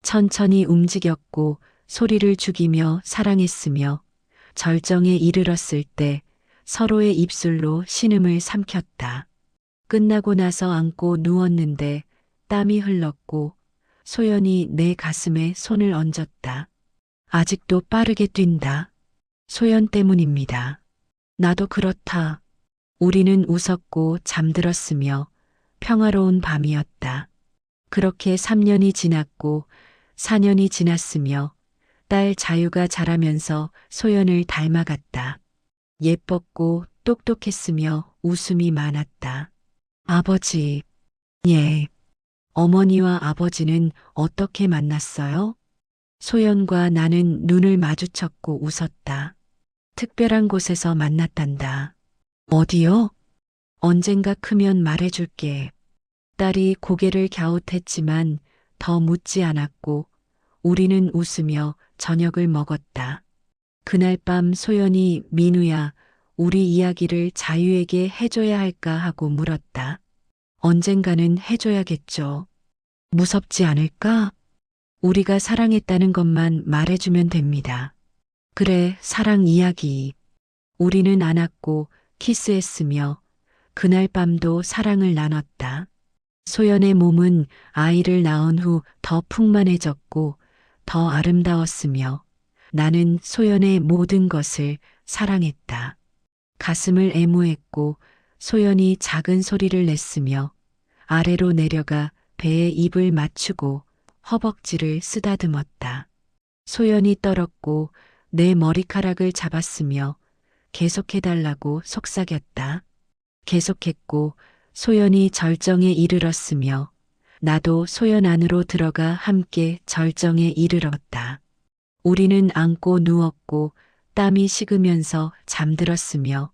천천히 움직였고 소리를 죽이며 사랑했으며 절정에 이르렀을 때 서로의 입술로 신음을 삼켰다. 끝나고 나서 안고 누웠는데 땀이 흘렀고 소연이 내 가슴에 손을 얹었다. 아직도 빠르게 뛴다. 소연 때문입니다. 나도 그렇다. 우리는 웃었고 잠들었으며 평화로운 밤이었다. 그렇게 3년이 지났고 4년이 지났으며 딸 자유가 자라면서 소연을 닮아갔다. 예뻤고 똑똑했으며 웃음이 많았다. 아버지, 예. 어머니와 아버지는 어떻게 만났어요? 소연과 나는 눈을 마주쳤고 웃었다. 특별한 곳에서 만났단다. 어디요? 언젠가 크면 말해줄게. 딸이 고개를 갸웃했지만 더 묻지 않았고 우리는 웃으며 저녁을 먹었다. 그날 밤 소연이 민우야, 우리 이야기를 자유에게 해줘야 할까 하고 물었다. 언젠가는 해줘야겠죠. 무섭지 않을까? 우리가 사랑했다는 것만 말해주면 됩니다. 그래, 사랑 이야기. 우리는 안았고 키스했으며 그날 밤도 사랑을 나눴다. 소연의 몸은 아이를 낳은 후 더 풍만해졌고 더 아름다웠으며 나는 소연의 모든 것을 사랑했다. 가슴을 애무했고 소연이 작은 소리를 냈으며 아래로 내려가 배에 입을 맞추고 허벅지를 쓰다듬었다. 소연이 떨었고 내 머리카락을 잡았으며 계속해달라고 속삭였다. 계속했고 소연이 절정에 이르렀으며 나도 소연 안으로 들어가 함께 절정에 이르렀다. 우리는 안고 누웠고 땀이 식으면서 잠들었으며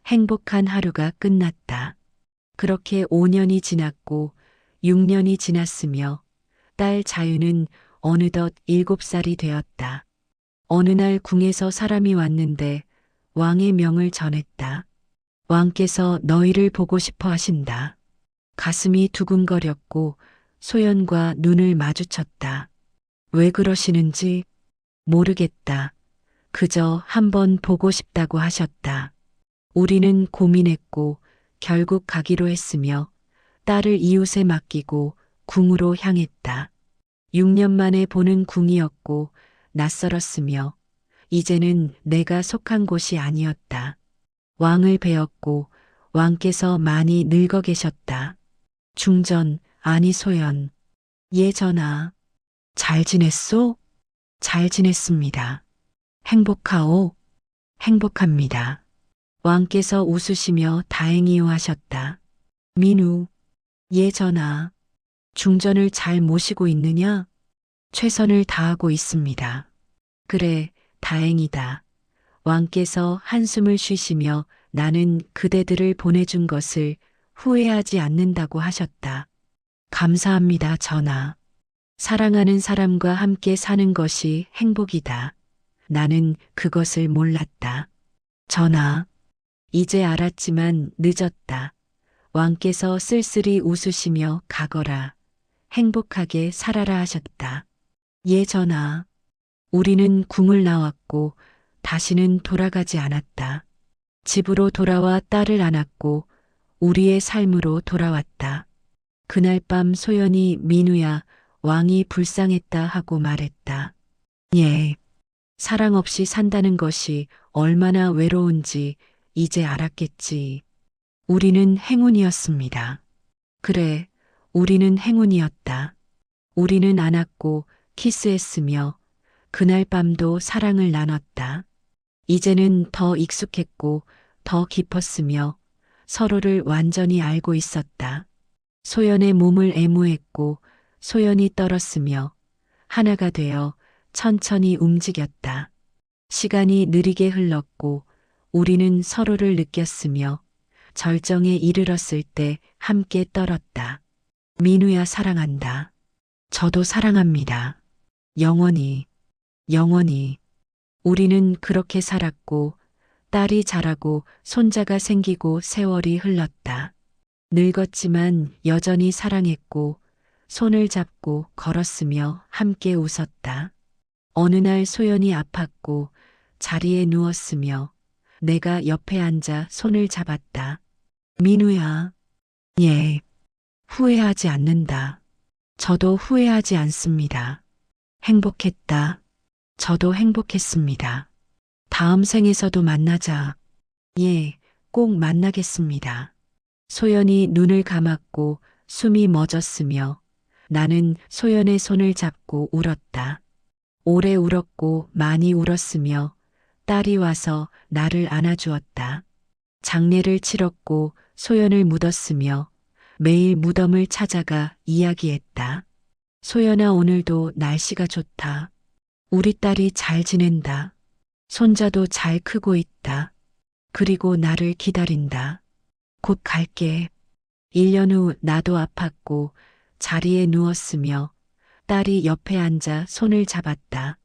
행복한 하루가 끝났다. 그렇게 5년이 지났고 6년이 지났으며 딸 자유는 어느덧 7살이 되었다. 어느 날 궁에서 사람이 왔는데 왕의 명을 전했다. 왕께서 너희를 보고 싶어 하신다. 가슴이 두근거렸고 소연과 눈을 마주쳤다. 왜 그러시는지 모르겠다. 그저 한번 보고 싶다고 하셨다. 우리는 고민했고 결국 가기로 했으며 딸을 이웃에 맡기고 궁으로 향했다. 6년 만에 보는 궁이었고 낯설었으며 이제는 내가 속한 곳이 아니었다. 왕을 배웠고 왕께서 많이 늙어 계셨다. 중전, 아니 소연. 예 전하. 잘 지냈소? 잘 지냈습니다. 행복하오? 행복합니다. 왕께서 웃으시며 다행이요 하셨다. 민우. 예 전하. 중전을 잘 모시고 있느냐? 최선을 다하고 있습니다. 그래, 다행이다. 왕께서 한숨을 쉬시며 나는 그대들을 보내준 것을 후회하지 않는다고 하셨다. 감사합니다, 전하. 사랑하는 사람과 함께 사는 것이 행복이다. 나는 그것을 몰랐다. 전하, 이제 알았지만 늦었다. 왕께서 쓸쓸히 웃으시며 가거라. 행복하게 살아라 하셨다. 예, 전하. 우리는 궁을 나왔고 다시는 돌아가지 않았다. 집으로 돌아와 딸을 안았고 우리의 삶으로 돌아왔다. 그날 밤 소연이 민우야, 왕이 불쌍했다 하고 말했다. 예. 사랑 없이 산다는 것이 얼마나 외로운지 이제 알았겠지. 우리는 행운이었습니다. 그래, 우리는 행운이었다. 우리는 안았고 키스했으며 그날 밤도 사랑을 나눴다. 이제는 더 익숙했고 더 깊었으며 서로를 완전히 알고 있었다. 소연의 몸을 애무했고 소연이 떨었으며 하나가 되어 천천히 움직였다. 시간이 느리게 흘렀고 우리는 서로를 느꼈으며 절정에 이르렀을 때 함께 떨었다. 민우야 사랑한다. 저도 사랑합니다. 영원히, 영원히. 우리는 그렇게 살았고 딸이 자라고 손자가 생기고 세월이 흘렀다. 늙었지만 여전히 사랑했고 손을 잡고 걸었으며 함께 웃었다. 어느 날 소연이 아팠고 자리에 누웠으며 내가 옆에 앉아 손을 잡았다. 민우야. 예. 후회하지 않는다. 저도 후회하지 않습니다. 행복했다. 저도 행복했습니다. 다음 생에서도 만나자. 예, 꼭 만나겠습니다. 소연이 눈을 감았고 숨이 멎었으며 나는 소연의 손을 잡고 울었다. 오래 울었고 많이 울었으며 딸이 와서 나를 안아주었다. 장례를 치렀고 소연을 묻었으며 매일 무덤을 찾아가 이야기했다. 소연아, 오늘도 날씨가 좋다. 우리 딸이 잘 지낸다. 손자도 잘 크고 있다. 그리고 나를 기다린다. 곧 갈게. 1년 후 나도 아팠고 자리에 누웠으며 딸이 옆에 앉아 손을 잡았다.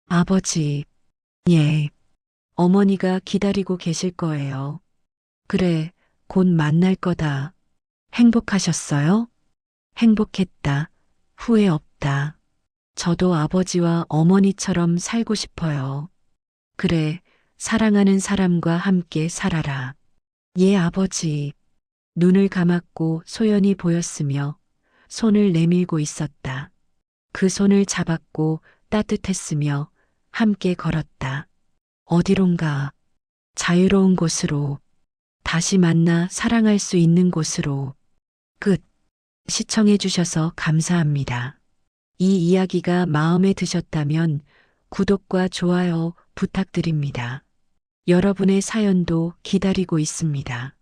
아버지, 예. 어머니가 기다리고 계실 거예요. 그래, 곧 만날 거다. 행복하셨어요? 행복했다. 후회 없다. 저도 아버지와 어머니처럼 살고 싶어요. 그래, 사랑하는 사람과 함께 살아라. 예, 아버지. 눈을 감았고 소연이 보였으며 손을 내밀고 있었다. 그 손을 잡았고 따뜻했으며 함께 걸었다. 어디론가 자유로운 곳으로, 다시 만나 사랑할 수 있는 곳으로. 끝. 시청해 주셔서 감사합니다. 이 이야기가 마음에 드셨다면 구독과 좋아요 부탁드립니다. 여러분의 사연도 기다리고 있습니다.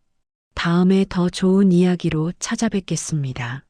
다음에 더 좋은 이야기로 찾아뵙겠습니다.